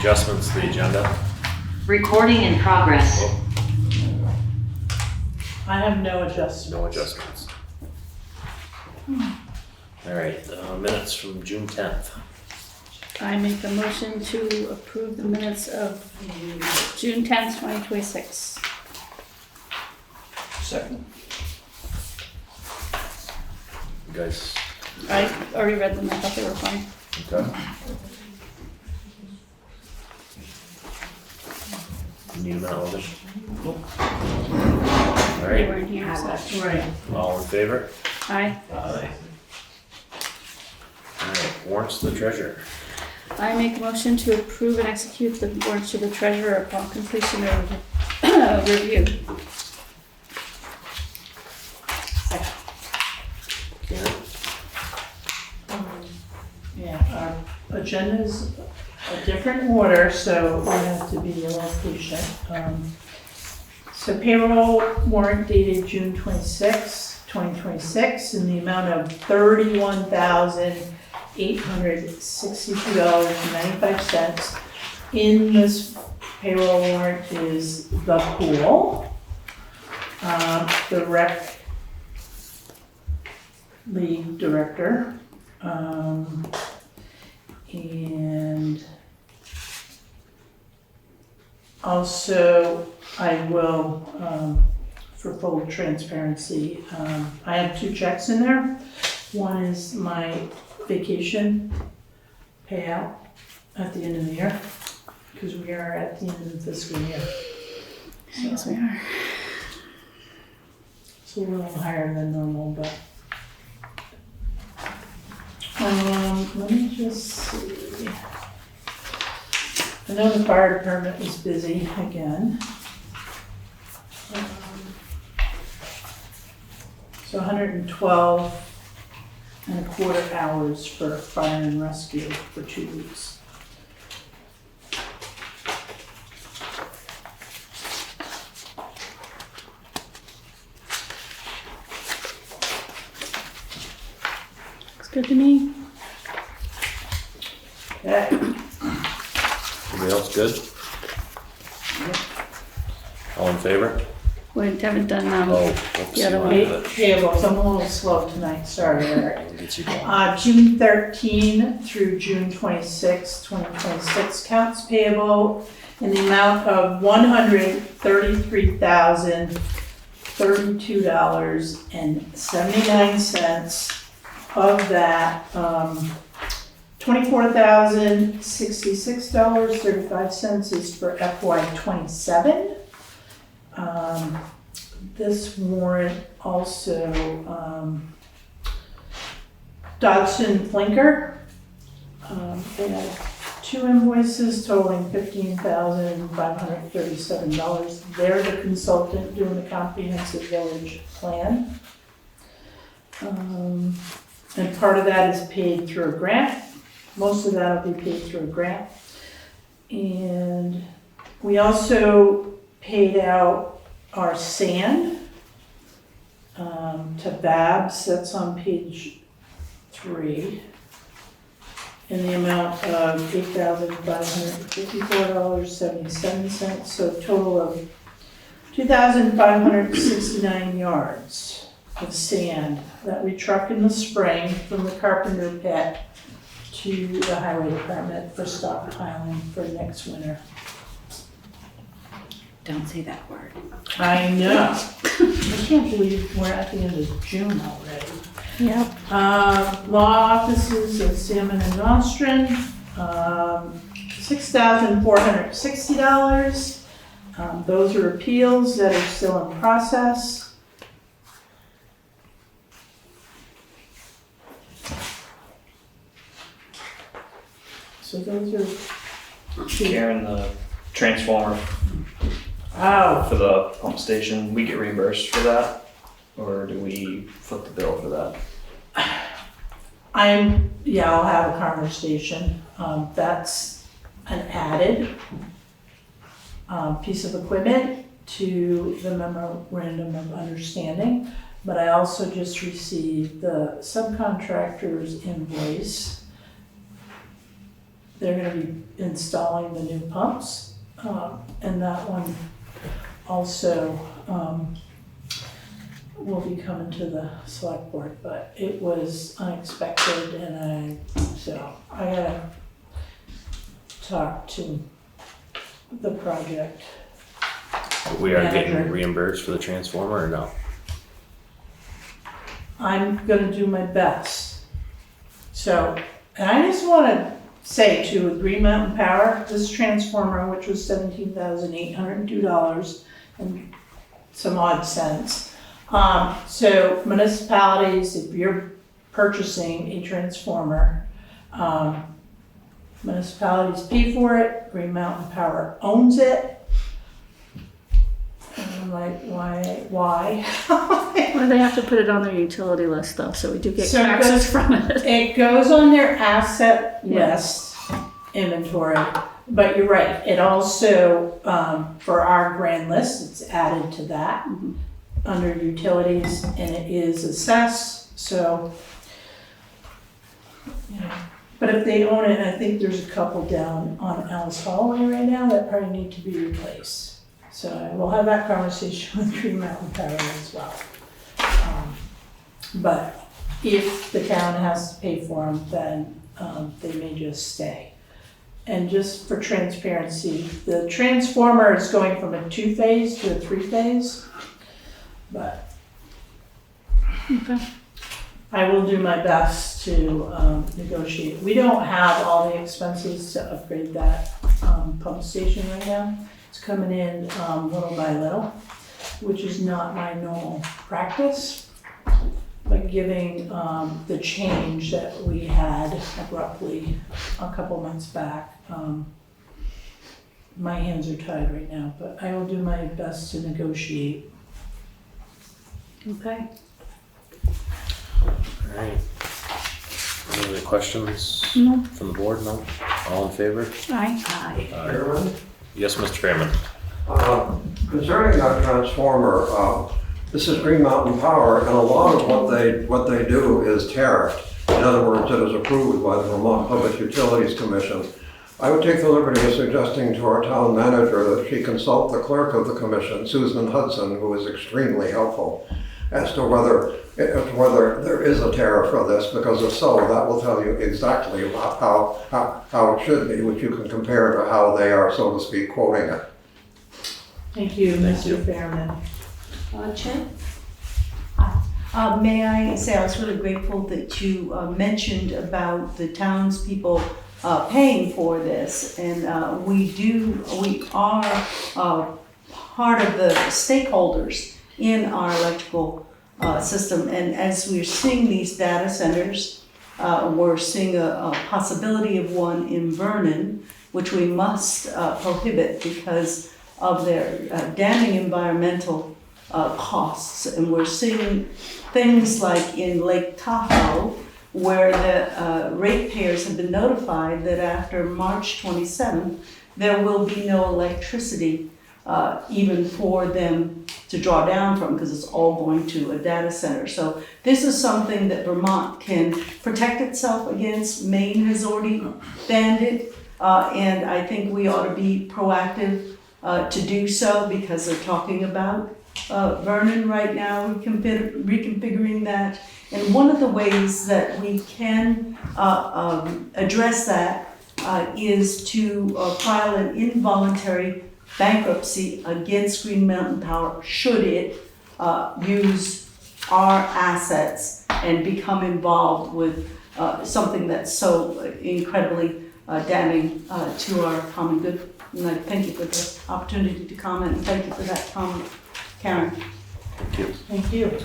adjustments to the agenda? Recording in progress. Oh, I have no adjustments. no adjustments. All right, minutes from June 10th. I make a motion to approve the minutes of June 10th, 2026. Second. You guys, I already read them, I thought they were fine. okay? You need a minute, Logan? All They right, weren't here, so. Right. all in favor? Aye. Aye. All right, warrants to the treasurer. I make a motion to approve and execute the warrants to the treasurer upon completion of review. Karen? Yeah, our agenda's a different order, so we have to be a little patient. So payroll warrant dated June 26, 2026, in the amount of $31,862.95. In this payroll warrant is the pool, the rec league director, and also I will, for full transparency, I have 2 checks in there. One is my vacation payout at the end of the year, because we are at the end of the fiscal year. Yes, we are. So we're a little higher than normal, but. Let me just see. I know the fire department was busy again. So 112.25 hours for fire and rescue for 2 weeks. Looks good to me. Okay. Everybody else good? All in favor? We haven't done, Oh, whoops. the other you one. wanted it. Payables, I'm a little slow tonight, sorry, Eric. I'll get you going. June 13 through June 26, 2026 counts payable in the amount of $133,032.79. Of that, $24,066.35 is for FY27. This warrant also, Dodson Flinker, they had 2 invoices totaling $15,537. They're the consultant doing the comprehensive village plan. And part of that is paid through a grant. Most of that will be paid through a grant. And we also paid out our sand to Babs, that's on page 3, in the amount of $8,554.77, so a total of 2,569 yards of sand that we truck in the spring from the carpenter pit to the highway department for stockpiling for next winter. Don't say that word. I know. I can't believe we're at the end of June already. Yep. Law offices of Salmon and Nostrum, $6,460. Those are appeals that are still in process. So those are. Karen, the transformer Oh, for the pump station, we get reimbursed for that? Or do we foot the bill for that? I'll have a conversation. That's an added piece of equipment to the memorandum of understanding. But I also just received the subcontractor's invoice they're gonna be installing the new pumps. And that one also, will be coming to the select board, but it was unexpected and so I gotta talk to the project. We are getting Manager. reimbursed for the transformer or no? I'm gonna do my best. So, and I just wanna say too, with Green Mountain Power, this transformer, which was $17,802 and some odd cents. So municipalities, if you're purchasing a transformer, municipalities pay for it, Green Mountain Power owns it. And I'm like, why? Well, they have to put it on their utility list though, so we do get So it taxes goes- from it. It goes on their asset Yeah. list inventory, but you're right, it also, for our grand list, it's added to that under utilities and it is assessed, so, you know. But if they own it, I think there's a couple down on Alice Holloway right now that probably need to be replaced. So I will have that conversation with Green Mountain Power as well. But if the town has to pay for them, then they may just stay. And just for transparency, the transformer is going from a 2-phase to a 3-phase. But Okay. I will do my best to negotiate. We don't have all the expenses to upgrade that pump station right now. It's coming in little by little, which is not my normal practice. But giving the change that we had abruptly a couple months back, my hands are tied right now, but I will do my best to negotiate. Okay. Alright. Any other questions No. from the board? No? All in favor? Aye. Chairman, Yes, Mr. Chairman. concerning that transformer, this is Green Mountain Power, and a lot of what they do is tariffed. In other words, it is approved by the Vermont Public Utilities Commission. I would take the liberty of suggesting to our town manager that she consult the clerk of the commission, Susan Hudson, who is extremely helpful, as to whether there is a tariff for this, because if so, that will tell you exactly how it should be, which you can compare to how they are, so to speak, quoting it. Thank you, Mr. Fairman. Chen? May I say I was really grateful that you mentioned about the townspeople paying for this, and we are part of the stakeholders in our electrical system, and as we're seeing these data centers, we're seeing a possibility of one in Vernon, which we must prohibit because of their damning environmental costs, and we're seeing things like in Lake Tahoe, where the ratepayers have been notified that after March 27th, there will be no electricity even for them to draw down from, because it's all going to a data center. So this is something that Vermont can protect itself against. Maine has already banned it, and I think we ought to be proactive to do so, because they're talking about Vernon right now, reconfiguring that. And one of the ways that we can address that is to file an involuntary bankruptcy against Green Mountain Power should it use our assets and become involved with something that's so incredibly damning to our common good. And I thank you for the opportunity to comment, and thank you for that comment, Karen. Thank you. Thank you.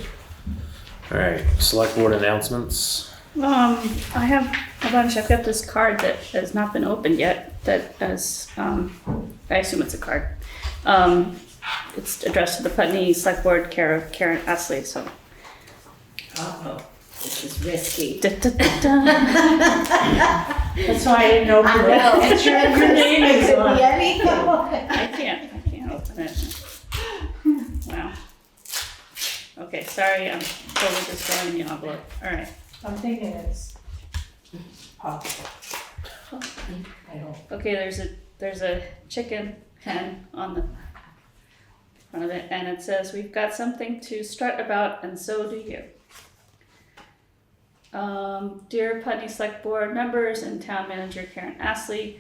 Alright, select board announcements. I have a bunch. I've got this card that has not been opened yet. That has, I assume it's a card. It's addressed to the Putney Selectboard care of Karen Astley. So. Uh-oh, this is risky. Da, da, da, da. That's why I didn't open it. I know. It's your name is Could on be it. anything. I can't open it. Wow. Okay, sorry. I'm totally destroying the envelope. All right. I'm thinking it's possible. I hope. Okay, there's a chicken hen on the front of it, and it says, "We've got something to strut about, and so do you." Dear Putney Select Board members and Town Manager Karen Astley,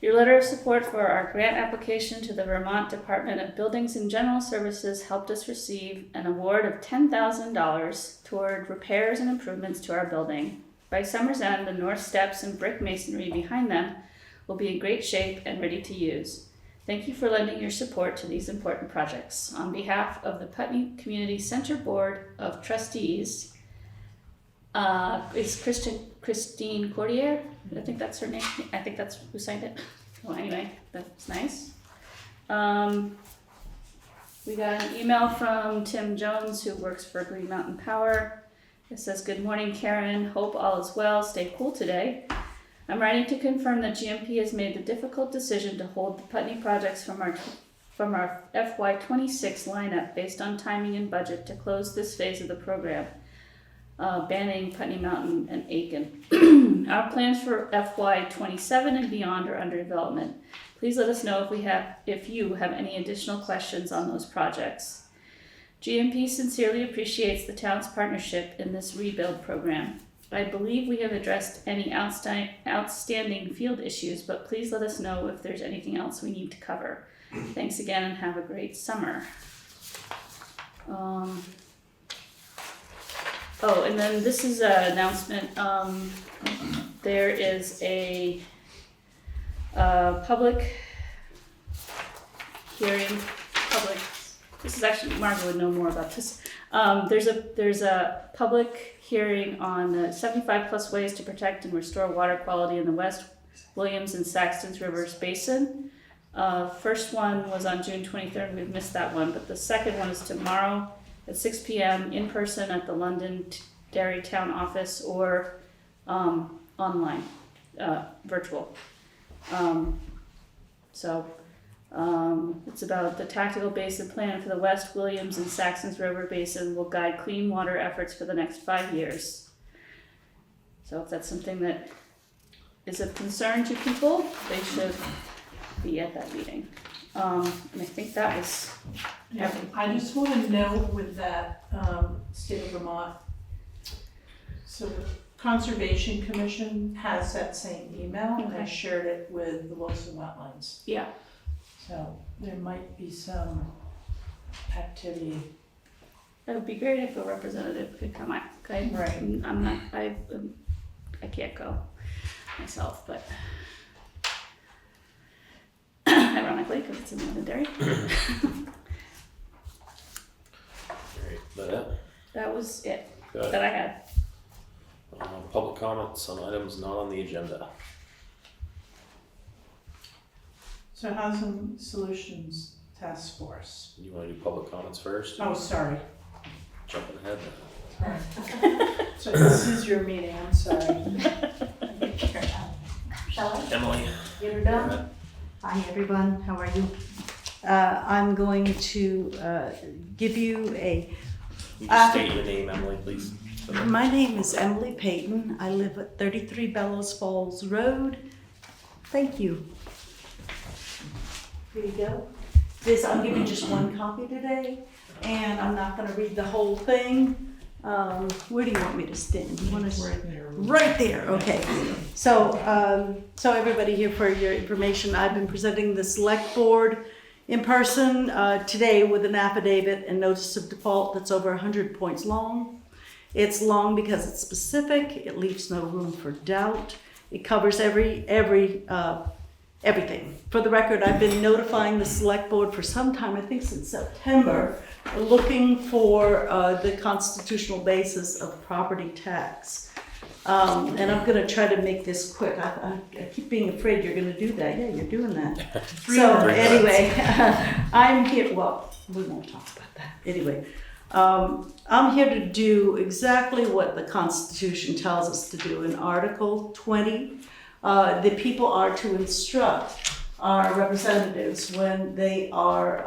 your letter of support for our grant application to the Vermont Department of Buildings and General Services helped us receive an award of $10,000 toward repairs and improvements to our building. By summer's end, the north steps and brick masonry behind them will be in great shape and ready to use. Thank you for lending your support to these important projects. On behalf of the Putney Community Center Board of Trustees, is Christine Courtier? I think that's her name. I think that's who signed it. Well, anyway, that's nice. We got an email from Tim Jones, who works for Green Mountain Power. It says, "Good morning, Karen. Hope all is well. Stay cool today. I'm writing to confirm that GMP has made the difficult decision to hold the Putney projects from our FY26 lineup based on timing and budget to close this phase of the program, banning Putney Mountain and Aiken. Our plans for FY27 and beyond are under development. Please let us know if you have any additional questions on those projects. GMP sincerely appreciates the town's partnership in this rebuild program. I believe we have addressed any outstanding field issues, but please let us know if there's anything else we need to cover. Thanks again and have a great summer." Oh, and then this is an announcement. There is a public hearing. This is actually, Margaret would know more about this. There's a public hearing on the 75 plus ways to protect and restore water quality in the West Williams and Saxtons Rivers Basin. First one was on June 23rd. We've missed that one, but the second one is tomorrow at 6 p.m. in person at the Londonderry Town Office or online, virtual. It's about the tactical basin plan for the West Williams and Saxtons River Basin will guide clean water efforts for the next 5 years. So if that's something that is of concern to people, they should be at that meeting. And I think that was everything. I just want to note with that state of Vermont, so the Conservation Commission has that same email, and I Okay. shared it with the Wilson Wetlands. Yeah. So there might be some activity. It would be great if a representative could come out. Okay. Right. I'm not. I can't go myself, but ironically, because it's in Londonderry. Alright, that it? That was it Good. that I had. Public comments on items not on the agenda. So Housing Solutions Task Force. You wanna do public comments first? Oh, sorry. Jumping ahead. So this is your meeting, I'm sorry. Shall I? Emily. Get her done? Hi, everyone. How are you? I'm going to give you a... You just state your name, Emily, please. My name is Emily Payton. I live at 33 Bellows Falls Road. Thank you. Here you go. I'm giving just one copy today, and I'm not going to read the whole thing. Where do you want me to stand? You want to Right there. Right there, okay. So everybody here, for your information, I've been presenting the select board in person today with an affidavit and notice of default that's over 100 points long. It's long because it's specific. It leaves no room for doubt. It covers everything. For the record, I've been notifying the select board for some time, I think since September, looking for the constitutional basis of property tax. And I'm going to try to make this quick. I keep being afraid you're going to do that. Yeah, you're doing that. So anyway, I'm here. Well, we won't talk about that. Anyway, I'm here to do exactly what the Constitution tells us to do. In Article 20, the people are to instruct our representatives when they are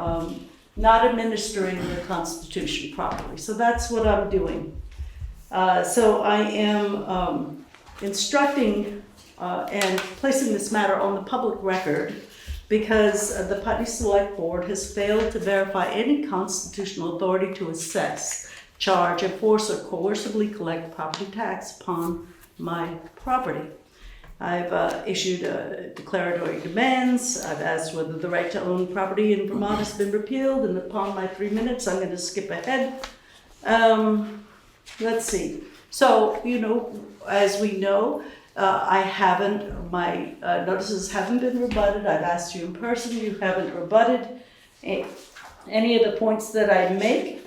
not administering the Constitution properly. So that's what I'm doing. So I am instructing and placing this matter on the public record because the Putney Select Board has failed to verify any constitutional authority to assess, charge, enforce, or coercively collect property tax upon my property. I've issued declaratory demands. I've asked whether the right to own property in Vermont has been repealed, and upon my 3 minutes, I'm going to skip ahead. Let's see. So, as we know, my notices haven't been rebutted. I've asked you in person. You haven't rebutted any of the points that I make.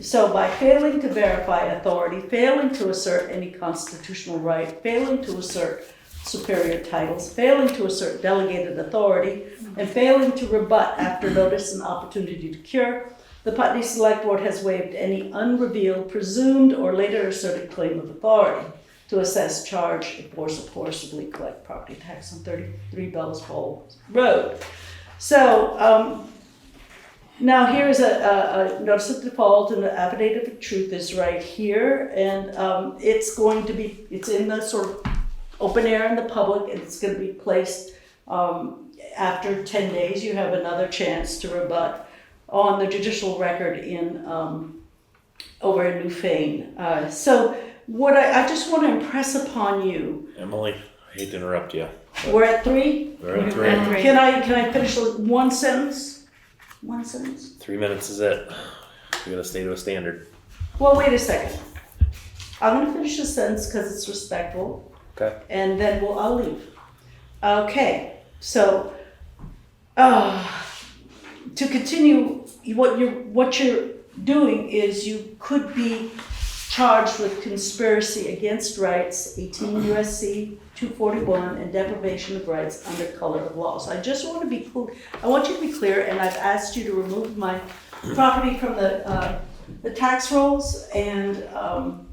So by failing to verify authority, failing to assert any constitutional right, failing to assert superior titles, failing to assert delegated authority, and failing to rebut after notice and opportunity to cure, the Putney Select Board has waived any unrevealed, presumed, or later asserted claim of authority to assess, charge, enforce, or coercively collect property tax on 33 Bells Bowl Road. So, now here is a notice of default, and the affidavit of truth is right here, and it's in the sort of open air in the public, and it's going to be placed after 10 days. You have another chance to rebut on the judicial record in over in Newfane. So what I just want to impress upon you. Emily, I hate to interrupt you. We're at 3. We're at 3. Can I finish one sentence? 1 sentence. 3 minutes is it. You gotta stay to a standard. Well, wait a second. I'm going to finish the sentence because it's respectful. Okay. And then I'll leave. Okay. So, to continue, what you're doing is you could be charged with conspiracy against rights, 18 U.S.C. 241, and deprivation of rights under color of law. So I just want to be clear. I want you to be clear, and I've asked you to remove my property from the tax rolls. And I'll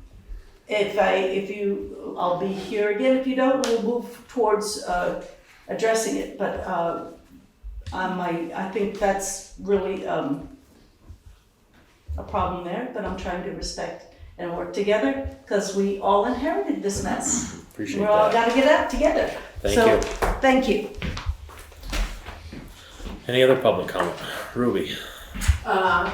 be here again. If you don't, we'll move towards addressing it. But I think that's really a problem there. But I'm trying to respect and work together because we all inherited this mess. Appreciate We're all that. got to get out together. Thank you. Any other public comment? Ruby.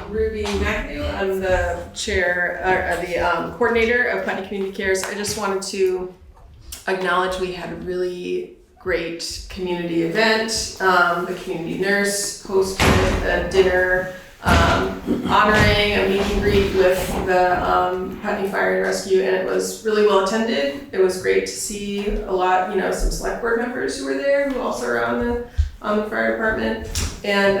Ruby McAdoo. I'm the chair, or the coordinator of Putney Community Cares. I just wanted to acknowledge we had a really great community event. The community nurse hosted a dinner honoring a meet and greet with the Putney Fire and Rescue, and it was really well attended. It was great to see a lot, some select board members who were there who also are on the fire department, and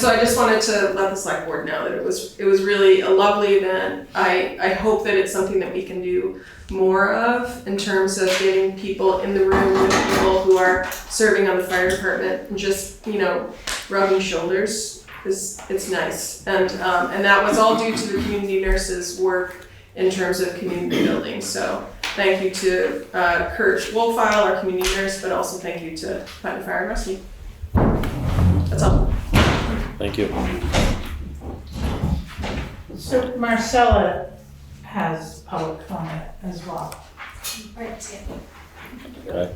so I just wanted to let the select board know that it was really a lovely event. I hope that it's something that we can do more of in terms of getting people in the room with people who are serving on the fire department and just rubbing shoulders. It's nice, and that was all due to the community nurses' work in terms of community building. So thank you to Kurt Wolfile, our community nurse, but also thank you to Putney Fire and Rescue. That's all. Thank you. So Marcella has public comment as well. Okay.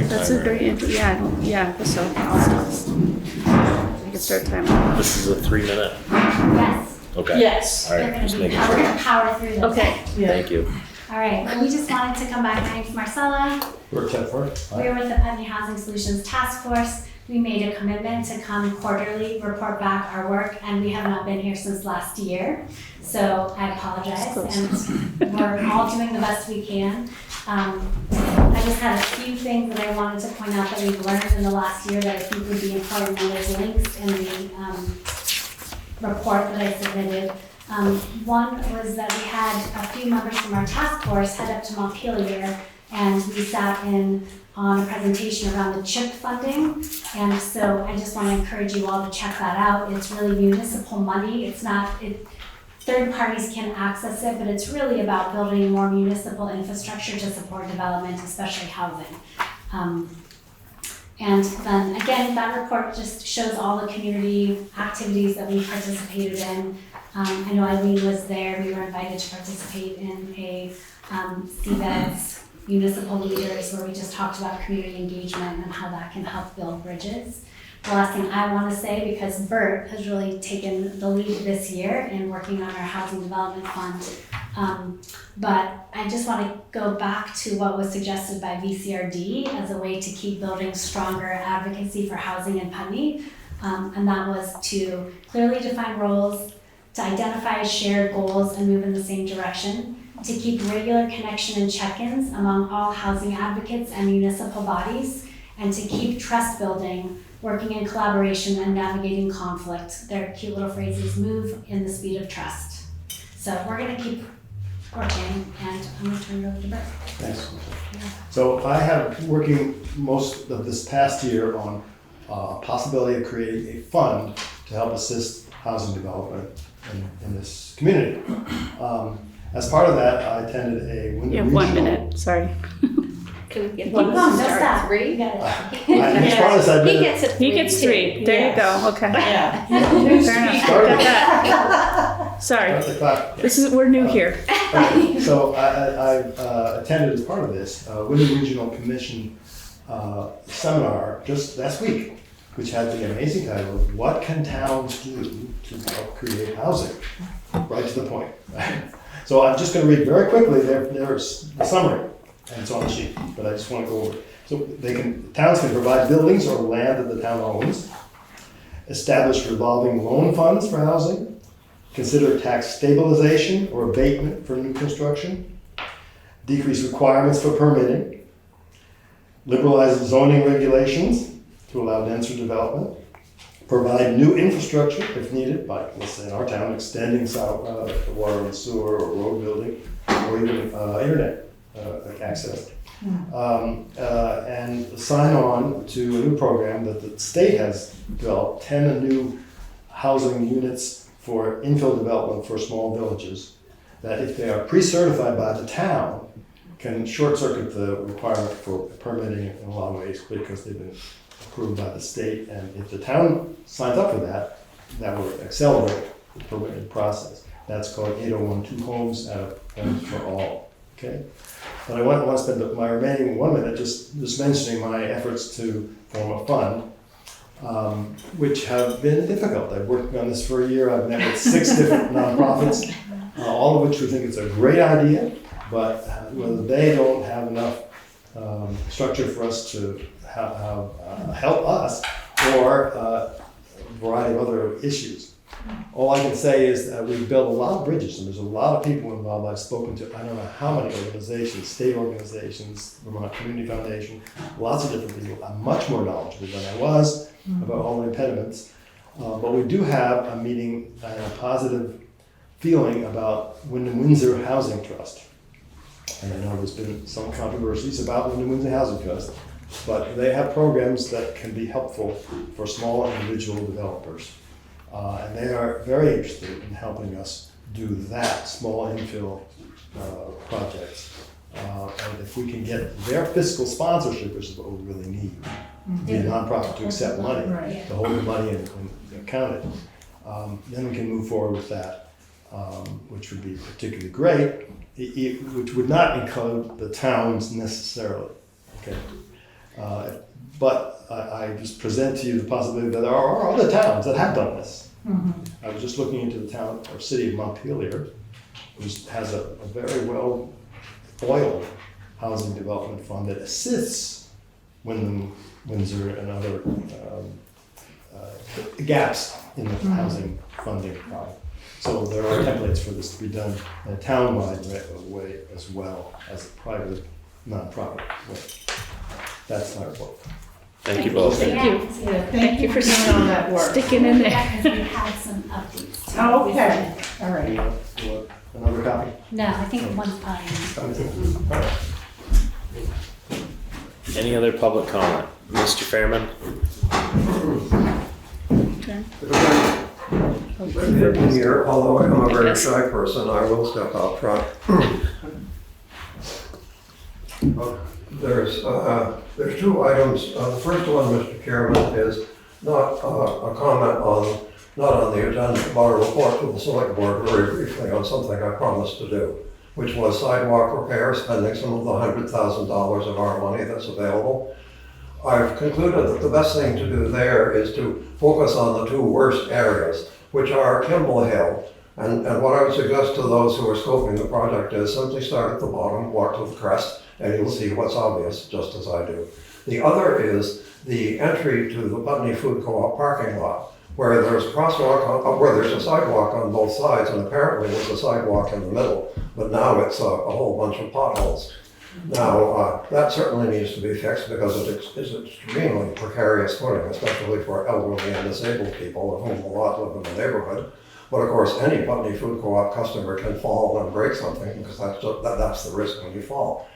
That's a very interesting. So I can start timing. This is a 3 minute. Yes. Okay. Yes. All We're right. gonna Just be making we're sure. gonna power through this. Okay. Thank you. All right. Well, we just wanted to come back. My name's Marcella. We're at 10:40. We're with the Putney Housing Solutions Task Force. We made a commitment to come quarterly, report back our work, and we have not been here since last year. So I apologize, and we're all doing the best we can. I just had a few things that I wanted to point out that we've learned in the last year that I think would be important, and there's links in the report that I submitted. One was that we had a few members from our task force head up to Montpelier, and we sat in on a presentation around the CHIP funding. And so I just want to encourage you all to check that out. It's really municipal money. Third parties can access it, but it's really about building more municipal infrastructure to support development, especially housing. And then again, that report just shows all the community activities that we participated in. I know Eileen was there. We were invited to participate in a CVEDs, municipal leaders, where we just talked about community engagement and how that can help build bridges. The last thing I want to say, because Bert has really taken the lead this year in working on our housing development fund, but I just want to go back to what was suggested by VCRD as a way to keep building stronger advocacy for housing in Putney, and that was to clearly define roles, to identify shared goals and move in the same direction, to keep regular connection and check-ins among all housing advocates and municipal bodies, and to keep trust building, working in collaboration and navigating conflict. Their cute little phrases, move in the speed of trust. So we're gonna keep working, and I'm gonna turn it over to Bert. Thanks. So I have working most of this past year on possibility of creating a fund to help assist housing development in this community. As part of that, I attended a Windham You have 1 regional- minute, sorry. Can we get Keep going, don't stop. Three? You got it. As part of this, I He did gets it. He gets 3. There you go. Okay. Yeah. Fair enough. Got that. Sorry. Start the clock. We're new here. Okay, so I attended as part of this Windham Regional Commission seminar just last week, which had the amazing title of "What Can Towns Do to Help Create Housing?" Right to the point. So I'm just going to read very quickly there's the summary, and it's on the sheet, but I just want to go over it. So towns can provide buildings or land that the town owns, establish revolving loan funds for housing, consider tax stabilization or abatement for new construction, decrease requirements for permitting, liberalize zoning regulations to allow denser development, provide new infrastructure if needed, like, let's say in our town, extending water and sewer or road building, or even internet access. And sign on to a new program that the state has developed, 10 new housing units for infill development for small villages, that if they are pre-certified by the town, can short-circuit the requirement for permitting in a lot of ways because they've been approved by the state. And if the town signs up for that, that will accelerate the permitting process. That's called 8012 Homes out of Homes for All. Okay? But I want to spend my remaining 1 minute just mentioning my efforts to form a fund, which have been difficult. I've worked on this for a year. I've met with 6 different nonprofits, all of which would think it's a great idea, but whether they don't have enough structure for us to help us, or a variety of other issues. All I can say is that we've built a lot of bridges, and there's a lot of people involved. I've spoken to, I don't know how many organizations, state organizations, Vermont Community Foundation, lots of different people. I'm much more knowledgeable than I was about all the impediments. But we do have a meeting and a positive feeling about Windham Windsor Housing Trust. And I know there's been some controversies about Windham Windsor Housing Trust, but they have programs that can be helpful for small individual developers. And they are very interested in helping us do that, small infill projects. And if we can get their fiscal sponsorship, which is what we really need, to be a nonprofit to accept money, Right. to hold the money and count it, then we can move forward with that, which would be particularly great, which would not include the towns necessarily. Okay. But I just present to you the possibility that there are other towns that have done this. I was just looking into the town or city of Montpelier, which has a very well-oiled housing development fund that assists Windham, Windsor, and other gaps in the housing funding problem. So there are templates for this to be done in a town-wide way as well as a private nonprofit way. That's my report. Thank you both. Thank you. Thank you for doing all that work. Sticking in there. Because we had some updates. too. Oh, okay, all right. You want another copy? No, I think one's fine. Any other public comment? Mr. Fairman? Here, although I'm a very shy person, I will step out front. There's 2 items. The first one, Mr. Chairman, is not a comment not on the agenda, but a report to the select board very briefly on something I promised to do. which was sidewalk repair, spending some of the $100,000 of our money that's available. I've concluded that the best thing to do there is to focus on the two worst areas, which are Kimball Hill. And what I would suggest to those who are scoping the project is simply start at the bottom, walk to the crest, and you'll see what's obvious, just as I do. The other is the entry to the Putney Food Co-op parking lot, where there's a sidewalk on both sides, and apparently there's a sidewalk in the middle, but now it's a whole bunch of potholes. Now, that certainly needs to be fixed because it is extremely precarious footing, especially for elderly and disabled people, of whom a lot live in the neighborhood. But of course, any Putney Food Co-op customer can fall and break something because that's the risk when you fall.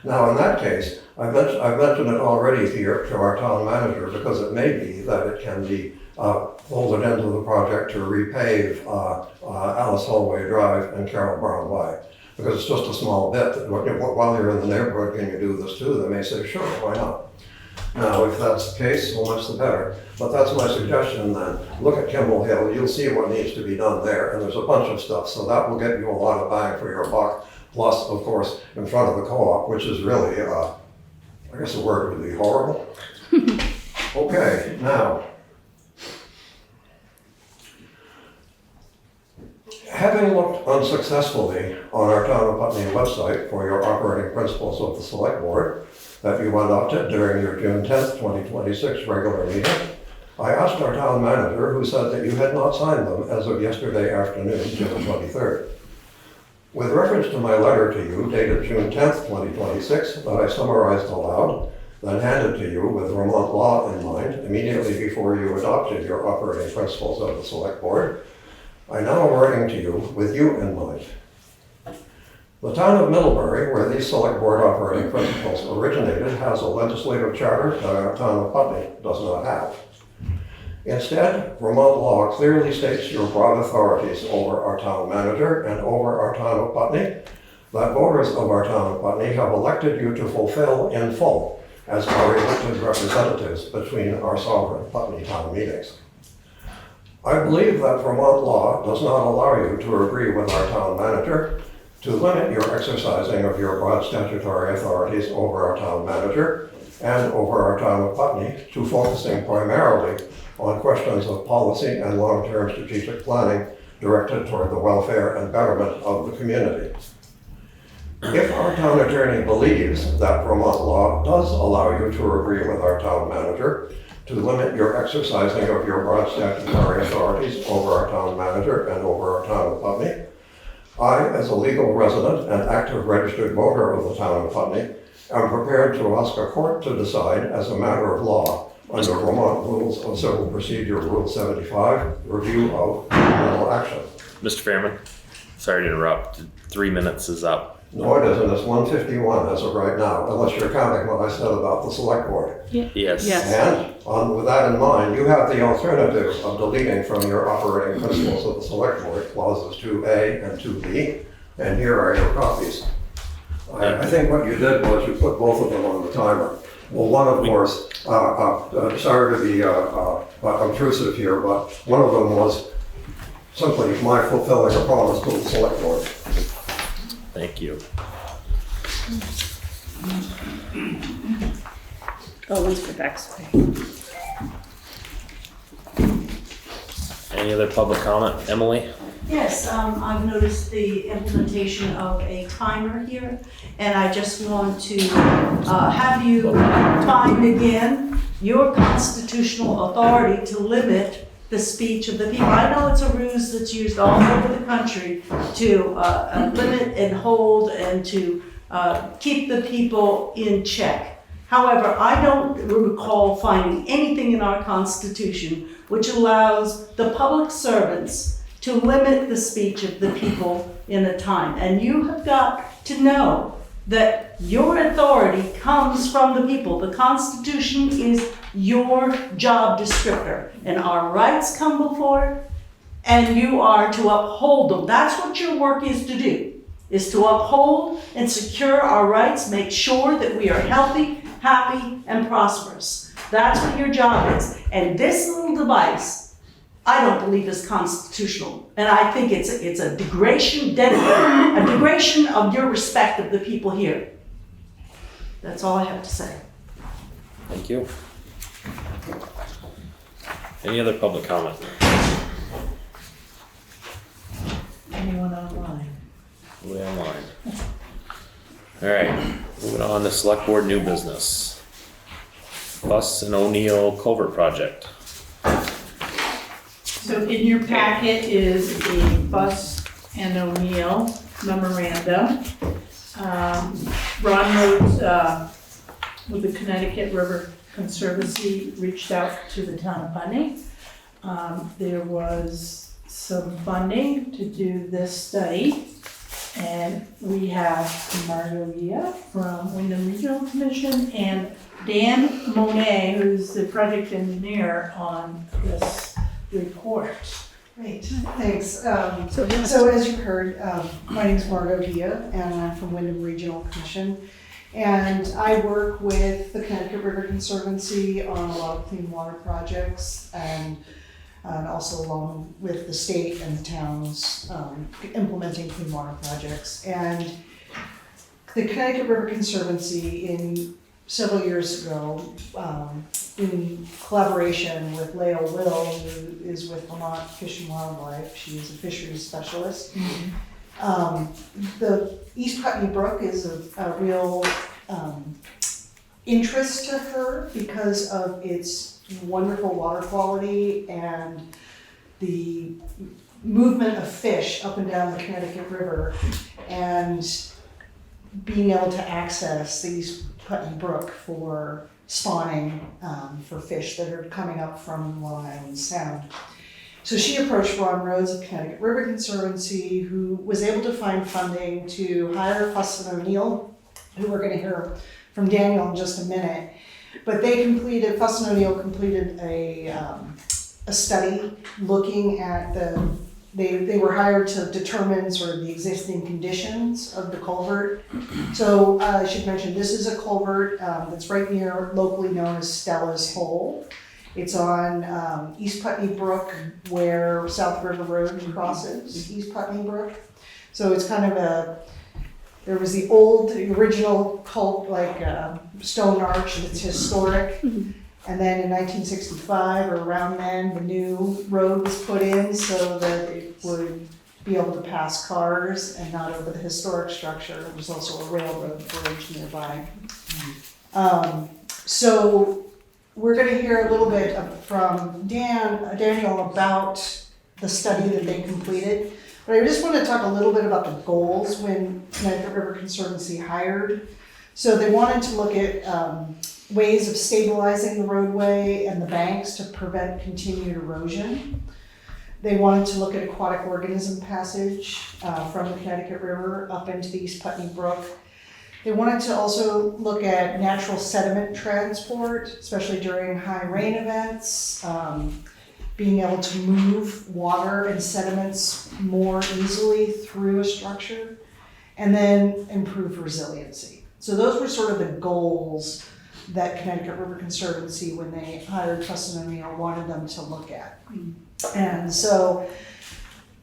Now, in that case, I've mentioned it already to our town manager because it may be that it can be folded into the project to repave Alice Holway Drive and Carroll Brown Way. Because it's just a small bit that while you're in the neighborhood, can you do this too? They may say, sure, why not? Now, if that's the case, so much the better. But that's my suggestion then. Look at Kimball Hill, you'll see what needs to be done there, and there's a bunch of stuff, so that will get you a lot of bang for your buck. Plus, of course, in front of the co-op, which is really, I guess the word would be horrible. Okay, now. Having looked unsuccessfully on our Town of Putney website for your operating principles of the Select Board that you adopted during your June 10th, 2026 regular meeting, I asked our town manager, who said that you had not signed them as of yesterday afternoon, June 23rd. With reference to my letter to you dated June 10th, 2026, that I summarized aloud, then handed to you with Vermont law in mind immediately before you adopted your operating principles of the Select Board, I now am writing to you with you in mind. The town of Middlebury, where these Select Board operating principles originated, has a legislative charter that our town of Putney does not have. Instead, Vermont law clearly states your broad authorities over our town manager and over our town of Putney, that voters of our town of Putney have elected you to fulfill in full as our elected representatives between our sovereign Putney town meetings. I believe that Vermont law does not allow you to agree with our town manager to limit your exercising of your broad statutory authorities over our town manager and over our town of Putney to focusing primarily on questions of policy and long-term strategic planning directed toward the welfare and betterment of the community. If our town attorney believes that Vermont law does allow you to agree with our town manager to limit your exercising of your broad statutory authorities over our town manager and over our town of Putney, I, as a legal resident and active registered voter of the town of Putney, am prepared to ask a court to decide as a matter of law under Vermont Rules of Civil Procedure Rule 75, review of criminal action. Mr. Fairman, sorry to interrupt. 3 minutes is up. No, it isn't. It's 1:51 as of right now, unless you're counting what I said about the Select Board. Yes. And with that in mind, you have the alternative of deleting from your operating principles of the Select Board clauses 2A and 2B, and here are your copies. I think what you did was you put both of them on the timer. Well, one, of course, sorry to be obtrusive here, but one of them was simply my fulfilling a promise to the Select Board. Thank you. Oh, one's for back, sorry. Any other public comment? Emily? Yes, I've noticed the implementation of a timer here, and I just want to have you time again your constitutional authority to limit the speech of the people. I know it's a ruse that's used all over the country to limit and hold and to keep the people in check. However, I don't recall finding anything in our Constitution which allows the public servants to limit the speech of the people in a time. And you have got to know that your authority comes from the people. The Constitution is your job descriptor, and our rights come before it, and you are to uphold them. That's what your work is to do, is to uphold and secure our rights, make sure that we are healthy, happy, and prosperous. That's what your job is. And this little device I don't believe is constitutional. And I think it's a degradation of your respect of the people here. That's all I have to say. Thank you. Any other public comment? Anyone online? Way online. All right, moving on to Selectboard New Business. Bus and O'Neill Culvert Project. So in your packet is a Bus and O'Neill memorandum. Ron Rhodes, with the Connecticut River Conservancy, reached out to the town of Putney. There was some funding to do this study, and we have Margarita from Windham Regional Commission and Dan Monet, who's the project engineer on this report. Great, thanks. So as you heard, my name's Margot Dia, and I'm from Windham Regional Commission. And I work with the Connecticut River Conservancy on a lot of clean water projects, and also along with the state and the towns implementing clean water projects. And the Connecticut River Conservancy several years ago, in collaboration with Leo Will, who is with Vermont Fish and Wildlife, she is a fisheries specialist. The East Putney Brook is a real interest to her because of its wonderful water quality and the movement of fish up and down the Connecticut River, and being able to access the East Putney Brook for spawning for fish that are coming up from Long Island Sound. So she approached Ron Rhodes of Connecticut River Conservancy, who was able to find funding to hire Fuss and O'Neill, who we're going to hear from Daniel in just a minute. But Fuss and O'Neill completed a study looking at they were hired to determine sort of the existing conditions of the culvert. So I should mention, this is a culvert that's right near, locally known as Stella's Hole. It's on East Putney Brook, where South River Road crosses East Putney Brook. So it's kind of there was the original stone arch, and it's historic. And then in 1965 or around then, the new road was put in so that it would be able to pass cars and not over the historic structure. There was also a railroad bridge nearby. So we're going to hear a little bit from Daniel about the study that they completed. But I just want to talk a little bit about the goals when Connecticut River Conservancy hired. So they wanted to look at ways of stabilizing the roadway and the banks to prevent continued erosion. They wanted to look at aquatic organism passage from the Connecticut River up into the East Putney Brook. They wanted to also look at natural sediment transport, especially during high rain events, being able to move water and sediments more easily through a structure, and then improve resiliency. So those were sort of the goals that Connecticut River Conservancy, when they hired Fuss and O'Neill, wanted them to look at. And so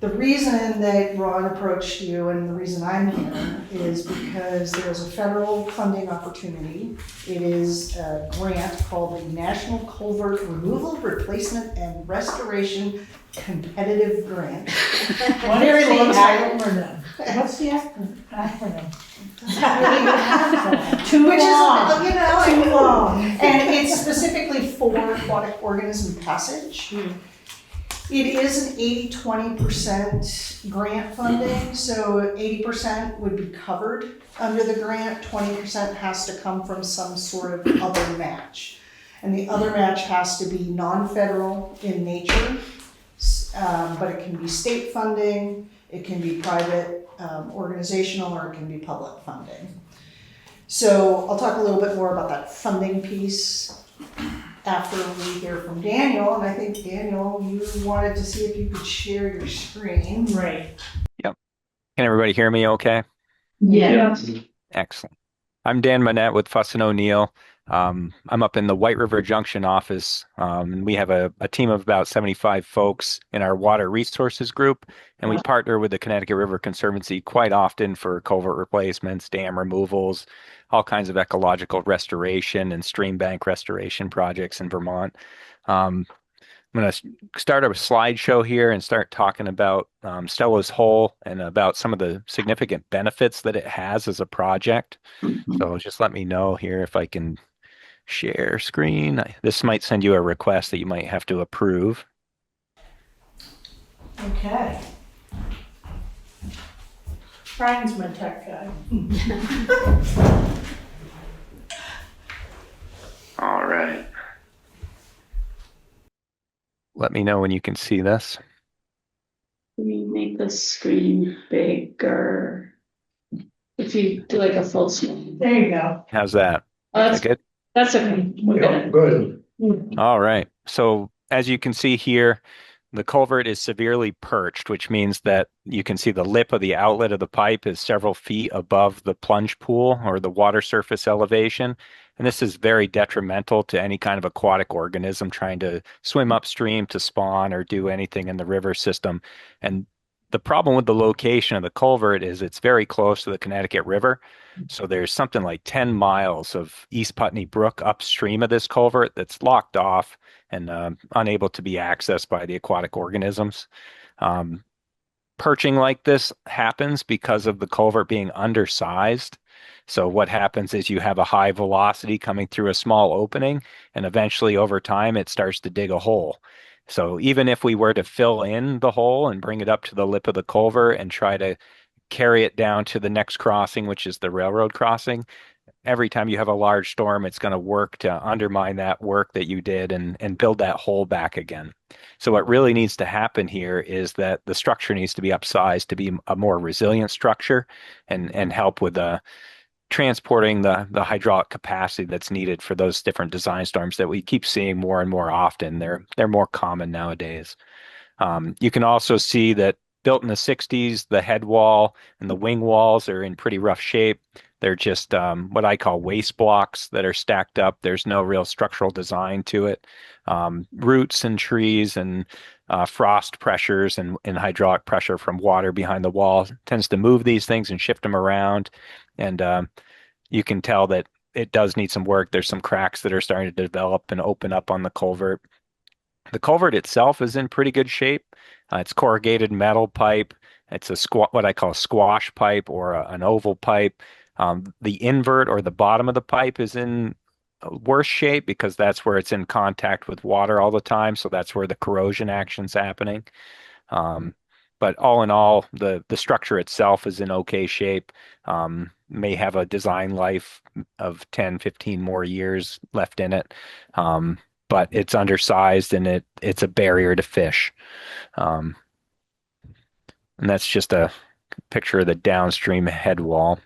the reason that Ron approached you, and the reason I'm here, is because there's a federal funding opportunity. It is a grant called the National Culvert Removal, Replacement, and Restoration Competitive Grant. Very long acronym. What's the acronym? Too long. Too long. And it's specifically for aquatic organism passage. It is an 80-20% grant funding, so 80% would be covered under the grant, 20% has to come from some sort of other match. And the other match has to be non-federal in nature, but it can be state funding, it can be private organizational, or it can be public funding. So I'll talk a little bit more about that funding piece after we hear from Daniel. And I think, Daniel, you wanted to see if you could share your screen. Right. Yep. Can everybody hear me okay? Yes. Excellent. I'm Dan Manette with Fuss and O'Neill. I'm up in the White River Junction office, and we have a team of about 75 folks in our water resources group, and we partner with the Connecticut River Conservancy quite often for culvert replacements, dam removals, all kinds of ecological restoration and stream bank restoration projects in Vermont. I'm going to start a slideshow here and start talking about Stella's Hole and about some of the significant benefits that it has as a project. So just let me know here if I can share screen. This might send you a request that you might have to approve. Okay. Brian's my tech guy. All right. Let me know when you can see this. Let me make the screen bigger. If you do like a full screen. There you go. How's that? Oh, Is that good? that's okay. We're Yep, good. good. All right. So as you can see here, the culvert is severely perched, which means that you can see the lip of the outlet of the pipe is several feet above the plunge pool or the water surface elevation. And this is very detrimental to any kind of aquatic organism trying to swim upstream to spawn or do anything in the river system. And the problem with the location of the culvert is it's very close to the Connecticut River. So there's something like 10 miles of East Putney Brook upstream of this culvert that's locked off and unable to be accessed by the aquatic organisms. Perching like this happens because of the culvert being undersized. So what happens is you have a high velocity coming through a small opening, and eventually over time it starts to dig a hole. So even if we were to fill in the hole and bring it up to the lip of the culvert and try to carry it down to the next crossing, which is the railroad crossing, every time you have a large storm, it's going to work to undermine that work that you did and build that hole back again. So what really needs to happen here is that the structure needs to be upsized to be a more resilient structure and help with transporting the hydraulic capacity that's needed for those different design storms that we keep seeing more and more often. They're more common nowadays. You can also see that built in the 60s, the head wall and the wing walls are in pretty rough shape. They're just what I call waste blocks that are stacked up. There's no real structural design to it. Roots and trees and frost pressures and hydraulic pressure from water behind the wall tends to move these things and shift them around. And you can tell that it does need some work. There's some cracks that are starting to develop and open up on the culvert. The culvert itself is in pretty good shape. It's corrugated metal pipe. It's what I call a squash pipe or an oval pipe. The invert or the bottom of the pipe is in worse shape because that's where it's in contact with water all the time. So that's where the corrosion action's happening. But all in all, the structure itself is in okay shape. May have a design life of 10, 15 more years left in it. But it's undersized and it's a barrier to fish. And that's just a picture of the downstream head wall.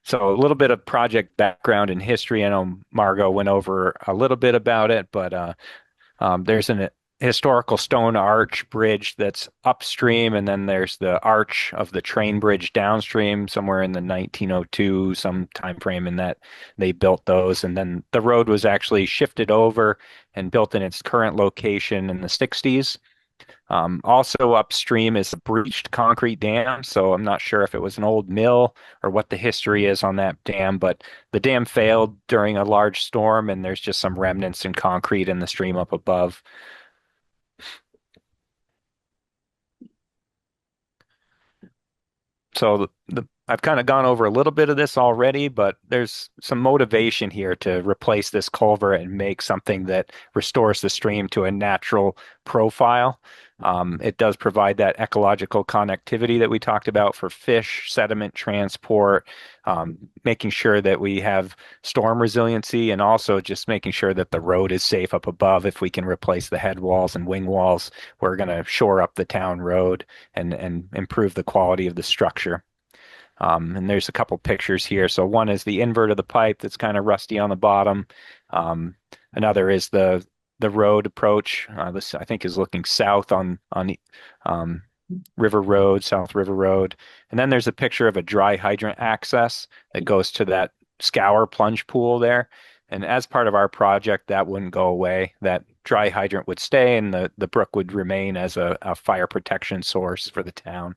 So a little bit of project background and history. I know Margot went over a little bit about it, but there's an historical stone arch bridge that's upstream, and then there's the arch of the train bridge downstream somewhere in the 1902 some time frame in that they built those, and then the road was actually shifted over and built in its current location in the 60s. Also upstream is a breached concrete dam, so I'm not sure if it was an old mill or what the history is on that dam, but the dam failed during a large storm and there's just some remnants in concrete in the stream up above. So I've kind of gone over a little bit of this already, but there's some motivation here to replace this culvert and make something that restores the stream to a natural profile. It does provide that ecological connectivity that we talked about for fish, sediment transport, making sure that we have storm resiliency, and also just making sure that the road is safe up above. If we can replace the head walls and wing walls, we're going to shore up the town road and improve the quality of the structure. And there's a couple pictures here. So one is the invert of the pipe that's kind of rusty on the bottom. Another is the road approach. This I think is looking south on River Road, South River Road. And then there's a picture of a dry hydrant access that goes to that scour plunge pool there. And as part of our project, that wouldn't go away. That dry hydrant would stay, and the brook would remain as a fire protection source for the town.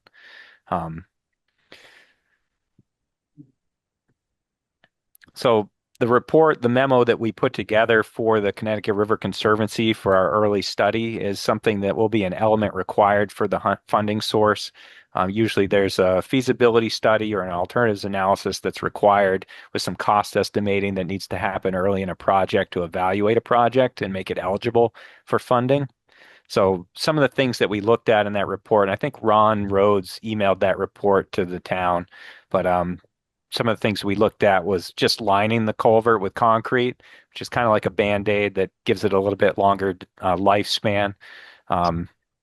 So the memo that we put together for the Connecticut River Conservancy for our early study is something that will be an element required for the funding source. Usually there's a feasibility study or an alternatives analysis that's required with some cost estimating that needs to happen early in a project to evaluate a project and make it eligible for funding. So some of the things that we looked at in that report, and I think Ron Rhodes emailed that report to the town, but some of the things we looked at was just lining the culvert with concrete, which is kind of like a Band-Aid that gives it a little bit longer lifespan.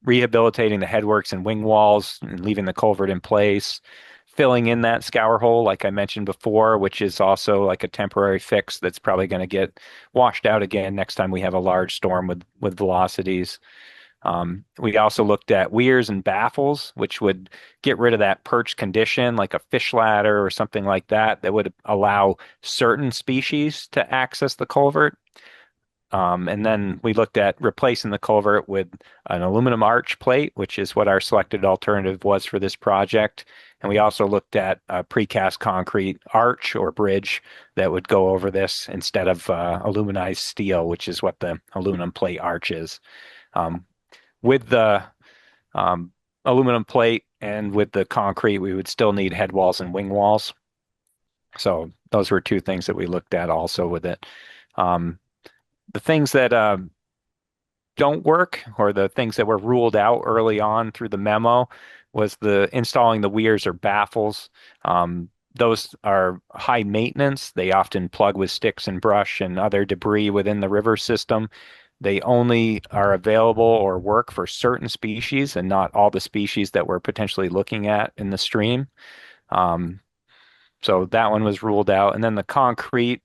Rehabilitating the headworks and wing walls and leaving the culvert in place. Filling in that scour hole, like I mentioned before, which is also like a temporary fix that's probably going to get washed out again next time we have a large storm with velocities. We also looked at weirs and baffles, which would get rid of that perch condition, like a fish ladder or something like that, that would allow certain species to access the culvert. And then we looked at replacing the culvert with an aluminum arch plate, which is what our selected alternative was for this project. And we also looked at a precast concrete arch or bridge that would go over this instead of aluminized steel, which is what the aluminum plate arch is. With the aluminum plate and with the concrete, we would still need head walls and wing walls. So those were two things that we looked at also with it. The things that don't work, or the things that were ruled out early on through the memo, was the installing the weirs or baffles. Those are high maintenance. They often plug with sticks and brush and other debris within the river system. They only are available or work for certain species and not all the species that we're potentially looking at in the stream. So that one was ruled out. And then the concrete,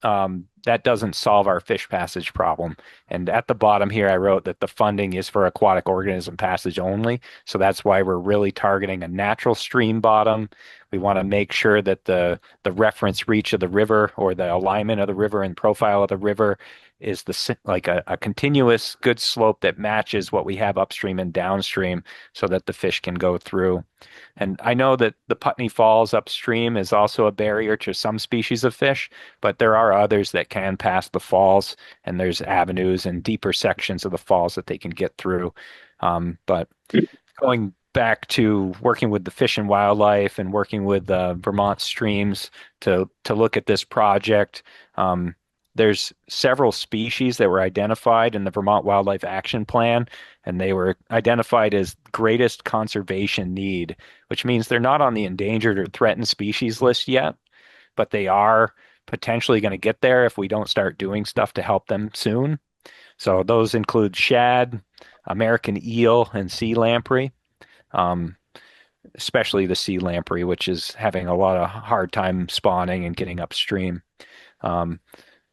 that doesn't solve our fish passage problem. And at the bottom here, I wrote that the funding is for aquatic organism passage only. So that's why we're really targeting a natural stream bottom. We want to make sure that the reference reach of the river, or the alignment of the river and profile of the river, is like a continuous good slope that matches what we have upstream and downstream, so that the fish can go through. And I know that the Putney Falls upstream is also a barrier to some species of fish, but there are others that can pass the falls, and there's avenues and deeper sections of the falls that they can get through. But going back to working with the Fish and Wildlife and working with Vermont Streams to look at this project, there's several species that were identified in the Vermont Wildlife Action Plan, and they were identified as greatest conservation need, which means they're not on the endangered or threatened species list yet, but they are potentially going to get there if we don't start doing stuff to help them soon. So those include shad, American eel, and sea lamprey, especially the sea lamprey, which is having a lot of hard time spawning and getting upstream.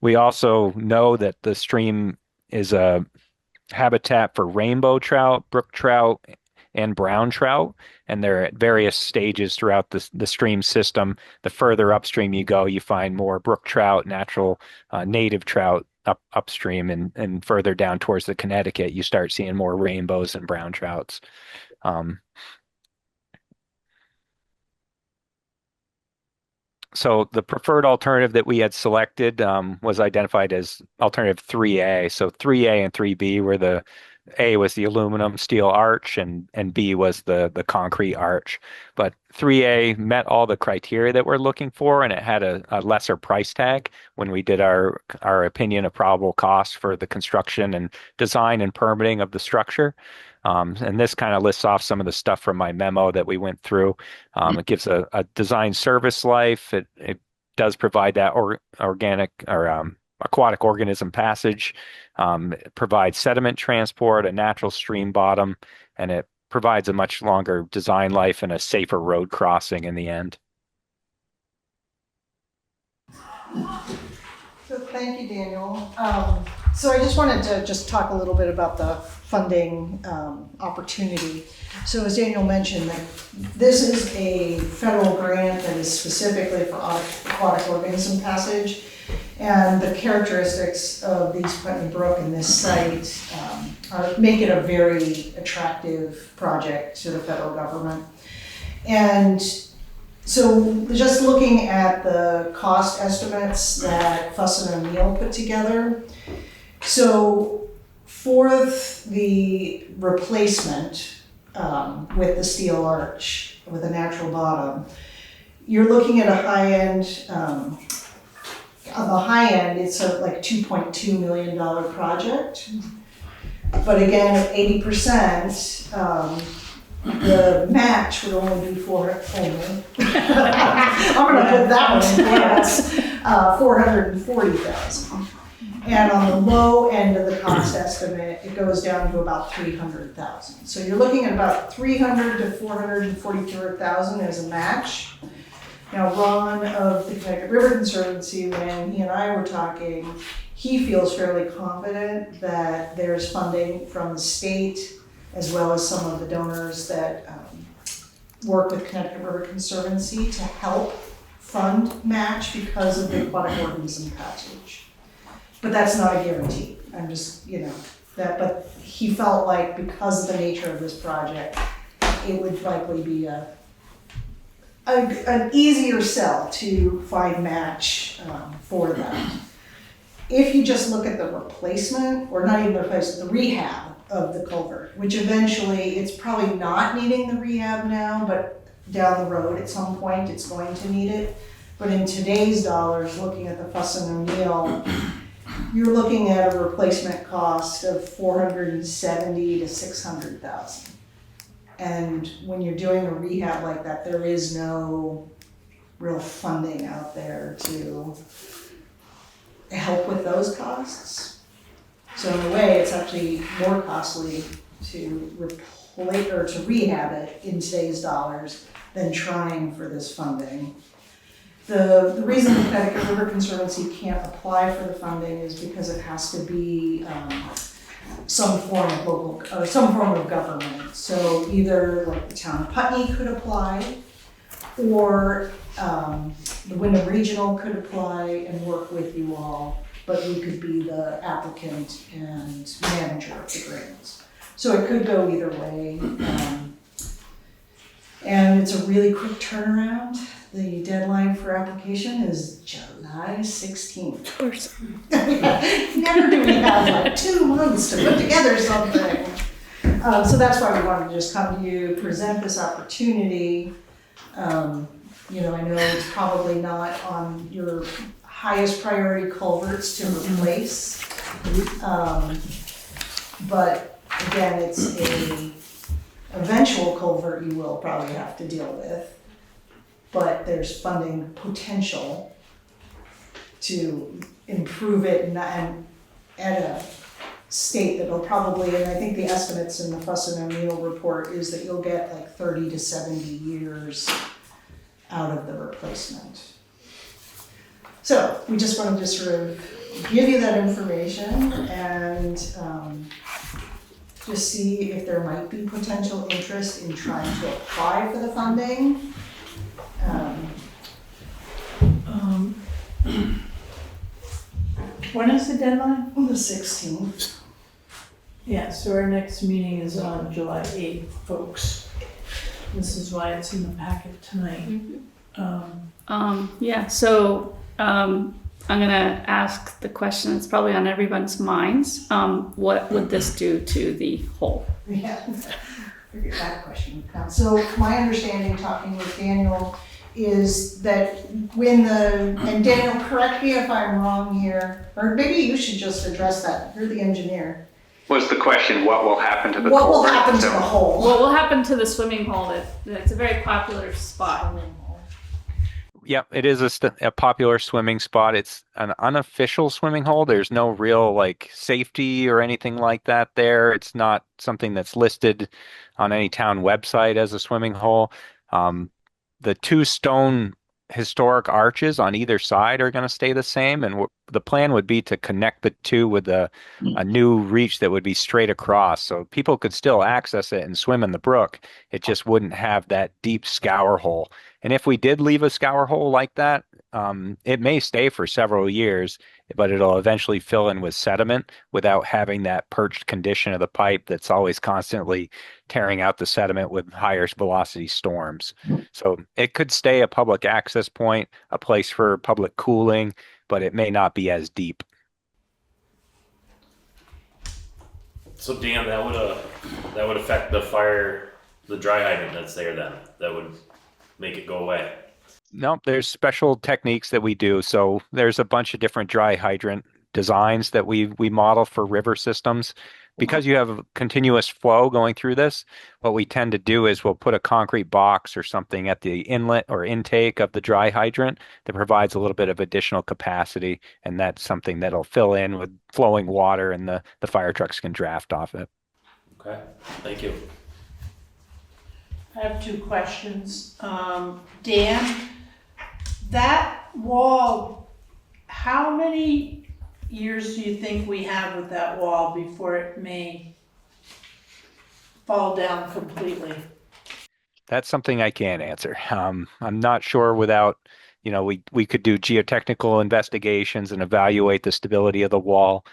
We also know that the stream is a habitat for rainbow trout, brook trout, and brown trout, and they're at various stages throughout the stream system. The further upstream you go, you find more brook trout, natural native trout upstream, and further down towards the Connecticut, you start seeing more rainbows and brown trouts. So the preferred alternative that we had selected was identified as alternative 3A. So 3A and 3B were the A was the aluminum steel arch, and B was the concrete arch. But 3A met all the criteria that we're looking for, and it had a lesser price tag when we did our opinion of probable cost for the construction and design and permitting of the structure. And this kind of lists off some of the stuff from my memo that we went through. It gives a design service life. It does provide that organic or aquatic organism passage. It provides sediment transport, a natural stream bottom, and it provides a much longer design life and a safer road crossing in the end. So thank you, Daniel. So I just wanted to just talk a little bit about the funding opportunity. So as Daniel mentioned, that this is a federal grant that is specifically for aquatic organism passage. And the characteristics of the East Putney Brook and this site make it a very attractive project to the federal government. And so just looking at the cost estimates that Fuss and O'Neill put together, so for the replacement with the steel arch with a natural bottom, you're looking at a high end, on the high end, it's like $2.2 million project. But again, at 80%, the match would only be I'm gonna put that one in quotes, $440,000. And on the low end of the cost estimate, it goes down to about $300,000. So you're looking at about $300,000 to $444,000 as a match. Now, Ron of the Connecticut River Conservancy, when he and I were talking, he feels fairly confident that there's funding from the state as well as some of the donors that work with Connecticut River Conservancy to help fund match because of the aquatic organism passage. But that's not a guarantee. I'm just, but he felt like because of the nature of this project, it would likely be an easier sell to find match for that. If you just look at the replacement, or not even the replacement, the rehab of the culvert, which eventually, it's probably not needing the rehab now, but down the road at some point it's going to need it. But in today's dollars, looking at the Fuss and O'Neill, you're looking at a replacement cost of $470,000 to $600,000. And when you're doing a rehab like that, there is no real funding out there to help with those costs. So in a way, it's actually more costly to replace or to rehab it in today's dollars than trying for this funding. The reason the Connecticut River Conservancy can't apply for the funding is because it has to be some form of local or some form of government. So either like the town of Putney could apply, or the Windham Regional could apply and work with you all, but we could be the applicant and manager of the grants. So it could go either way. And it's a really quick turnaround. The deadline for application is July 16th. Of course. Never do we have like 2 months to put together something. So that's why we wanted to just come to you, present this opportunity. I know it's probably not on your highest priority culverts to replace. But again, it's a eventual culvert you will probably have to deal with. But there's funding potential to improve it and at a state that'll probably, and I think the estimates in the Fuss and O'Neill report is that you'll get like 30 to 70 years out of the replacement. So we just wanted to sort of give you that information and just see if there might be potential interest in trying to apply for the funding. When is the deadline? On the 16th. Yeah, so our next meeting is on July 8th, folks. This is why it's in the packet tonight. I'm gonna ask the question that's probably on everyone's minds. What would this do to the hole? Yeah, figured that question would come. So my understanding, talking with Daniel, is that and Daniel, correct me if I'm wrong here, or maybe you should just address that. You're the engineer. Was the question, what will happen to the What will culvert? happen to the hole? What will happen to the swimming hole? It's a very popular spot. Yep, it is a popular swimming spot. It's an unofficial swimming hole. There's no real safety or anything like that there. It's not something that's listed on any town website as a swimming hole. The 2 stone historic arches on either side are going to stay the same, and the plan would be to connect the two with a new reach that would be straight across, so people could still access it and swim in the brook. It just wouldn't have that deep scour hole. And if we did leave a scour hole like that, it may stay for several years, but it'll eventually fill in with sediment without having that perched condition of the pipe that's always constantly tearing out the sediment with higher velocity storms. So it could stay a public access point, a place for public cooling, but it may not be as deep. So Dan, that would affect the dry hydrant that's there then. That would make it go away. No, there's special techniques that we do. So there's a bunch of different dry hydrant designs that we model for river systems. Because you have a continuous flow going through this, what we tend to do is we'll put a concrete box or something at the inlet or intake of the dry hydrant that provides a little bit of additional capacity, and that's something that'll fill in with flowing water, and the fire trucks can draft off it. Okay, thank you. I have 2 questions. Dan, that wall, how many years do you think we have with that wall before it may fall down completely? That's something I can't answer. I'm not sure without, we could do geotechnical investigations and evaluate the stability of the wall.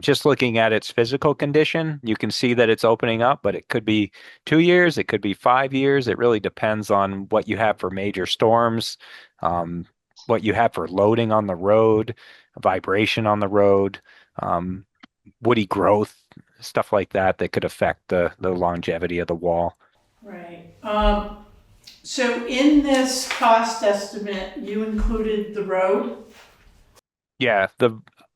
Just looking at its physical condition, you can see that it's opening up, but it could be 2 years, it could be 5 years. It really depends on what you have for major storms, what you have for loading on the road, vibration on the road, woody growth, stuff like that could affect the longevity of the wall. Right. So in this cost estimate, you included the road? Yeah,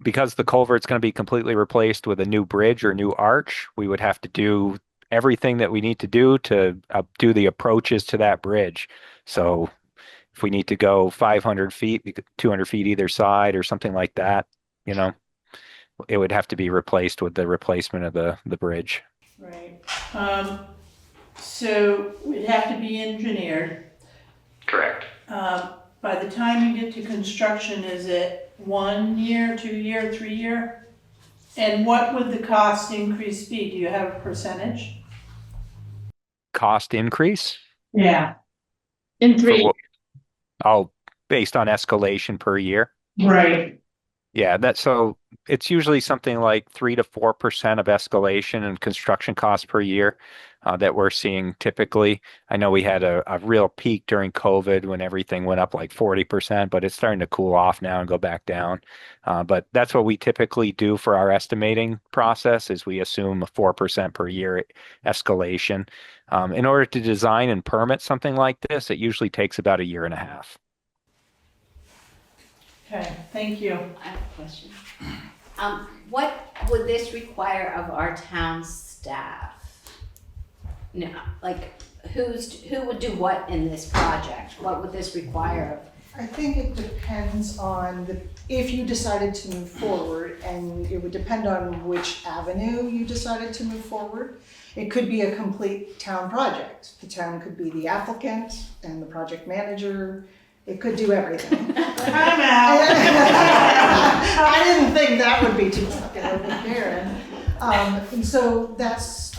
because the culvert's going to be completely replaced with a new bridge or new arch, we would have to do everything that we need to do do the approaches to that bridge. So if we need to go 500 feet, 200 feet either side or something like that, it would have to be replaced with the replacement of the bridge. Right. So it'd have to be engineered. Correct. By the time you get to construction, is it 1 year, 2 year, 3 year? And what would the cost increase be? Do you have a percentage? Cost increase? Yeah. In 3. Based on escalation per year. Right. Yeah, so it's usually something like 3 to 4% of escalation in construction costs per year that we're seeing typically. I know we had a real peak during COVID when everything went up like 40%, but it's starting to cool off now and go back down. But that's what we typically do for our estimating process, is we assume a 4% per year escalation. In order to design and permit something like this, it usually takes about 1.5 years. Okay, thank you. I have a question. What would this require of our town staff? No, like who would do what in this project? What would this require? I think it depends on if you decided to move forward, and it would depend on which avenue you decided to move forward. It could be a complete town project. The town could be the applicant and the project manager. It could do everything. Time out. I didn't think that would be too popular with Karen. And so that's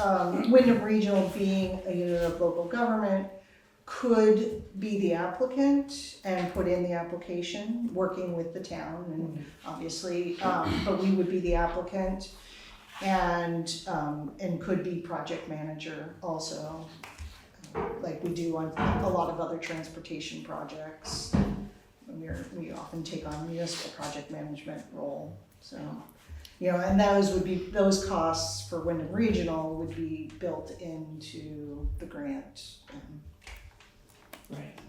Windham Regional, being a unit of local government, could be the applicant and put in the application, working with the town, and obviously, but we would be the applicant, and could be project manager also, like we do on a lot of other transportation projects. We often take on municipal project management role, so. And those costs for Windham Regional would be built into the grant. Right.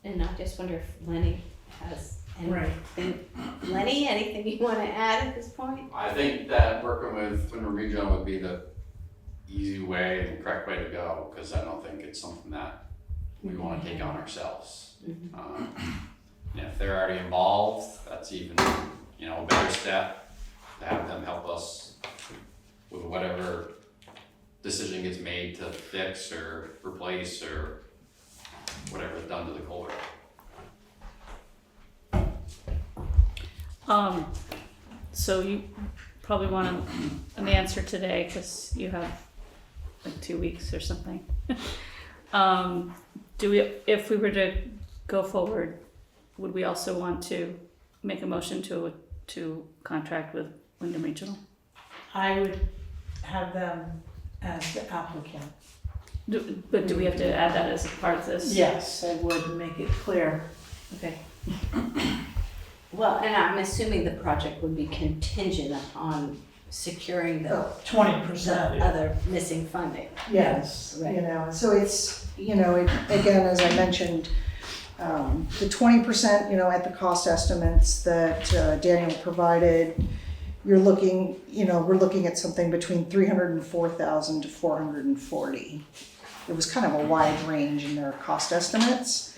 And I just wonder if Lenny has anything. Right. Lenny, anything you want to add at this point? I think that working with Windham Regional would be the easy way and correct way to go, because I don't think it's something that we want to take on ourselves. If they're already involved, that's even a better step, to have them help us with whatever decision gets made to fix or replace or whatever is done to the culvert. So you probably want an answer today because you have like 2 weeks or something. If we were to go forward, would we also want to make a motion to contract with Windham Regional? I would have them as the applicant. But do we have to add that as a part of this? Yes, I would make it clear. Okay. Well, and I'm assuming the project would be contingent upon securing the 20%. other missing funding. Yes, Right. you know, so it's, you know, again, as I mentioned, the 20%, you know, at the cost estimates that Daniel provided, you're looking, you know, we're looking at something between 304,000 to 440. It was kind of a wide range in their cost estimates.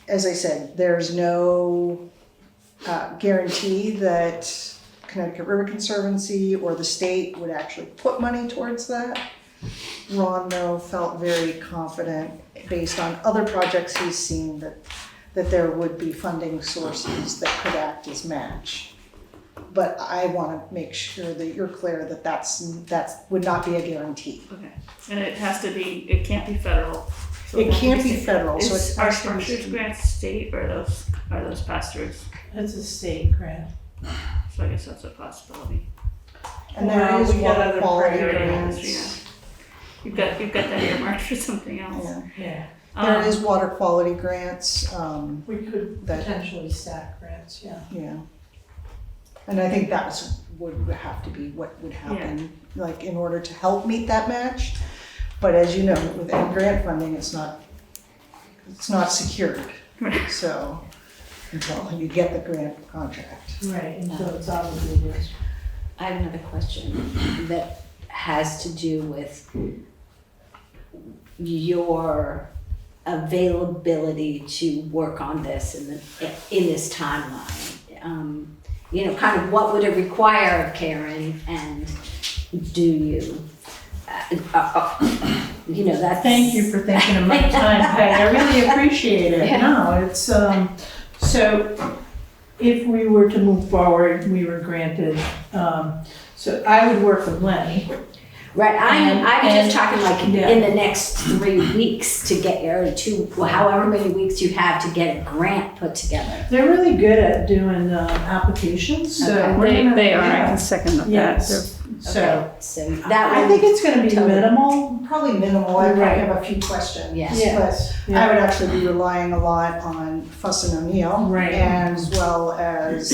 As I said, there's no guarantee that Connecticut River Conservancy or the state would actually put money towards that. Ron, though, felt very confident based on other projects he's seen that there would be funding sources that could act as match. But I want to make sure that you're clear that that would not be a guarantee. Okay. And it can't be federal. So It can't be state. federal, so Is it's our actually- structured grants state or are those pass-throughs? It's a state grant. So I guess that's a possibility. And there is we got water other quality priorities. grants. You've got that earmarked for something else. Yeah. Yeah, There is water quality grants, we could that- potentially stack grants, yeah. yeah. And I think that's would have to be what would happen, like in order to help meet that match. But as you know, with any grant funding, it's not secured. Right. So until you get the grant contract. Right, and so it's obligated. I have another question that has to do with your availability to work on this in this timeline. You know, kind of what would it require of Karen, and do you? You know, that's. Thank you for thinking of my time, Peg. I really appreciate it. Yeah. No, it's, so if we were to move forward, we were granted, so I would work with Lenny. Right, I'm And- just talking like yeah. in the next 3 weeks to get, or however many weeks you have to get a grant put together. They're really good at doing applications, so. Okay. we're gonna- They are, I yeah. can second that. Yes, so. Okay, so that I would. think it's gonna be totally- minimal. Probably minimal, I Right. probably have a few questions. Yes. Yes. But I would actually be relying a lot on Fuss and O'Neill. Right. As well as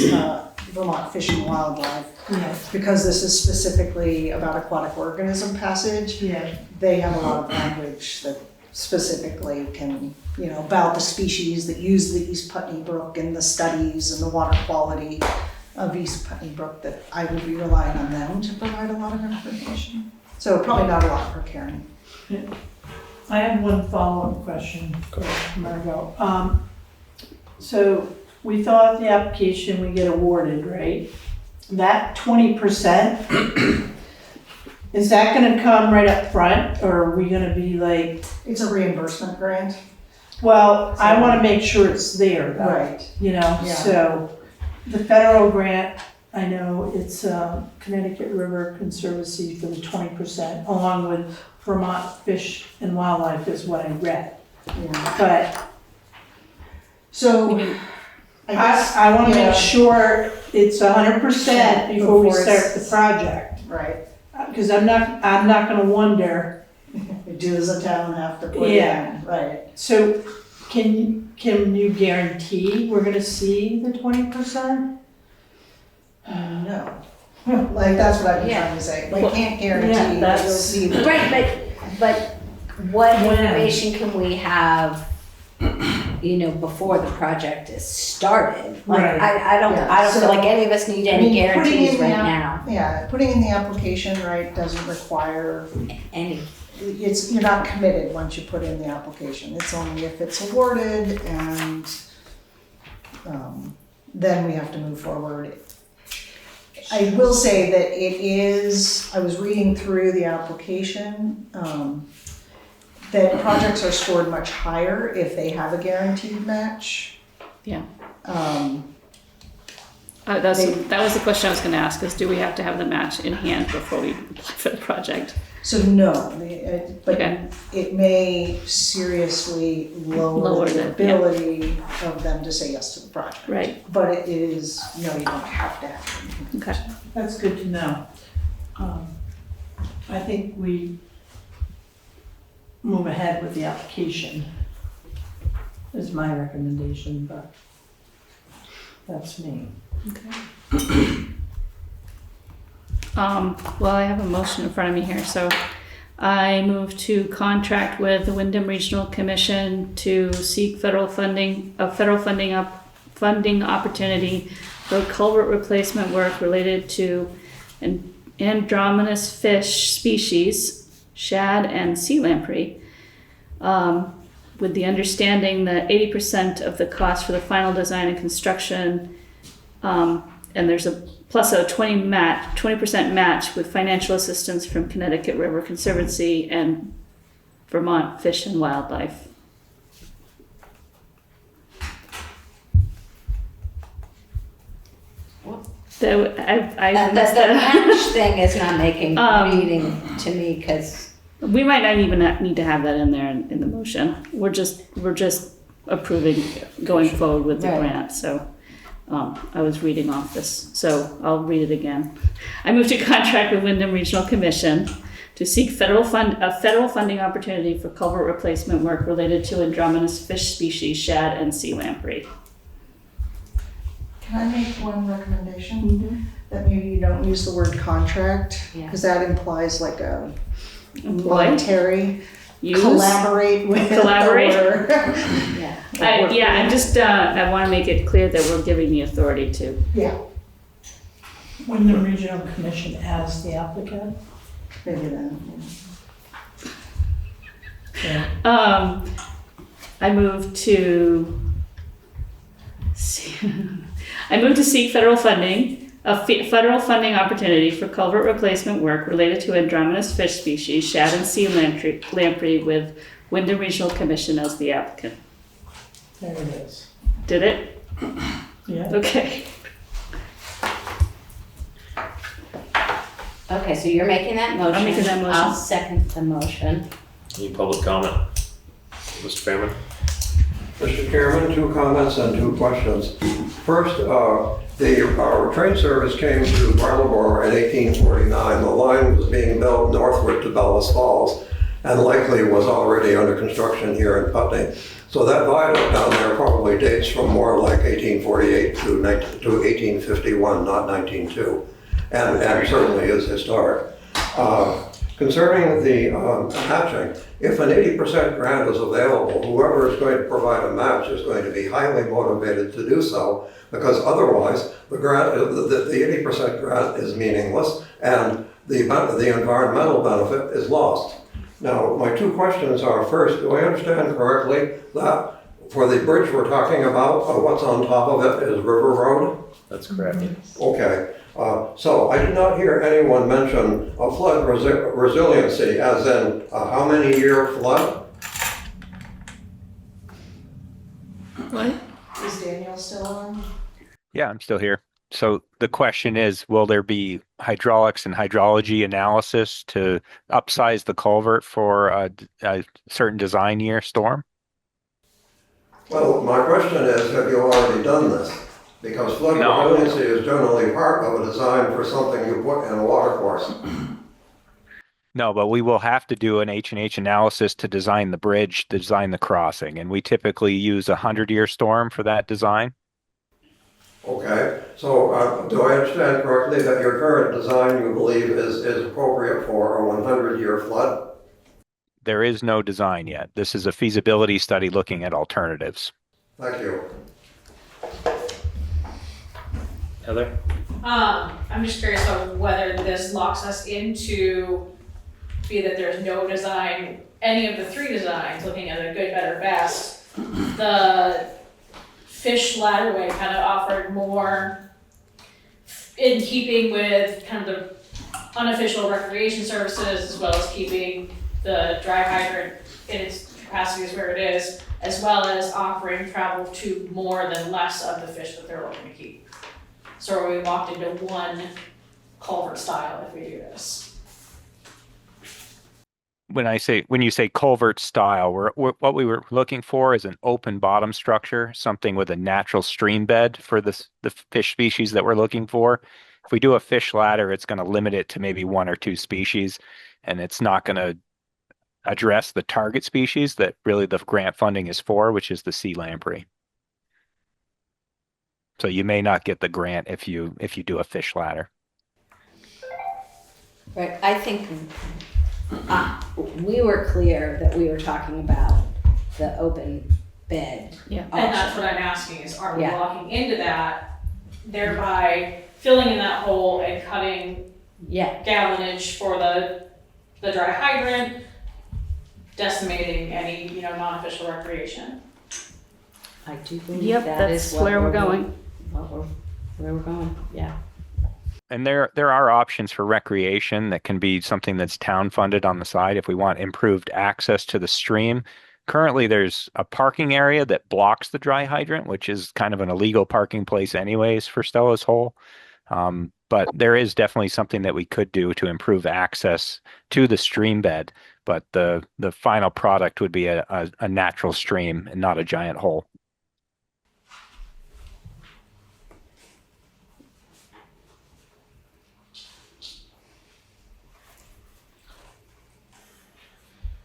Vermont Fish and Wildlife. Yeah, Because this is specifically about aquatic organism passage, yeah, they have a lot of language that specifically can, you know, about the species that use the East Putney Brook and the studies and the water quality of East Putney Brook, that I would be relying on them to provide a lot of information. So probably not a lot for Karen. I have one follow-up question, Margot. So we fill out the application, we get awarded, right? That 20%, is that gonna come right up front, or are we gonna be like, It's a reimbursement grant. well, I wanna make sure it's there, though, Right. you know? Yeah. So the federal grant, I know it's Connecticut River Conservancy for the 20%, along with Vermont Fish and Wildlife is what I read. Yeah. But So, I guess, I wanna yeah. make sure it's 100% before we Before start it's- the project. right, Cause I'm not gonna wonder, does the town have to put Yeah. in, right? so can you guarantee we're gonna see the 20%? No. Like, that's what I've been trying to say. I can't guarantee Yeah, that you'll that's- see the. Right, but what When? information can we have, you know, before the project is started? Like, Right. I don't Yeah, feel so- like any of us need any putting guarantees in the right app- now. Yeah, putting in the application, right, doesn't require, Any, you're not committed once you put in the application. It's only if it's awarded, and then we have to move forward. I will say that I was reading through the application, that projects are scored much higher if they have a guaranteed match. Yeah. That was the question I was gonna ask, is do we have to have the match in hand before we apply for the project? So no, but Okay. it may seriously lower the the- ability of them to say yes to the project. Right, But it is, no, you don't have to have it. okay. That's good to know. I think we move ahead with the application is my recommendation, but that's me. Well, I have a motion in front of me here, so I move to contract with the Windham Regional Commission to seek federal funding opportunity for culvert replacement work related to an andromynous fish species, shad and sea lamprey, with the understanding that 80% of the cost for the final design and construction, and there's a plus a 20% match with financial assistance from Connecticut River Conservancy and Vermont Fish and Wildlife. The The match thing is not making reading to me, because we might not even need to have that in there in the motion. We're just approving going forward with the Right. grant. So I was reading off this, so I'll read it again. I move to contract with Windham Regional Commission to seek federal funding opportunity for culvert replacement work related to andromynous fish species, shad and sea lamprey. Can I make one recommendation? That maybe you don't use the word contract, Yeah. because that implies like a Employ? voluntary Use? collaborate with. Collaborate? or- yeah. I'm just, I want to make it clear that we're giving the authority to. Yeah, Wyndham Regional Commission as the applicant. maybe then. Yeah. I move to seek federal funding, federal funding opportunity for culvert replacement work related to andromynous fish species, shad and sea lamprey with Windham Regional Commission as the applicant. There it is. Did it? Yeah. Okay. Okay, so you're making that motion. I'm making that motion. I'll second the motion. Any public comment? Mr. Chairman? Mr. Chairman, 2 comments and 2 questions. First, our train service came to Brattleboro in 1849. The line was being built northward to Bellas Falls and likely was already under construction here in Putney. So that viaduct down there probably dates from more like 1848 to 1851, not 1902, and certainly is historic. Concerning the matching, if an 80% grant is available, whoever is going to provide a match is going to be highly motivated to do so, because otherwise the 80% grant is meaningless and the environmental benefit is lost. Now, my 2 questions are, first, do I understand correctly that for the bridge we're talking about, what's on top of it is River Road? That's correct. Okay. So I did not hear anyone mention a flood resiliency, as in how many year flood? What? Is Daniel still on? Yeah, I'm still here. So the question is, will there be hydraulics and hydrology analysis to upsize the culvert for a certain design year storm? Well, my question is, have you already done this? Because flood resiliency is generally part of a design for something you put in a water course. No, but we will have to do an H&H analysis to design the bridge, to design the crossing, and we typically use a 100-year storm for that design. Okay, so do I understand correctly that your current design, you believe, is appropriate for a 100-year flood? There is no design yet. This is a feasibility study looking at alternatives. Thank you. Heather? I'm just curious on whether this locks us into be that there's no design, any of the 3 designs, looking at a good, better, best. The fish ladderway kind of offered more in keeping with kind of the unofficial recreation services, as well as keeping the dry hydrant in its capacity is where it is. as well as offering travel to more than less of the fish that they're looking to keep. So are we locked into one culvert style if we do this? When you say culvert style, what we were looking for is an open bottom structure, something with a natural stream bed for the fish species that we're looking for. If we do a fish ladder, it's going to limit it to maybe 1 or 2 species, and it's not going to address the target species that really the grant funding is for, which is the sea lamprey. So you may not get the grant if you do a fish ladder. Right, I think we were clear that we were talking about the open bed. Yeah. And that's what I'm asking is, are we Yeah. locking into that, thereby filling in that hole and cutting gallonage for the dry hydrant, decimating any, non-official recreation? I do believe Yep, that that's is what where we're going. Where we're going, yeah. And there are options for recreation that can be something that's town funded on the side if we want improved access to the stream. Currently, there's a parking area that blocks the dry hydrant, which is kind of an illegal parking place anyways for Stella's Hole. But there is definitely something that we could do to improve access to the stream bed. But the final product would be a natural stream and not a giant hole.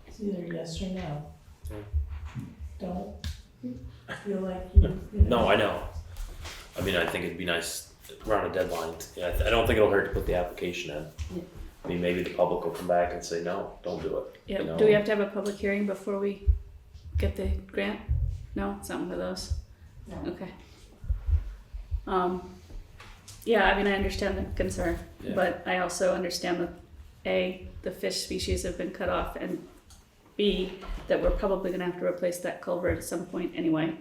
It's either yes or no. Don't feel like you. No, I know. I mean, I think it'd be nice, we're on a deadline. I don't think it'll hurt to put the application in. I mean, maybe the public will come back and say, no, don't do it. Yeah, you know? do we have to have a public hearing before we get the grant? No, it's not one of those? No. Okay. Yeah, I mean, I understand the concern, Yeah. but I also understand that A, the fish species have been cut off, and B, that we're probably gonna have to replace that culvert at some point anyway.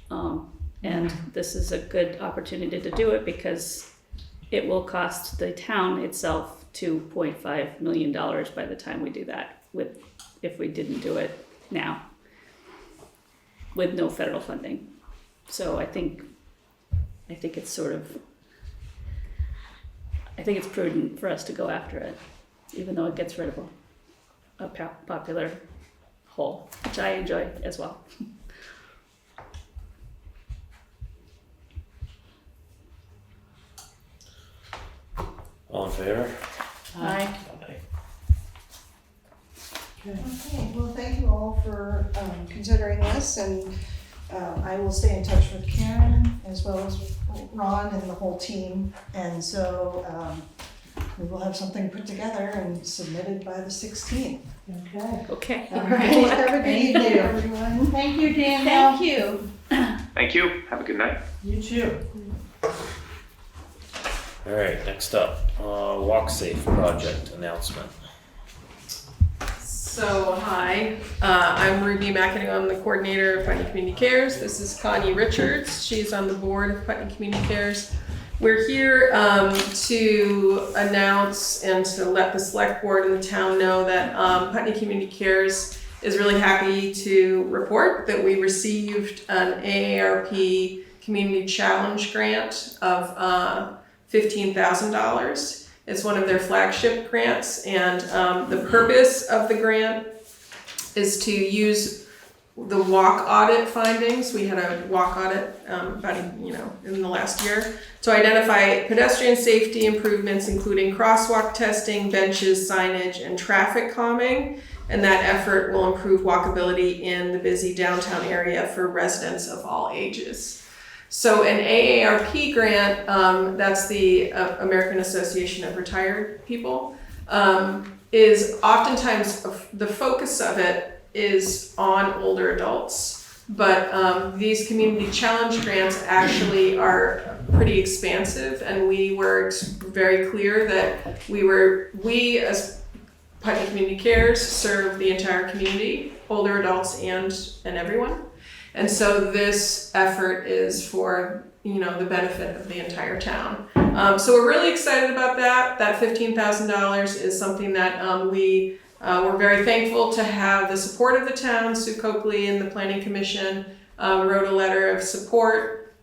And this is a good opportunity to do it because it will cost the town itself $2.5 million by the time we do that, if we didn't do it now with no federal funding. So I think it's I think it's prudent for us to go after it, even though it gets rid of a popular hole, which I enjoy as well. All in favor? Aye. Okay, well, thank you all for considering this, and I will stay in touch with Karen as well as Ron and the whole team, and so we will have something put together and submitted by the 16th. Okay. Okay. All right, have a good evening, everyone. Thank you, Danielle. Thank you. Thank you. Have a good night. You too. All right, next up, WalkSafe project announcement. So, hi, I'm Ruby McAdoo. I'm the coordinator of Putney Community Cares. This is Connie Richards. She's on the board of Putney Community Cares. We're here to announce and to let the select board and the town know that Putney Community Cares is really happy to report that we received an AARP Community Challenge grant of $15,000. It's one of their flagship grants, and the purpose of the grant is to use the walk audit findings. We had a walk audit in the last year to identify pedestrian safety improvements, including crosswalk testing, benches, signage, and traffic calming. And that effort will improve walkability in the busy downtown area for residents of all ages. So an AARP grant, that's the American Association of Retired People, is oftentimes the focus of it is on older adults. But these community challenge grants actually are pretty expansive, and we were very clear that we as Putney Community Cares serve the entire community, older adults and everyone. And so this effort is for, the benefit of the entire town. So we're really excited about that. That $15,000 is something that we we're very thankful to have the support of the town. Sue Coakley and the Planning Commission wrote a letter of support,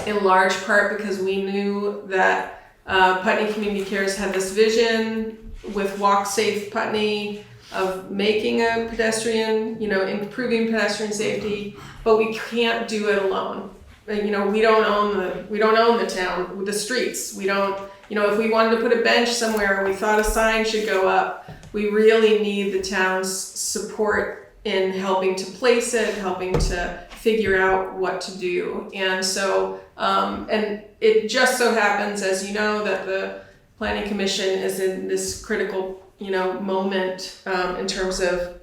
in large part because we knew that Putney Community Cares had this vision with WalkSafe Putney of making a pedestrian, improving pedestrian safety, but we can't do it alone. We don't own the town, the streets. We don't, if we wanted to put a bench somewhere, we thought a sign should go up, we really need the town's support in helping to place it, helping to figure out what to do. And so, and it just so happens, as you know, that the Planning Commission is in this critical, moment in terms of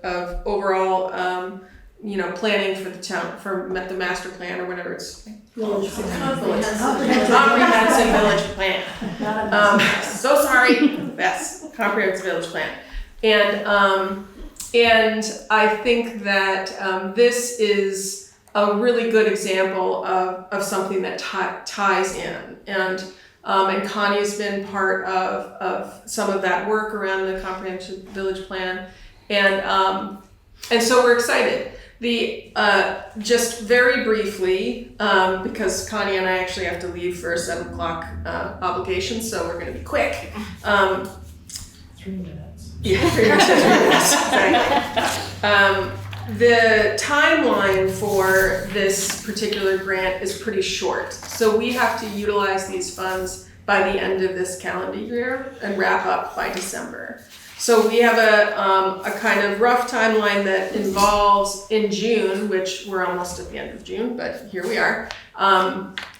overall, planning for the town, for the master plan or whatever it's. Comprehensive village plan. So sorry. Yes, comprehensive village plan. And I think that this is a really good example of something that ties in. And Connie's been part of some of that work around the comprehensive village plan. And so we're excited. Just very briefly, because Connie and I actually have to leave for a 7 o'clock obligation, so we're going to be quick. 3 minutes. Yeah, 3 minutes. Exactly. The timeline for this particular grant is pretty short, so we have to utilize these funds by the end of this calendar year and wrap up by December. So we have a kind of rough timeline that involves in June, which we're almost at the end of June, but here we are.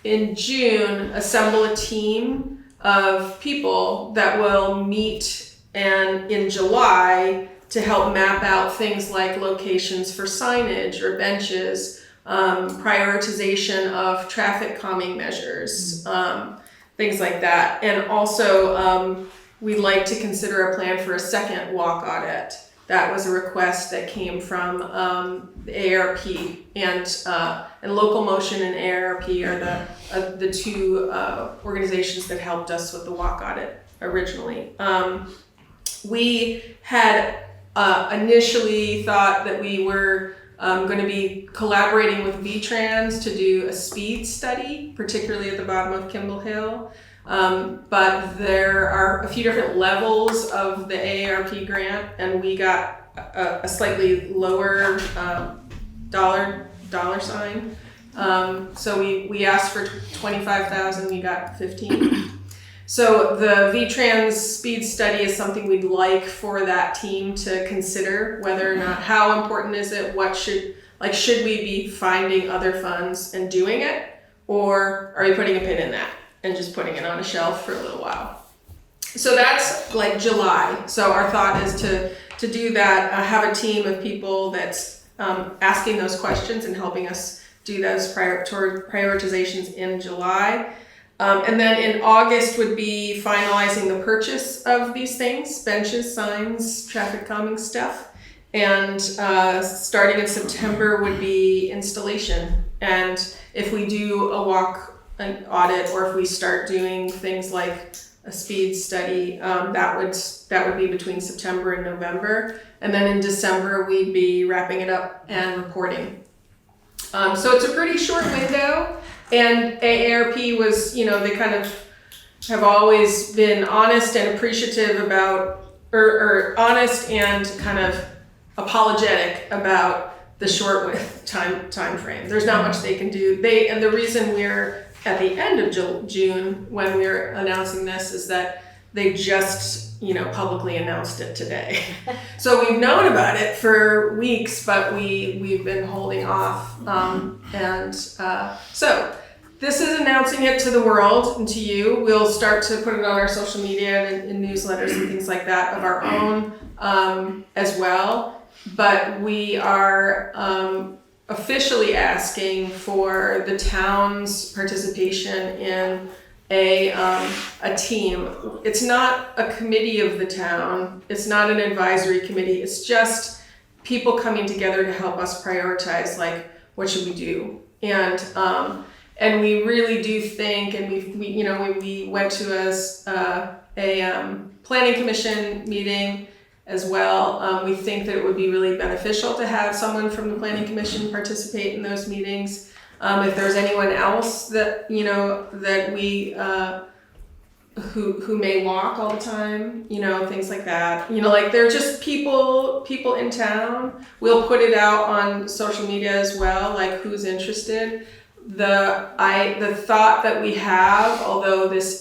In June, assemble a team of people that will meet in July to help map out things like locations for signage or benches, prioritization of traffic calming measures, things like that. And also, we'd like to consider a plan for a second walk audit. That was a request that came from the AARP, and Local Motion and AARP are the two organizations that helped us with the walk audit originally. We had initially thought that we were going to be collaborating with VTrans to do a speed study, particularly at the bottom of Kimball Hill. But there are a few different levels of the AARP grant, and we got a slightly lower dollar sign. So we asked for 25,000, we got 15. So the VTrans speed study is something we'd like for that team to consider, whether or not, how important is it, should we be finding other funds and doing it, or are we putting a pin in that and just putting it on a shelf for a little while? So that's like July. So our thought is to do that, have a team of people that's asking those questions and helping us do those prioritizations in July. And then in August would be finalizing the purchase of these things, benches, signs, traffic calming stuff. And starting in September would be installation. And if we do an audit, or if we start doing things like a speed study, that would be between September and November. And then in December, we'd be wrapping it up and reporting. So it's a pretty short window. And AARP was, they kind of have always been honest and appreciative about, or honest and kind of apologetic about the short time frame. There's not much they can do. And the reason we're at the end of June when we're announcing this is that they just, publicly announced it today. So we've known about it for weeks, but we've been holding off. So this is announcing it to the world and to you. We'll start to put it on our social media and newsletters and things like that of our own as well. But we are officially asking for the town's participation in a team. It's not a committee of the town. It's not an advisory committee. It's just people coming together to help us prioritize, like, what should we do? And we really do think, and we went to a planning commission meeting as well. We think that it would be really beneficial to have someone from the Planning Commission participate in those meetings. If there's anyone else that, you know, that we, who may walk all the time, you know, things like that. You know, like they're just people in town. We'll put it out on social media as well, like who's interested. The thought that we have, although this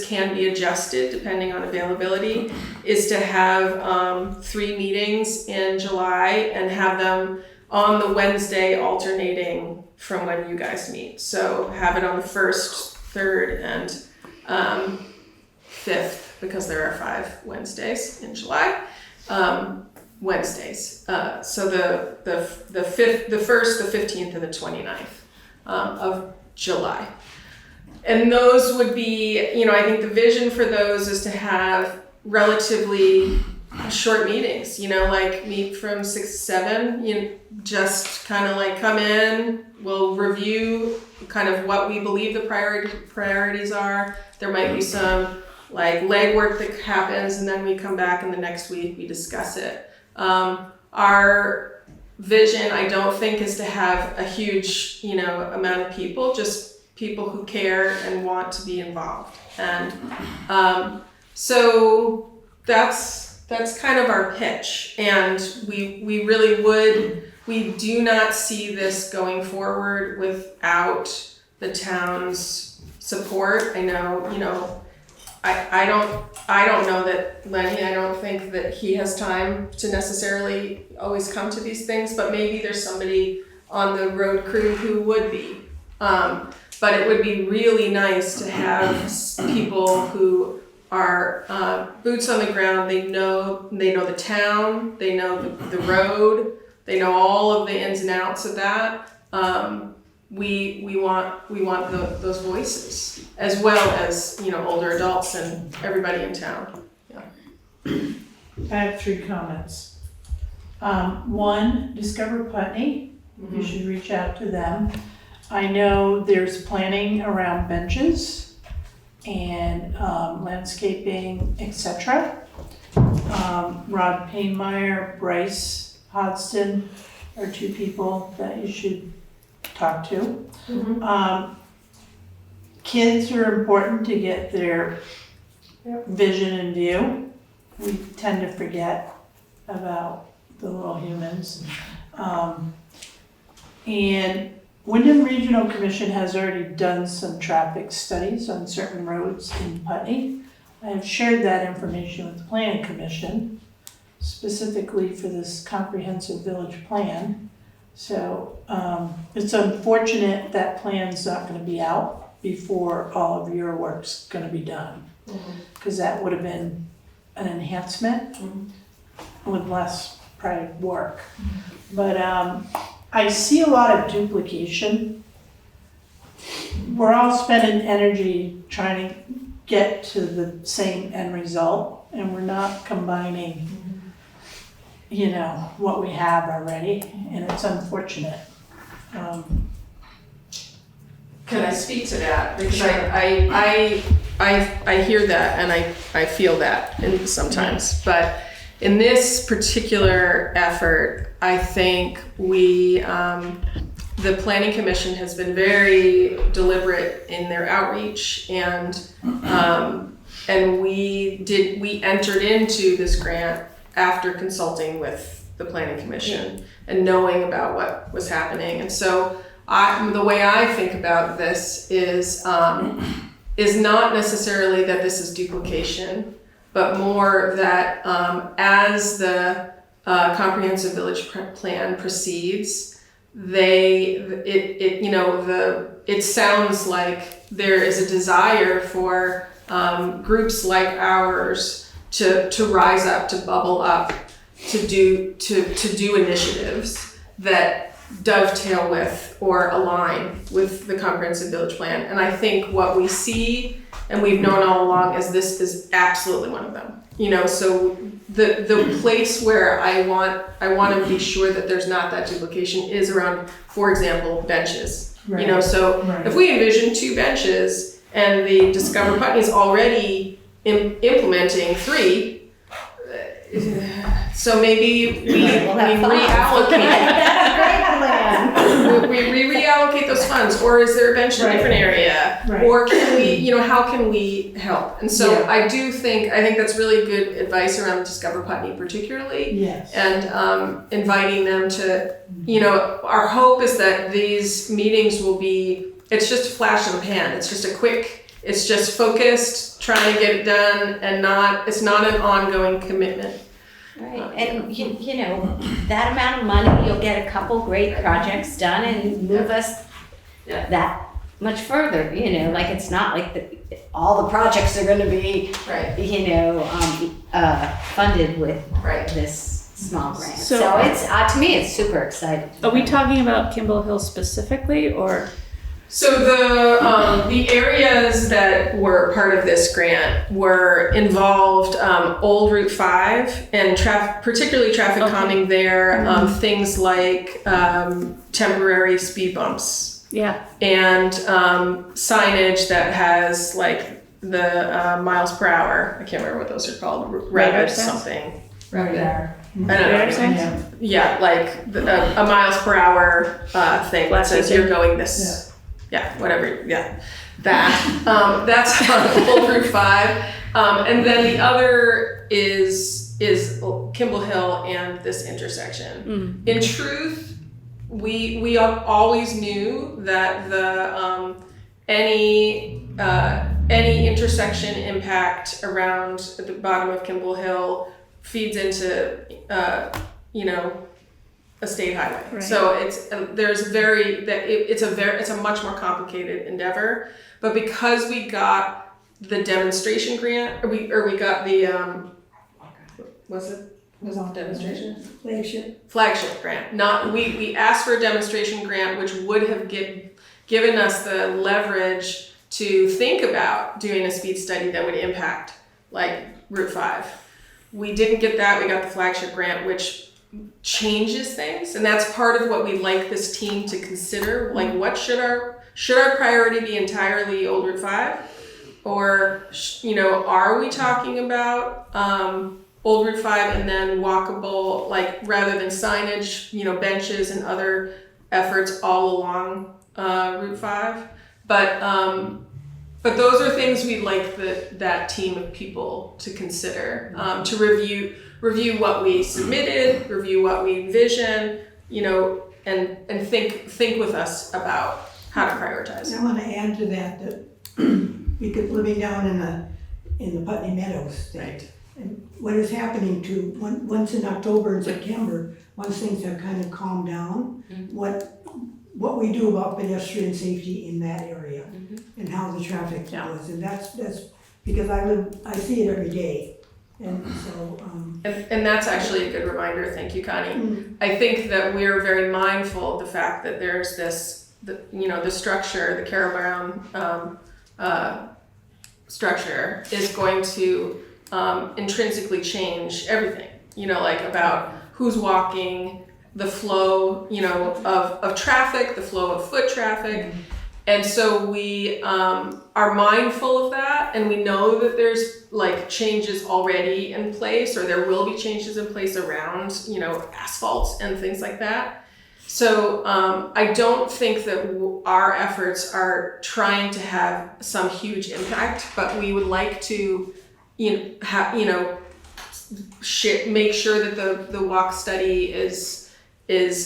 can be adjusted depending on availability, is to have 3 meetings in July and have them on the Wednesday alternating from when you guys meet. So have it on the 1st, 3rd, and 5th, because there are 5 Wednesdays in July. Wednesdays. So the 1st, the 15th, and the 29th of July. And those would be, you know, I think the vision for those is to have relatively short meetings, you know, like meet from 6 to 7, you know, just kind of like come in, we'll review kind of what we believe the priorities are. There might be some like legwork that happens, and then we come back in the next week, we discuss it. Our vision, I don't think, is to have a huge, you know, amount of people, just people who care and want to be involved. And so that's kind of our pitch. And we really we do not see this going forward without the town's support. I know, you know, I don't know that Lenny, I don't think that he has time to necessarily always come to these things, but maybe there's somebody on the road crew who would be. But it would be really nice to have people who are boots on the ground. They know the town, they know the road, they know all of the ins and outs of that. We want those voices, as well as, you know, older adults and everybody in town. Yeah. I have 3 comments. 1, Discover Putney. You should reach out to them. I know there's planning around benches and landscaping, etc. Rod Painmeyer, Bryce Hodgson are 2 people that you should talk to. Kids are important to get their vision in view. We tend to forget about the little humans. And Windham Regional Commission has already done some traffic studies on certain roads in Putney. I have shared that information with the Planning Commission, specifically for this comprehensive village plan. So it's unfortunate that plan's not going to be out before all of your work's going to be done, because that would have been an enhancement with less probably work. But I see a lot of duplication. We're all spending energy trying to get to the same end result, and we're not combining, you know, what we have already, and it's unfortunate. Can I speak to that? Because I hear that and I feel that sometimes, but in this particular effort, I think the Planning Commission has been very deliberate in their outreach, and we entered into this grant after consulting with the Planning Commission and knowing about what was happening. And so the way I think about this is not necessarily that this is duplication, but more that as the comprehensive village plan proceeds, it sounds like there is a desire for groups like ours to rise up, to bubble up, to do initiatives that dovetail with or align with the comprehensive village plan. And I think what we see, and we've known all along, is this is absolutely one of them. You know, so the place where I want to be sure that there's not that duplication is around, for example, benches. Right. You know, so if we envision 2 benches and the Discover Putney is already implementing 3, So maybe we reallocate those funds, or is there a bench in a different area? Right. Or can we, how can we help? And so Yeah. I think that's really good advice around Discover Putney particularly. Yes. And inviting them to, our hope is that these meetings will be, it's just a flash in the pan. It's just it's just focused, trying to get it done, and it's not an ongoing commitment. Right, and that amount of money, you'll get a couple great projects done and move us that much further, like it's not like all the projects are gonna be, funded with this small grant. So it's, to me, it's super exciting. Are we talking about Kimball Hill specifically, or? So the areas that were part of this grant involved Old Route 5 and particularly traffic calming there, things like temporary speed bumps. Yeah. And signage that has like the miles per hour. I can't remember what those are called. Rapid something. Radar. I don't know. Yeah, like a miles per hour thing that says you're going this. Yeah, whatever. Yeah, that's on Old Route 5, and then the other is Kimball Hill and this intersection. In truth, we always knew that the any intersection impact around at the bottom of Kimball Hill feeds into a state highway. Right. So it's a much more complicated endeavor. But because we got the demonstration grant, or we got the was it demonstration? Flagship grant. We asked for a demonstration grant, which would have given us the leverage to think about doing a speed study that would impact like Route 5. We didn't get that. We got the flagship grant, which changes things, and that's part of what we like this team to consider. Like, what should our priority be entirely Old Route 5, or are we talking about Old Route 5 and then walkable, like rather than signage, benches and other efforts all along Route 5? But those are things we'd like that team of people to consider, to review what we submitted, review what we envision, and think with us about how to prioritize. I want to add to that because living down in the Putney Meadows, and what is happening to once in October and September, once things have kind of calmed down, what we do about pedestrian safety in that area and how the traffic goes, and that's because I see it every day. And so, and that's actually a good reminder. Thank you, Connie. I think that we're very mindful of the fact that there's the structure, the Carol Brown structure is going to intrinsically change everything. Like about who's walking, the flow, of traffic, the flow of foot traffic. And so we are mindful of that, and we know that there's like changes already in place, or there will be changes in place around, asphalt and things like that. So I don't think that our efforts are trying to have some huge impact, but we would like to, make sure that the walk study is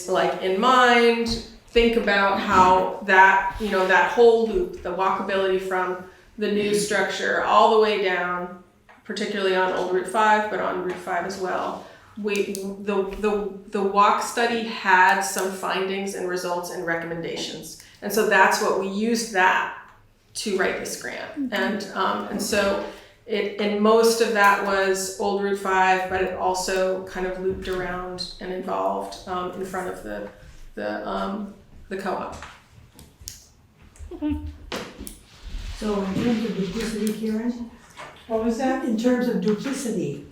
like in mind. Think about how that, that whole loop, the walkability from the new structure all the way down, particularly on Old Route 5, but on Route 5 as well. The walk study had some findings and results and recommendations. And so that's what we used that to write this grant. And so and most of that was Old Route 5, but it also kind of looped around and involved in front of the co-op. Okay. So in terms of duplicity, Karen? What was that? In terms of duplicity,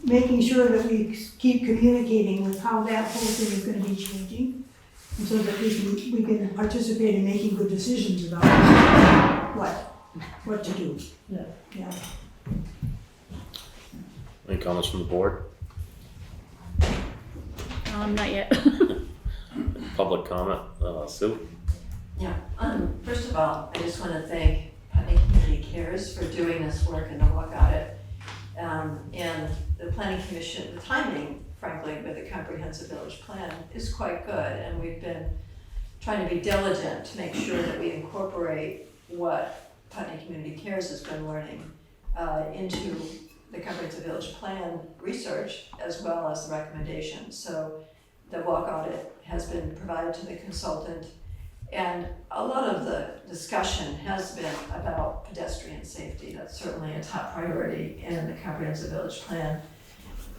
making sure that we keep communicating with how that whole thing is going to be changing, and so that we can participate in making good decisions about what to do. Yeah. Any comments from the board? Not yet. Public comment, Sue? Yeah, first of all, I just want to thank Putney Community Cares for doing this work in the walk audit. And the Planning Commission, the timing, frankly, with the comprehensive village plan is quite good. And we've been trying to be diligent to make sure that we incorporate what Putney Community Cares has been learning into the comprehensive village plan research as well as the recommendations. So the walk audit has been provided to the consultant, and a lot of the discussion has been about pedestrian safety. That's certainly a top priority in the comprehensive village plan.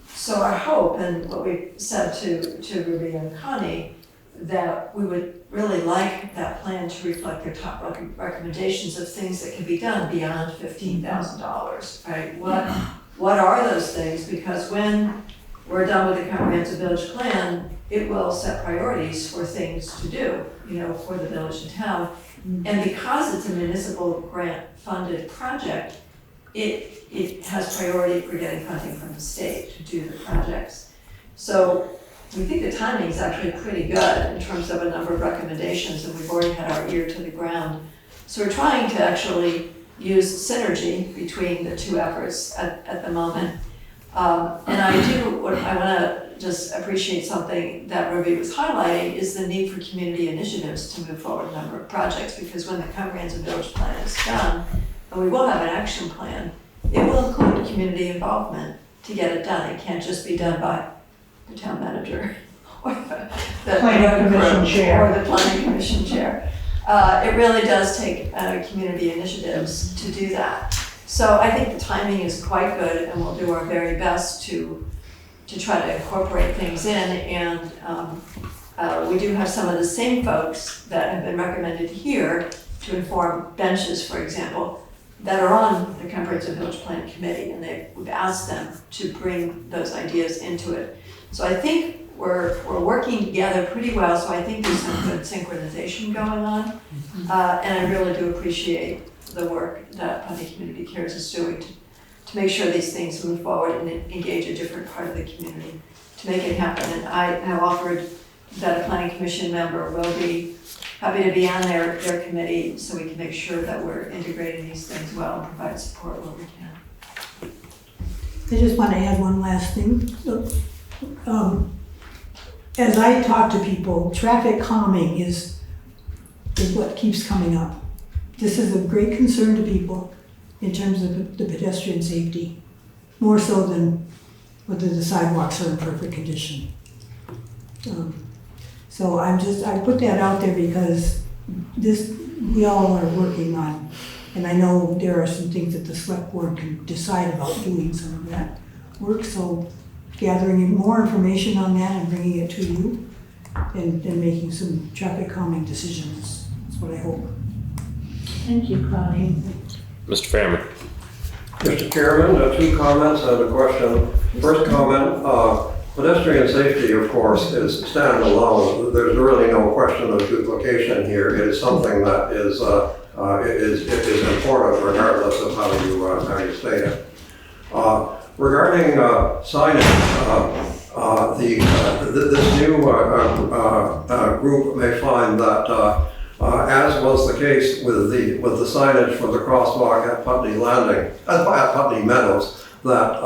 So our hope, and what we said to Ruby and Connie, that we would really like that plan to reflect their top recommendations of things that can be done beyond $15,000, right? What are those things? Because when we're done with the comprehensive village plan, it will set priorities for things to do, for the village and town. And because it's a municipal grant funded project, it has priority for getting funding from the state to do the projects. So we think the timing is actually pretty good in terms of a number of recommendations, and we've already had our ear to the ground. So we're trying to actually use synergy between the two efforts at the moment. And I want to just appreciate something that Ruby was highlighting is the need for community initiatives to move forward a number of projects, because when the comprehensive village plan is done, and we will have an action plan, it will include community involvement to get it done. It can't just be done by the town manager or the Planning Commission chair. Or the planning commission chair. It really does take community initiatives to do that. So I think the timing is quite good, and we'll do our very best to try to incorporate things in. And we do have some of the same folks that have been recommended here to inform benches, for example, that are on the Comprehensive Village Plan Committee, and we've asked them to bring those ideas into it. So I think we're working together pretty well, so I think there's some good synchronization going on. And I really do appreciate the work that Putney Community Cares is doing to make sure these things move forward and engage a different part of the community to make it happen. And I have offered that a planning commission member will be happy to be on their committee, so we can make sure that we're integrating these things well and provide support where we can. I just want to add one last thing. As I talk to people, traffic calming is what keeps coming up. This is a great concern to people in terms of the pedestrian safety, more so than whether the sidewalks are in perfect condition. So I put that out there because we all are working on, and I know there are some things that the select board can decide about doing some of that work. So gathering more information on that and bringing it to you and making some traffic calming decisions. That's what I hope. Thank you, Connie. Mr. Fairman. Mr. Chairman, 2 comments and a question. First comment, pedestrian safety, of course, is standalone. There's really no question of duplication here. It is something that is important regardless of how you state it. Regarding signage, this new group may find that, as was the case with the signage for the crosswalk at Putney Landing, at Putney Meadows, that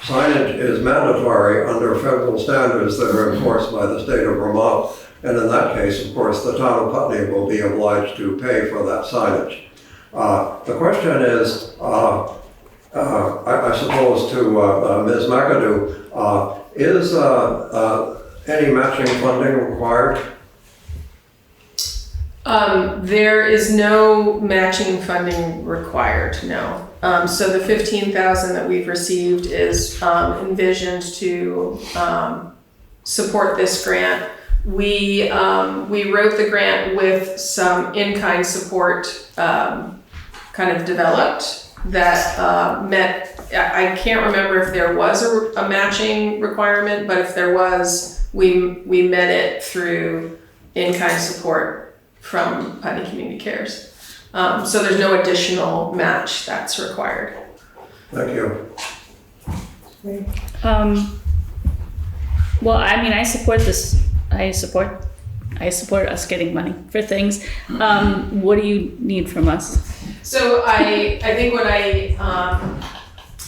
signage is mandatory under federal standards that are enforced by the state of Vermont. And in that case, of course, the town of Putney will be obliged to pay for that signage. The question is, I suppose to Ms. McAdoo, is any matching funding required? There is no matching funding required, no. So the $15,000 that we've received is envisioned to support this grant. We wrote the grant with some in-kind support kind of developed that met, I can't remember if there was a matching requirement, but if there was, we met it through in-kind support from Putney Community Cares. So there's no additional match that's required. Thank you. Well, I mean, I support this. I support us getting money for things. What do you need from us? So I think what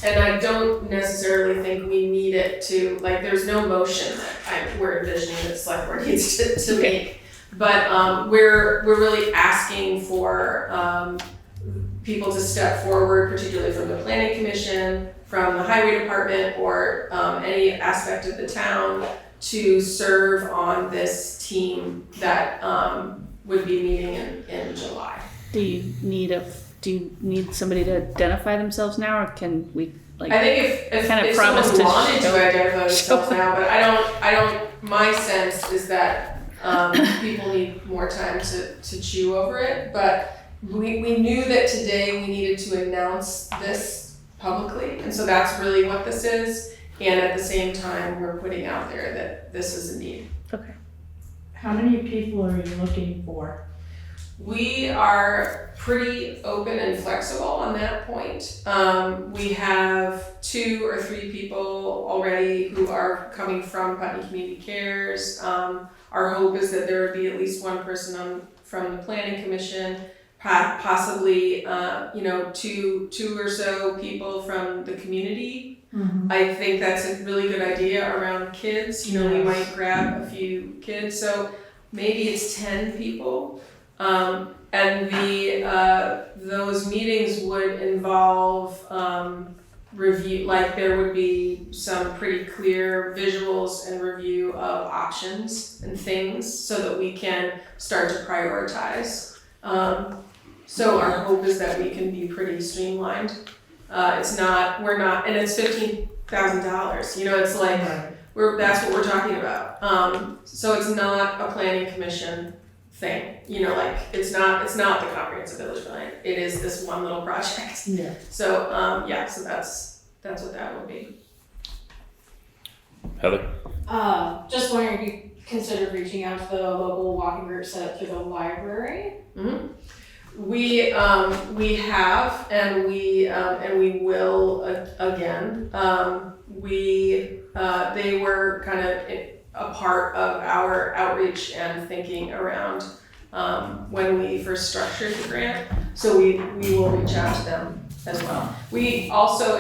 and I don't necessarily think we need it to, like, there's no motion that we're envisioning that select board needs to make. But we're really asking for people to step forward, particularly from the planning commission, from the highway department, or any aspect of the town, to serve on this team that would be meeting in July. Do you need somebody to identify themselves now, or can we like? I think if kind of if promise someone to wanted show- to identify themselves show- now, but I don't. My sense is that people need more time to chew over it. But we knew that today we needed to announce this publicly, and so that's really what this is. And at the same time, we're putting out there that this is a need. Okay. How many people are you looking for? We are pretty open and flexible on that point. We have 2 or 3 people already who are coming from Putney Community Cares. Our hope is that there would be at least one person from the Planning Commission, possibly 2 or so people from the community. Mm-hmm. I think that's a really good idea around kids. We might grab a few kids, so maybe it's 10 people. And those meetings would involve review, like there would be some pretty clear visuals and review of options and things so that we can start to prioritize. So our hope is that we can be pretty streamlined. We're not, and it's $15,000, it's like, that's what we're talking about. So it's not a planning commission thing, it's not the comprehensive village plan. It is this one little project. Yeah. So, so that's what that would be. Heather? Just wondering if you considered reaching out to the local walking group set up through the library. Mm-hmm. We have, and we will again. They were kind of a part of our outreach and thinking around when we first structured the grant. So we will reach out to them as well. We also,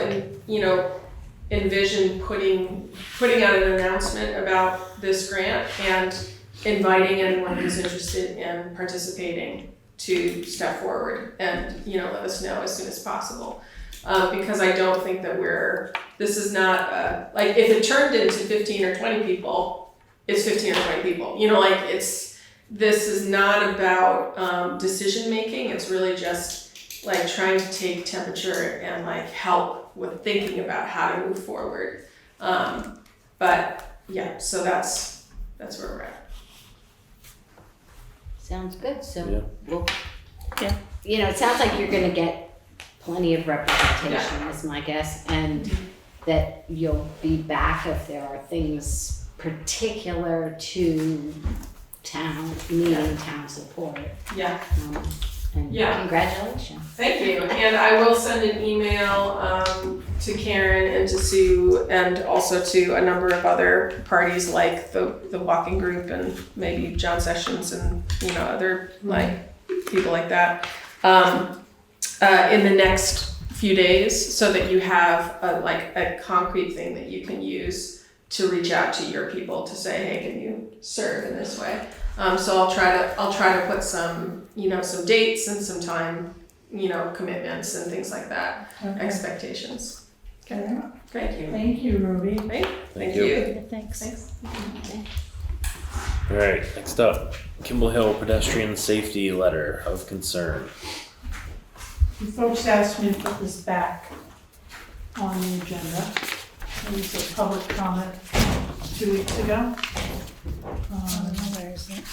envision putting out an announcement about this grant and inviting anyone who's interested in participating to step forward and let us know as soon as possible, because I don't think that this is not like if it turned into 15 or 20 people, it's 15 or 20 people. This is not about decision making. It's really just like trying to take temperature and like help with thinking about how to move forward. But yeah, so that's where we're at. Sounds good. So Yeah. it sounds like you're going to get plenty of representation, is my guess, and that you'll be back if there are things particular to town support. Yeah. And congratulations. Thank you. And I will send an email to Karen and to Sue and also to a number of other parties like the walking group and maybe John Sessions and other people like that in the next few days, so that you have a concrete thing that you can use to reach out to your people to say, hey, can you serve in this way? So I'll try to put some some dates and some time commitments and things like that. Okay. Expectations. Okay. Yeah. Thank you. Thank you, Ruby. Thank you. Thanks. All right, next up, Kimball Hill Pedestrian Safety Letter of Concern. You folks asked me to put this back on the agenda. It was a public comment 2 weeks ago. Where is it?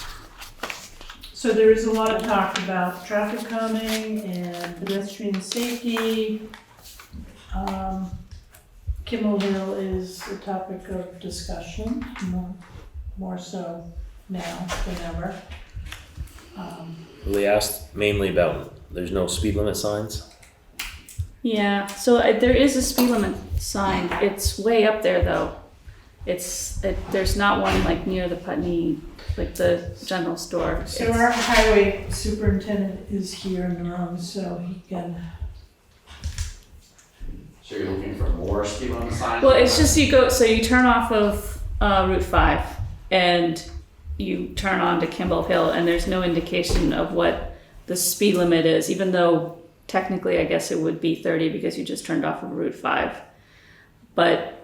So there is a lot of talk about traffic calming and pedestrian safety. Kimball Hill is a topic of discussion, more so now than ever. We asked mainly about, there's no speed limit signs. Yeah, so there is a speed limit sign. It's way up there though. There's not one like near the Putney, like the general store. So our highway superintendent is here in the room, so he can. So you're looking for more speed limit signs? Well, it's just you turn off of Route 5 and you turn on to Kimball Hill, and there's no indication of what the speed limit is, even though technically I guess it would be 30 because you just turned off of Route 5. But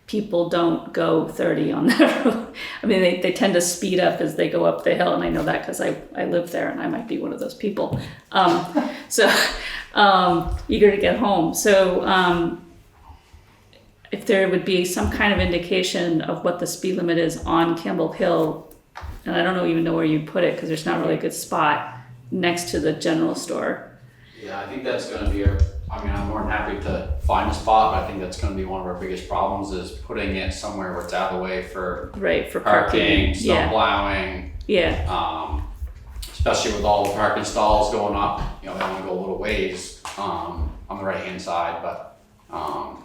people don't go 30 on that road. I mean, they tend to speed up as they go up the hill, and I know that because I live there and I might be one of those people. Eager to get home. So if there would be some kind of indication of what the speed limit is on Kimball Hill, and I don't even know where you put it because there's not really a good spot next to the general store. Yeah, I think that's gonna be I'm more than happy to find a spot, but I think that's gonna be one of our biggest problems is putting it somewhere where it's out of the way for parking, snow plowing. Yeah. Especially with all the parking stalls going up, they only go a little ways on the right hand side, but I'm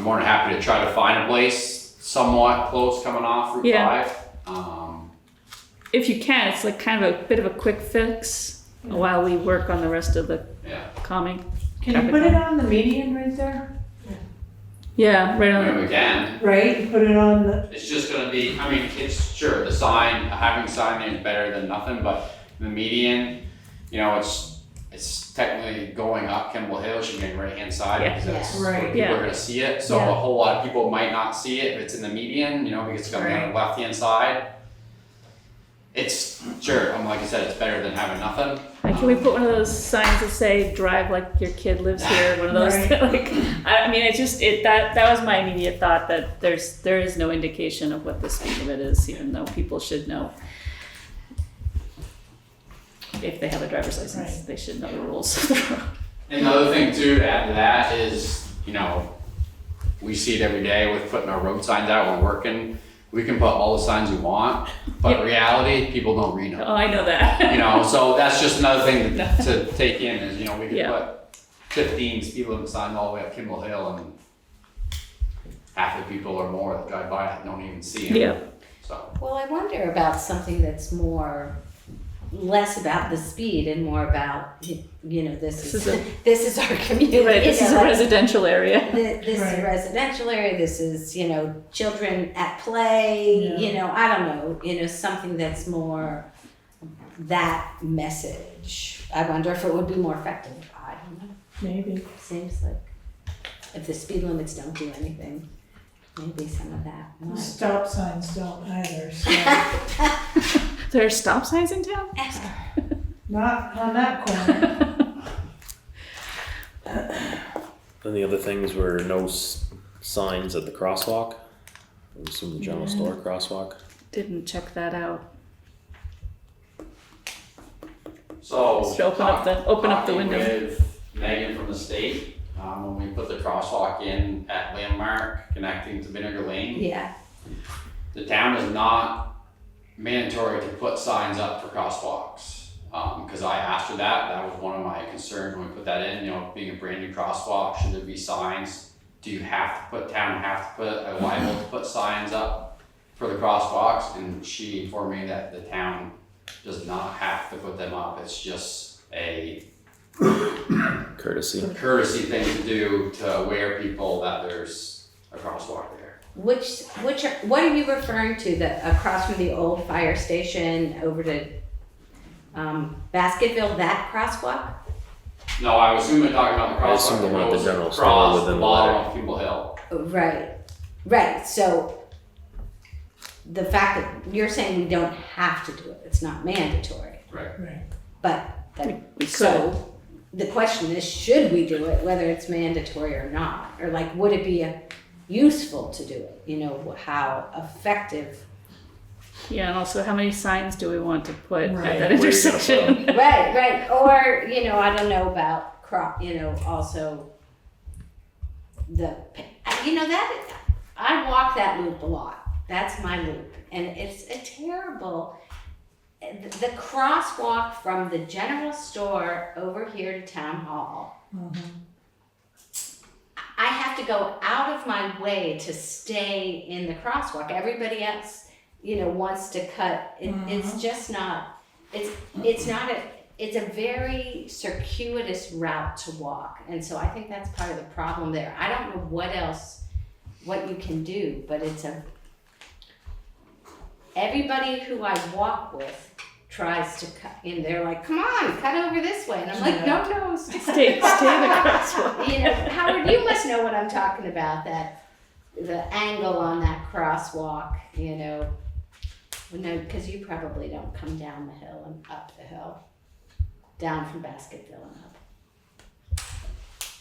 more than happy to try to find a place somewhat close coming off Route 5. If you can, it's like kind of a bit of a quick fix while we work on the rest of the calming. Can you put it on the median right there? Yeah, right on. We can. Right, you put it on the. It's just gonna be, it's sure, the sign, having a sign there is better than nothing, but the median, it's technically going up Kimball Hill, should be on the right hand side, because that's where people are gonna see it. So a whole lot of people might not see it if it's in the median, because it's gonna be on the left hand side. It's sure, like I said, it's better than having nothing. Like, can we put one of those signs that say "Drive like your kid lives here"? One of those. That was my immediate thought, that there is no indication of what the speed limit is, even though people should know. If they have a driver's license, they should know the rules. And another thing too, to add to that is, we see it every day with putting our road signs out when we're working. We can put all the signs we want, but in reality, people don't read them. Oh, I know that. So that's just another thing to take in is, we can put 15 speed limit signs all the way up Kimball Hill, and half the people or more that drive by it don't even see them. Yeah. So. Well, I wonder about something that's less about the speed and more about, this is our community. Right, this is a residential area. This is a residential area, this is, children at play, I don't know, something that's more that message. I wonder if it would be more effective. I don't know. Maybe. Seems like if the speed limits don't do anything, maybe some of that might. Stop signs don't either, so. There are stop signs in town? Not on that corner. Then the other things were no signs at the crosswalk. I assume the general store crosswalk. Didn't check that out. So just open up the window. With Megan from the state, when we put the crosswalk in at Landmark connecting to Vinegar Lane. The town is not mandatory to put signs up for crosswalks. Because I asked her that was one of my concerns when we put that in, being a brand new crosswalk, should there be signs? Do you have to are liable to put signs up for the crosswalks? And she informed me that the town does not have to put them up. It's just a courtesy thing to do to aware people that there's a crosswalk there. What are you referring to? Across from the old fire station over to Basketville, that crosswalk? No, I was assuming talking about the crosswalk. I assume the one at the general store across within the the bottom letter. of Kimball Hill. Right. So the fact that you're saying we don't have to do it, it's not mandatory. Right. But we so the question is, should we do it, whether it's mandatory or not? Or would it be useful to do it? How effective. Yeah, and also how many signs do we want to put at that Where intersection? Right. Or, I don't know about also I walk that loop a lot. That's my loop. And it's a terrible, the crosswalk from the general store over here to town hall have to go out of my way to stay in the crosswalk. Everybody else, wants to cut. It's just not, it's not it's a very circuitous route to walk. And so I think that's part of the problem there. I don't know what you can do, but everybody who I walk with tries to cut in. They're like, come on, cut over this way. And I'm like, no, stay in the crosswalk. Howard, you must know what I'm talking about, the angle on that crosswalk, No, because you probably don't come down the hill and up the hill. Down from Basketville and up.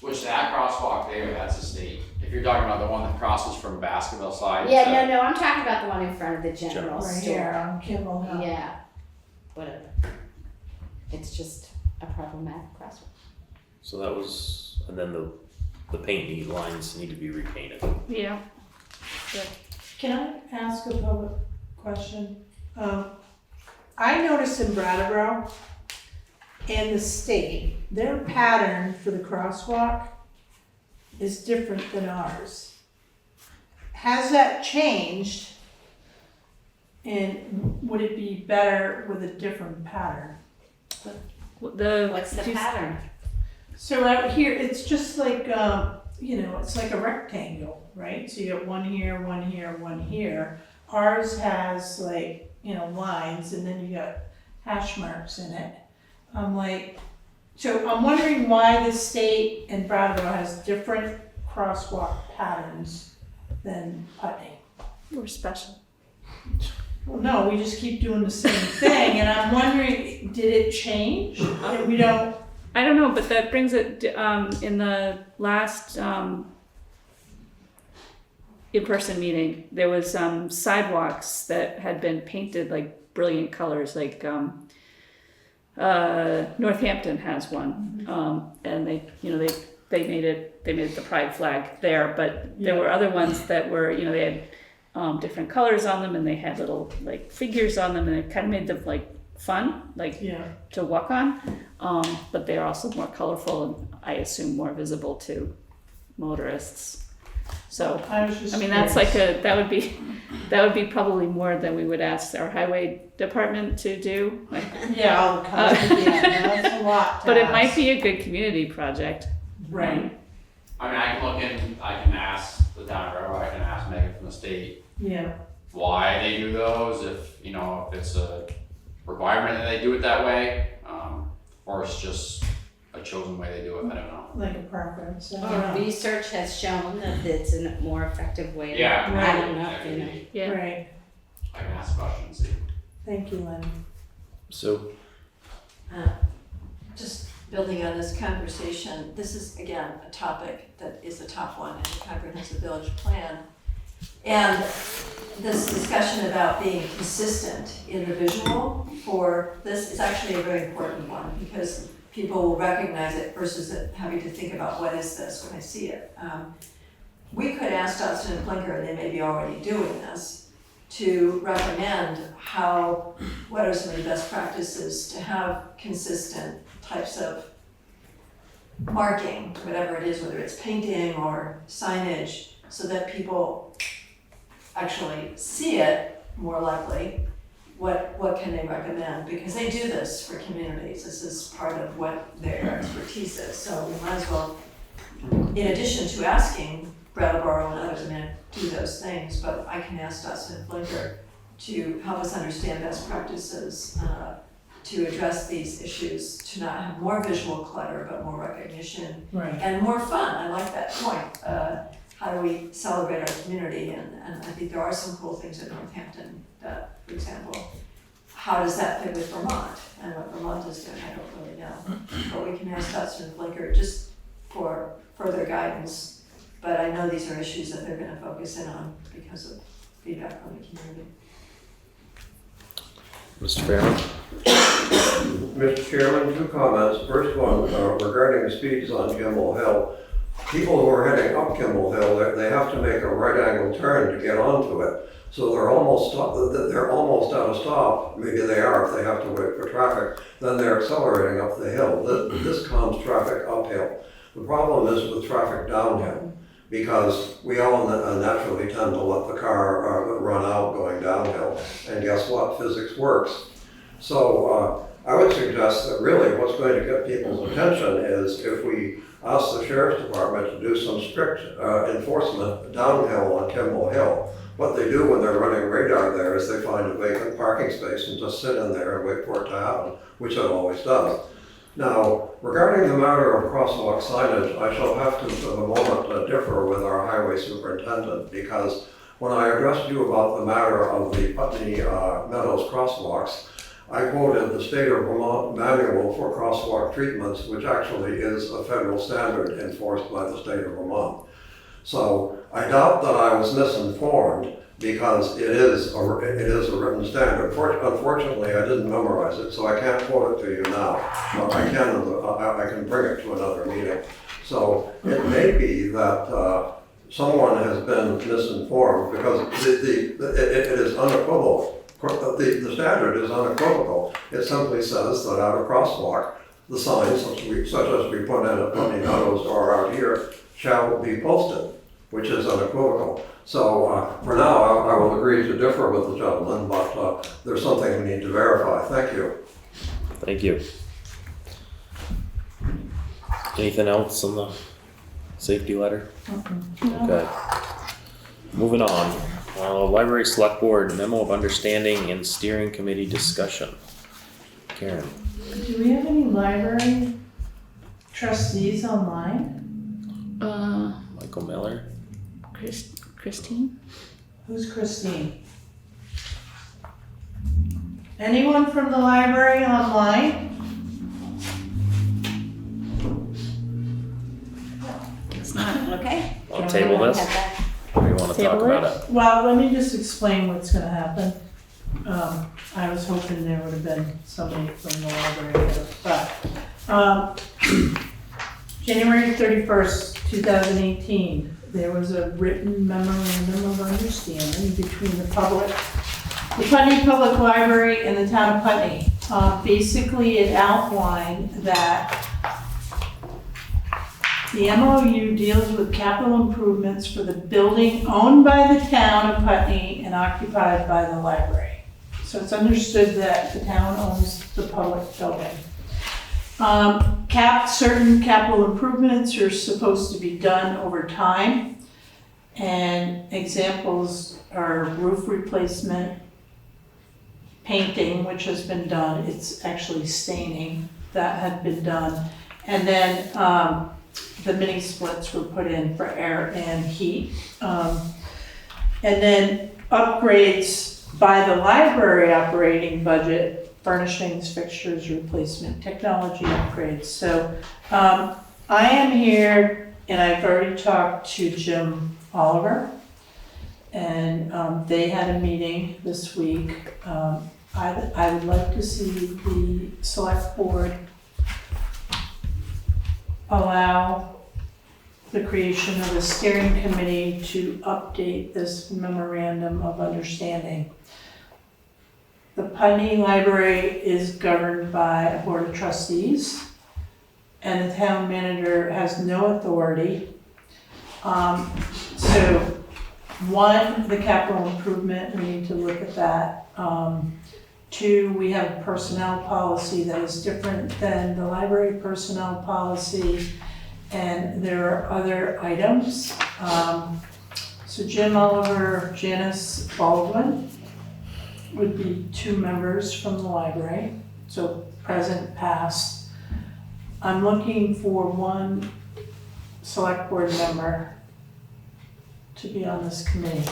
Which that crosswalk there, that's a state. If you're talking about the one that crosses from Baskerville side. Yeah, no, I'm talking about the one in front of the general Right store. here on Kimball Hill. Yeah, whatever. It's just a problematic crosswalk. So that was, and then the paint lines need to be repainted. Yeah. Can I ask a public question? I noticed in Brattleboro and the state, their pattern for the crosswalk is different than ours. Has that changed? And would it be better with a different pattern? What's the pattern? So out here, it's just like, it's like a rectangle, right? So you got one here, one here, one here. Ours has lines, and then you got hash marks in it. So I'm wondering why the state and Brattleboro has different crosswalk patterns than Putney. We're special. Well, no, we just keep doing the same thing, and I'm wondering, did it change? We don't. I don't know, but that brings it, in the last in-person meeting, there was sidewalks that had been painted like brilliant colors, like Northampton has one, and they made it the pride flag there, but there were other ones that were, they had different colors on them, and they had little figures on them, and it kind of made them fun, to walk on, but they're also more colorful and I assume more visible to motorists. So that's that would be probably more than we would ask our highway department to do. All the colors. That's a lot. But it might be a good community project. Right. I can ask the town of Brattleboro, I can ask Megan from the state. Yeah. Why they do those, if it's a requirement that they do it that way, or it's just a chosen way they do it, I don't know. Like a preference. Research has shown that it's a more effective way. Yeah. I don't know, Yeah. Right. I can ask a question and see. Thank you, Lynn. So, Just building on this conversation, this is again a topic that is a top one in the comprehensive village plan. And this discussion about being consistent in the visual for this is actually a very important one, because people will recognize it versus having to think about what is this when I see it. We could ask Dodson and Blinker, and they may be already doing this, to recommend what are some of the best practices to have consistent types of marking, whatever it is, whether it's painting or signage, so that people actually see it more likely. What can they recommend? Because they do this for communities. This is part of what their expertise is. So we might as well, in addition to asking Brattleboro and others, do those things, but I can ask Dustin and Blinker to help us understand best practices to address these issues, to not have more visual clutter, but more recognition and more fun. I like that point. How do we celebrate our community? And I think there are some cool things in Northampton that, for example, how does that fit with Vermont? And what Vermont is doing, I don't really know. But we can ask Dustin and Blinker just for further guidance. But I know these are issues that they're going to focus in on because of feedback from the community. Mr. Fairman? Mr. Chairman, 2 comments. First one, regarding the speeds on Kimball Hill. People who are heading up Kimball Hill, they have to make a right angle turn to get onto it. So they're almost at a stop. Maybe they are if they have to wait for traffic. Then they're accelerating up the hill. This calms traffic uphill. The problem is with traffic downhill. because we all naturally tend to let the car run out going downhill. And guess what? Physics works. So I would suggest that really what's going to get people's attention is if we ask the Sheriff's Department to do some strict enforcement downhill on Kimball Hill. What they do when they're running radar there is they find a vacant parking space and just sit in there and wait for it to happen, which it always does. Now, regarding the matter of crosswalk signage, I shall have to, for the moment, differ with our highway superintendent, because when I addressed you about the matter of the Putney Meadows crosswalks, I quoted the State of Vermont Manual for Crosswalk Treatments, which actually is a federal standard enforced by the State of Vermont. So I doubt that I was misinformed, because it is a written standard. Unfortunately, I didn't memorize it, so I can't quote it to you now. But I can bring it to another meeting. So it may be that someone has been misinformed, because it is unequivocal. The standard is unequivocal. It simply says that at a crosswalk, the signs, such as we put in at Putney Meadows or out here, shall be posted, which is unequivocal. So for now, I will agree to differ with the gentleman, but there's something we need to verify. Thank you. Thank you. Anything else on the safety letter? Okay. Moving on. Library Select Board Memo of Understanding and Steering Committee Discussion. Karen. Do we have any library trustees online? Michael Miller. Christine? Who's Christine? Anyone from the library online? It's not. Okay. I'll table this. Or you want to talk about it? Well, let me just explain what's gonna happen. I was hoping there would have been somebody from the library here, but, January 31st, 2018, there was a written memorandum of understanding between the Putney Public Library and the town of Putney. Basically, it outlined that the MOU deals with capital improvements for the building owned by the town of Putney and occupied by the library. So it's understood that the town owns the public building. Certain capital improvements are supposed to be done over time. And examples are roof replacement, painting, which has been done. It's actually staining, that had been done. And then the mini splits were put in for air and heat. And then upgrades by the library operating budget, furnishings, fixtures, replacement, technology upgrades. So I am here, and I've already talked to Jim Oliver, and they had a meeting this week. I would like to see the select board allow the creation of a steering committee to update this memorandum of understanding. The Putney Library is governed by a board of trustees, and the town manager has no authority. So one, the capital improvement, we need to look at that. Two, we have a personnel policy that is different than the library personnel policy, and there are other items. So Jim Oliver, Janice Baldwin would be two members from the library, so present, past. I'm looking for one select board member to be on this committee.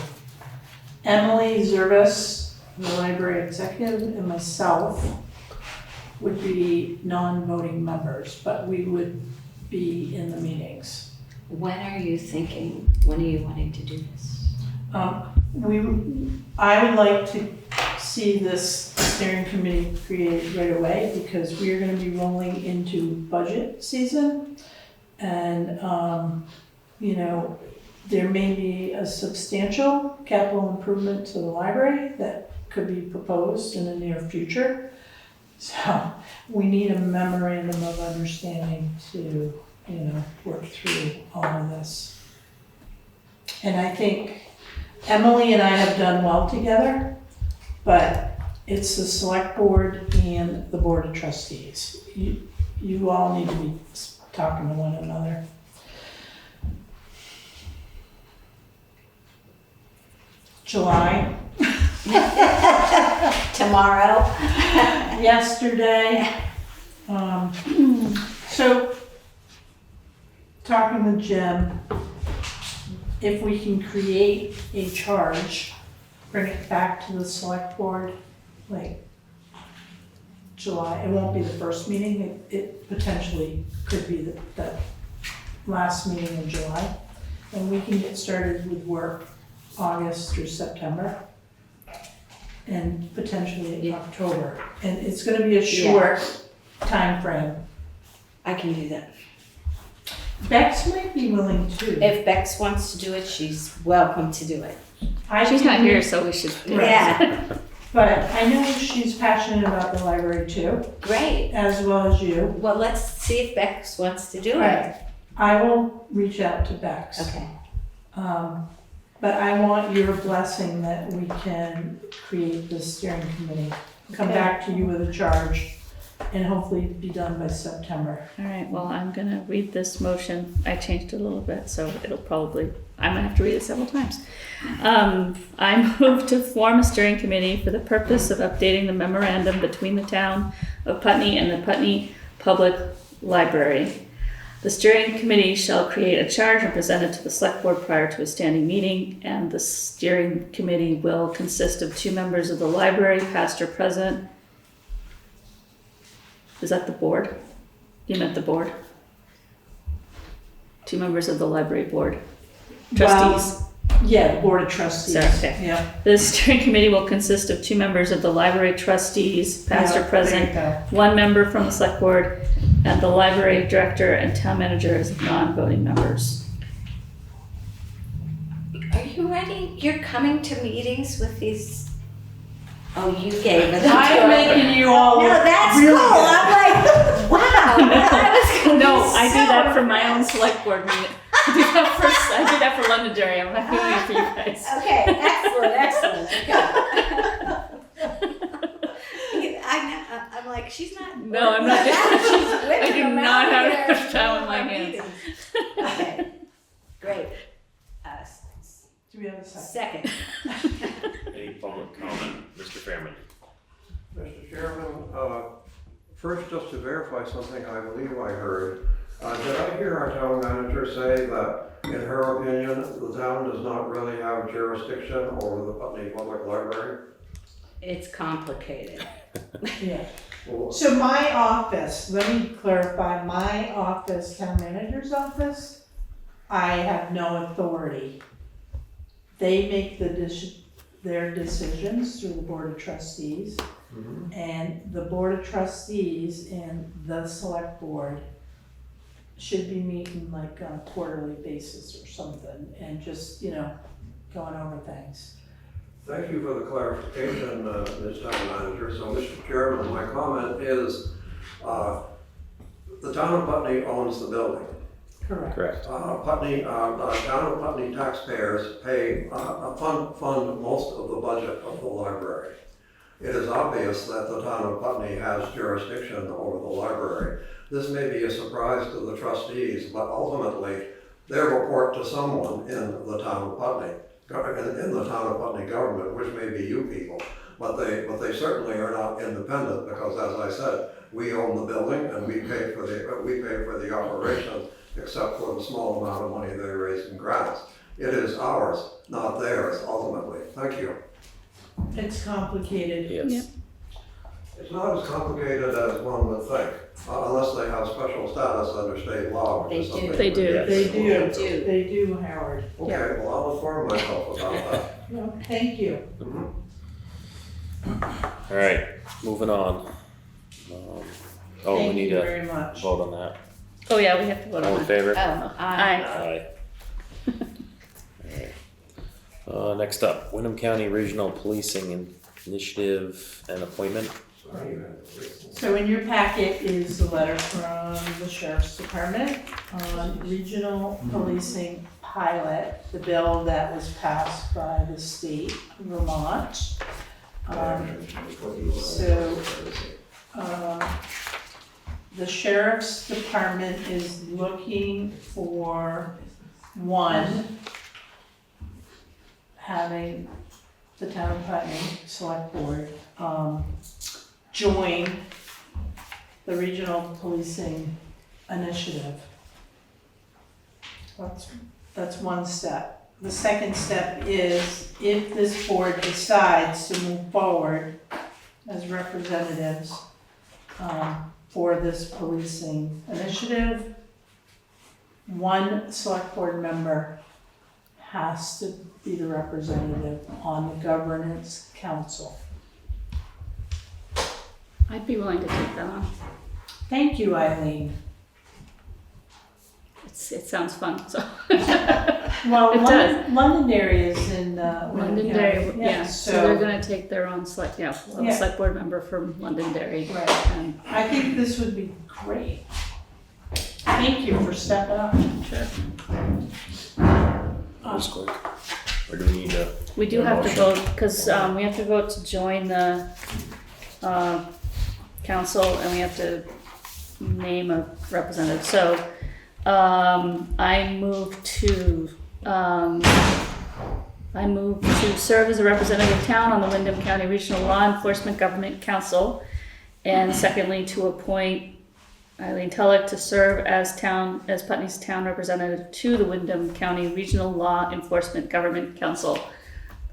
Emily Zervis, the library executive, and myself would be non-voting members, but we would be in the meetings. When are you wanting to do this? I would like to see this steering committee created right away, because we are going to be rolling into budget season, and you know, there may be a substantial capital improvement to the library that could be proposed in the near future. So we need a memorandum of understanding to, work through all of this. And I think Emily and I have done well together, but it's the select board and the board of trustees. You all need to be talking to one another. July. Tomorrow. Yesterday. So, talking with Jim, if we can create a charge, bring it back to the select board, like July, it won't be the first meeting, it potentially could be the last meeting in July. And we can get started with work August through September. And potentially in October. And it's gonna be a short time frame. I can do that. Bex might be willing to. If Bex wants to do it, she's welcome to do it. She's not here, so we should. Yeah. But I know she's passionate about the library too. Great. As well as you. Well, let's see if Bex wants to do it. Right. I will reach out to Bex. Okay. But I want your blessing that we can create this steering committee. Come back to you with a charge and hopefully be done by September. All right, well, I'm gonna read this motion. I changed it a little bit, so it'll probably, I'm gonna have to read it several times. I move to form a steering committee for the purpose of updating the memorandum between the town of Putney and the Putney Public Library. The steering committee shall create a charge and present it to the select board prior to a standing meeting, and the steering committee will consist of 2 members of the library, past or present. Is that the board? You meant the board? 2 members of the library board. Trustees. Yeah, board of trustees. Sorry, okay. Yeah. The steering committee will consist of 2 members of the library trustees, past or present, 1 member from the select board, and the library director and town manager as non-voting members. Are you ready? You're coming to meetings with these? Oh, you gave it. I'm making you all. No, that's really cool. good. I'm like, wow. That was No, I do that for my own select board meeting. I do that for Londonderry. I'm not doing it for you guys. Okay, excellent. Okay. I'm like, she's not. No, I'm not. She's I do not have here enough time on my hands. meetings. Okay, great. Do we have a second? Second. Any public comment? Mr. Fairman? Mr. Chairman, first, just to verify something I believe I heard, did I hear our town manager say that, in her opinion, the town does not really have jurisdiction over the Putney Public Library? It's complicated. Yeah. So my office, let me clarify, my office, town manager's office, I have no authority. They make their decisions through the board of trustees. Mm-hmm. And the board of trustees and the select board should be meeting like on a quarterly basis or something and just, going over things. Thank you for the clarification, Ms. Town Manager. So, Mr. Chairman, my comment is, the town of Putney owns the building. Correct. Town of Putney taxpayers fund most of the budget of the library. It is obvious that the town of Putney has jurisdiction over the library. This may be a surprise to the trustees, but ultimately, they report to someone in the town of Putney, in the town of Putney government, which may be you people. But they certainly are not independent because, as I said, we own the building and we pay for the operation, except for the small amount of money they raise in grants. It is ours, not theirs, ultimately. Thank you. It's complicated. Yes. Yep. It's not as complicated as one would think, unless they have special status under state law, which is something. They do. They do, Howard. Okay, Yeah. well, I'll inform myself about that. No, thank you. All right, moving on. We Thank need you to very much. vote on that. Oh, yeah, we have to vote on All in it. favor? Oh, Aye. Alright. Next up, Windham County Regional Policing Initiative and Appointment. So in your packet is the letter from the Sheriff's Department on regional policing pilot, the bill that was passed by the state of Vermont. The sheriff's department is looking for one, having the town of Putney Select Board join the regional policing initiative. That's one step. The second step is if this board decides to move forward as representatives for this policing initiative, one select board member has to be the representative on the governance council. I'd be willing to take that on. Thank you, Eileen. It sounds fun, so. Well, It does. Londonderry is in Windham Londonderry, County. yeah, so they're gonna take their own select, a select board member from Londonderry. Right. And I think this would be great. Thank you for stepping up. Sure. Just quick. Or do we need to? We do have to vote, because we have to vote to join the council, and we have to name a representative. So I move to serve as a representative of town on the Windham County Regional Law Enforcement Government Council, and secondly, to appoint Eileen Tulloch to serve as Putney's town representative to the Windham County Regional Law Enforcement Government Council.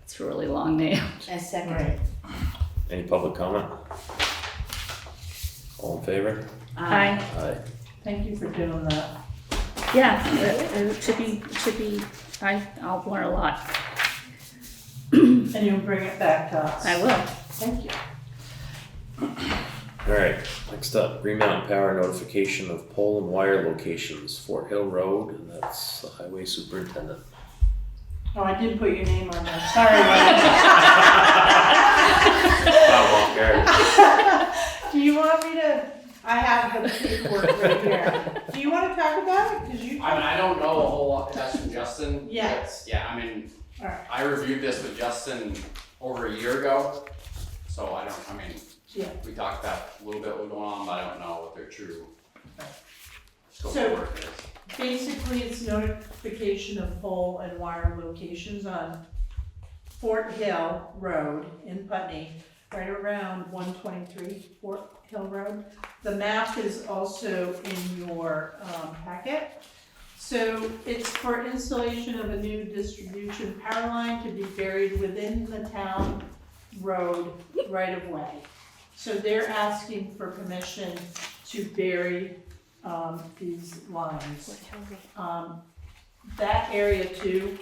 It's a really long name. A second. Right. Any public comment? All in favor? Aye. Aye. Thank you for doing that. Yeah, it should be, I'll learn a lot. And you'll bring it back to us. I will. Thank you. All right, next up, Green Mountain Power notification of pole and wire locations, Fort Hill Road, and that's the highway superintendent. Oh, I did put your name on there. Sorry, Ryan. Do you want me to? I have the paperwork right here. Do you want to talk about it? Because you. I mean, I don't know a whole lot. That's from Justin. Yes. Yeah, I mean, All right. I reviewed this with Justin over a year ago, so Yeah. we talked about a little bit what's going on, but I don't know what their true scope So- of work is. Basically, it's notification of pole and wire locations on Fort Hill Road in Putney, right around 123 Fort Hill Road. The map is also in your packet. So it's for installation of a new distribution power line to be buried within the town road right of way. So they're asking for permission to bury these lines. That area too,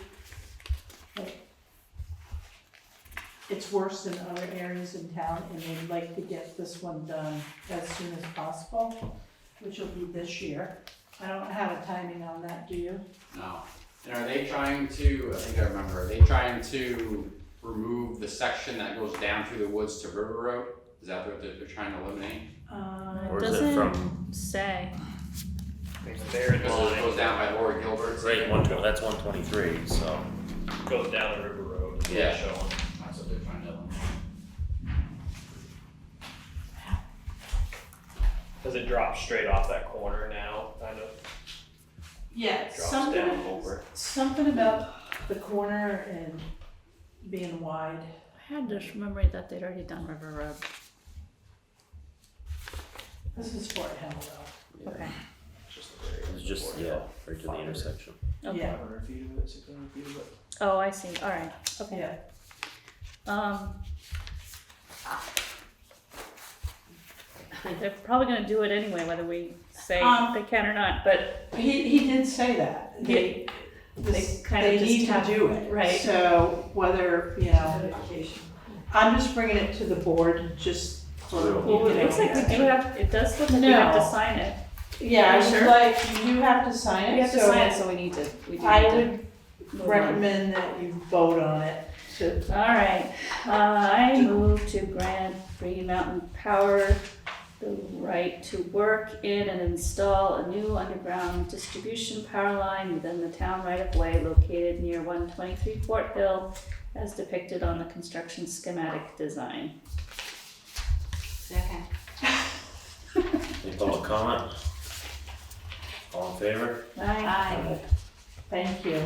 it's worse than other areas in town, and they'd like to get this one done as soon as possible, which will be this year. I don't have a timing on that, do you? No. And are they trying to, I think I remember, are they trying to remove the section that goes down through the woods to River Road? Is that what they're trying to eliminate? Or It is it doesn't from? say. It's there in Because it line, goes down by Laura Gilbert's. Right, that's 123, so. goes down the River Road. Yeah. Showing. That's what they're trying to eliminate. Does it drop straight off that corner now, kind of? Yeah, Drops down over. something about the corner and being wide. I had this memory that they'd already done River Road. This is Fort Hill Road. Yeah. Okay. It's just, yeah, right to the intersection. Okay. Yeah. 500 feet of it, 600 feet of it. Oh, I see, all right, okay. Yeah. They're probably gonna do it anyway, whether we say they can or not, but He did say that. They kind of just need to have- do it. right. So whether, I'm just bringing it to the board just for. well, it looks like we do have, it does look like we have to sign it. Yeah, I Are you would sure? like, you do have to sign it. We have to so sign it, so we need to, we do I need to would move on. recommend that you vote on it to. All right, I move to grant Green Mountain Power the right to work in and install a new underground distribution power line within the town right-of-way located near 123 Fort Hill as depicted on the construction schematic design. Second. Any public comment? All in favor? Aye. Thank you.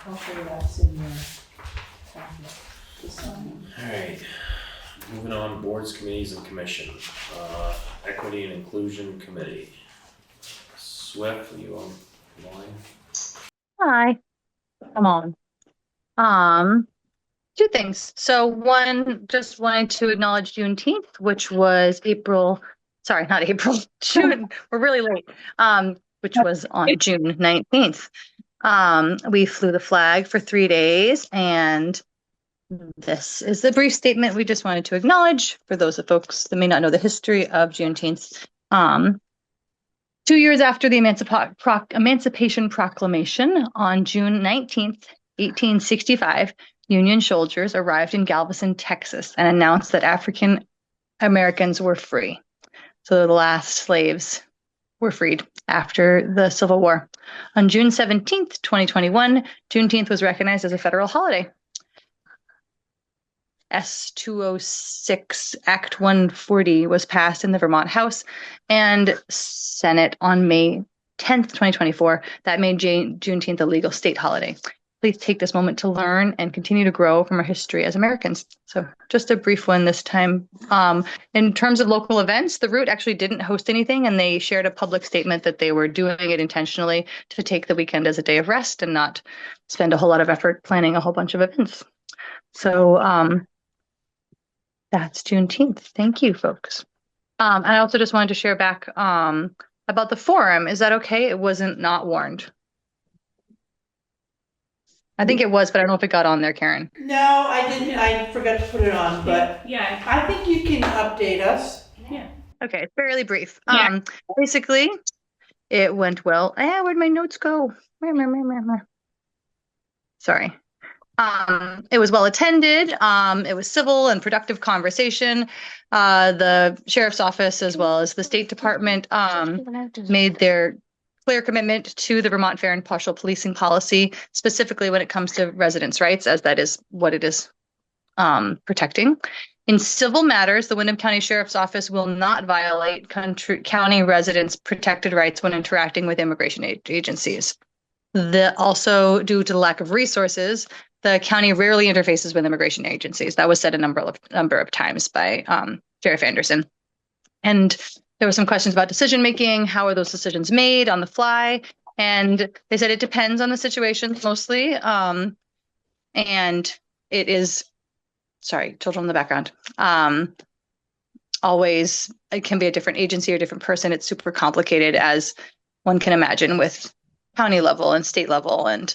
Hopefully that's in your packet to sign. Alright, moving on, boards, committees, and commission. Equity and Inclusion Committee. Swift, are you online? Hi, come on. Two things. So one, just wanted to acknowledge Juneteenth, which was not April, June, we're really late, which was on June 19th. We flew the flag for 3 days, and this is the brief statement we just wanted to acknowledge for those of folks that may not know the history of Juneteenth. 2 years after the Emancipation Proclamation, on June 19th, 1865, Union soldiers arrived in Galveston, Texas, and announced that African Americans were free. So the last slaves were freed after the Civil War. On June 17th, 2021, Juneteenth was recognized as a federal holiday. S-206 Act 140 was passed in the Vermont House and Senate on May 10th, 2024. That made Juneteenth a legal state holiday. Please take this moment to learn and continue to grow from our history as Americans. So just a brief one this time. In terms of local events, the Root actually didn't host anything, and they shared a public statement that they were doing it intentionally to take the weekend as a day of rest and not spend a whole lot of effort planning a whole bunch of events. So that's Juneteenth. Thank you, folks. And I also just wanted to share back about the forum. Is that okay? It wasn't not warned. I think it was, but I don't know if it got on there, Karen. No, I didn't. I forgot to put it on, but Yeah. I think you can update us. Yeah. Okay, fairly brief. Yeah. Basically, it went well. Where'd my notes go? Sorry. It was well attended. It was civil and productive conversation. The sheriff's office, as well as the State Department, made their clear commitment to the Vermont Fair and Impartial policing policy, specifically when it comes to residents' rights, as that is what it is protecting. In civil matters, the Windham County Sheriff's Office will not violate county residents' protected rights when interacting with immigration agencies. Also, due to the lack of resources, the county rarely interfaces with immigration agencies. That was said a number of times by Sheriff Anderson. And there were some questions about decision making. How are those decisions made on the fly? And they said it depends on the situation mostly. And it is, sorry, children in the background. Always, it can be a different agency or different person. It's super complicated, as one can imagine, with county level and state level and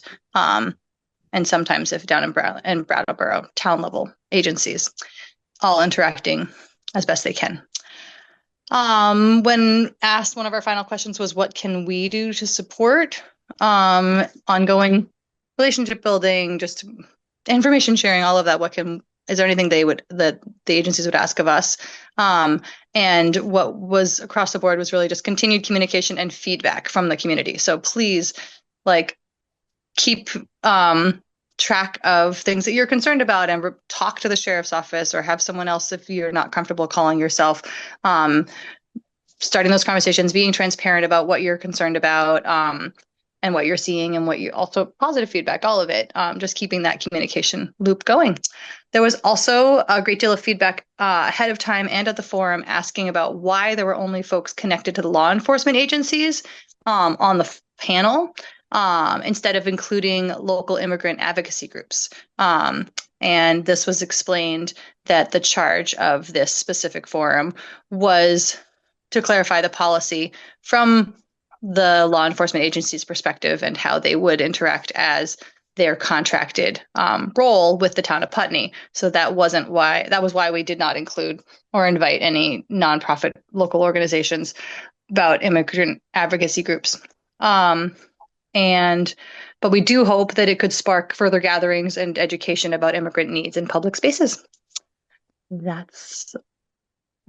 sometimes if down in Brattleboro, town level agencies, all interacting as best they can. When asked, one of our final questions was, what can we do to support ongoing relationship building, just information sharing, all of that? Is there anything that the agencies would ask of us? And what was across the board was really just continued communication and feedback from the community. So please, keep track of things that you're concerned about and talk to the sheriff's office or have someone else if you're not comfortable calling yourself. Starting those conversations, being transparent about what you're concerned about and what you're seeing and what you also positive feedback, all of it, just keeping that communication loop going. There was also a great deal of feedback ahead of time and at the forum asking about why there were only folks connected to the law enforcement agencies on the panel, instead of including local immigrant advocacy groups. And this was explained that the charge of this specific forum was to clarify the policy from the law enforcement agency's perspective and how they would interact as their contracted role with the town of Putney. So that was why we did not include or invite any nonprofit local organizations about immigrant advocacy groups. But we do hope that it could spark further gatherings and education about immigrant needs in public spaces. That's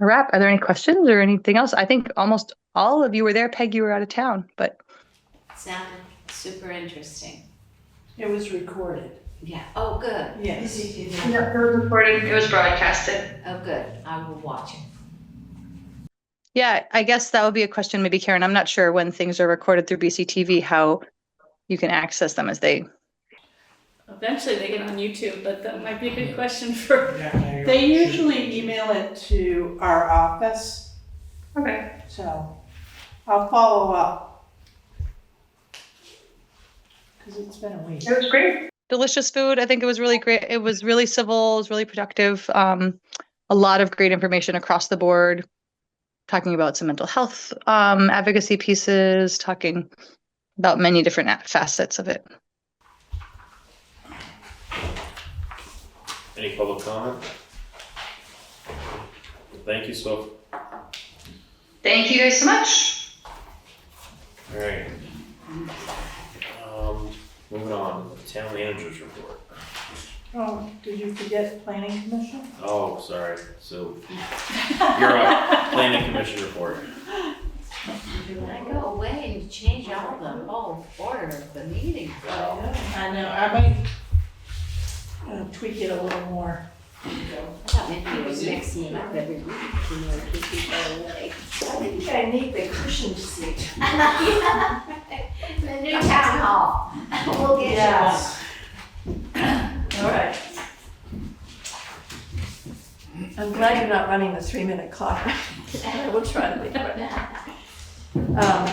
a wrap. Are there any questions or anything else? I think almost all of you were there. Peg, you were out of town, but Sounded super interesting. It was recorded. Yeah, oh, good. Yes. yeah, it was recorded. It was broadcasted. Oh, good, I will watch it. Yeah, I guess that would be a question, maybe Karen. I'm not sure when things are recorded through BCTV, how you can access them as they. Eventually they get on YouTube, but that might be a good question for. They usually email it to our office, Okay. so I'll follow up. Because it's been a week. It was great. Delicious food. I think it was really great. It was really civil. It was really productive. A lot of great information across the board. Talking about some mental health advocacy pieces. Talking about many different facets of it. Any public comment? Thank you, Soph. Thank you guys so much. All right. Moving on, town manager's report. Oh, did you forget planning commission? Oh, sorry. So you're up. Planning commission report. When I go away and change all the whole order of the meeting. I know, I might tweak it a little more. I thought maybe you were mixing it up every week, you know, to keep people away. I think I need the cushion seat. Yeah. The new town hall. We'll get Yes. All right. I'm glad you're not running the 3-minute clock. I will try to be quick.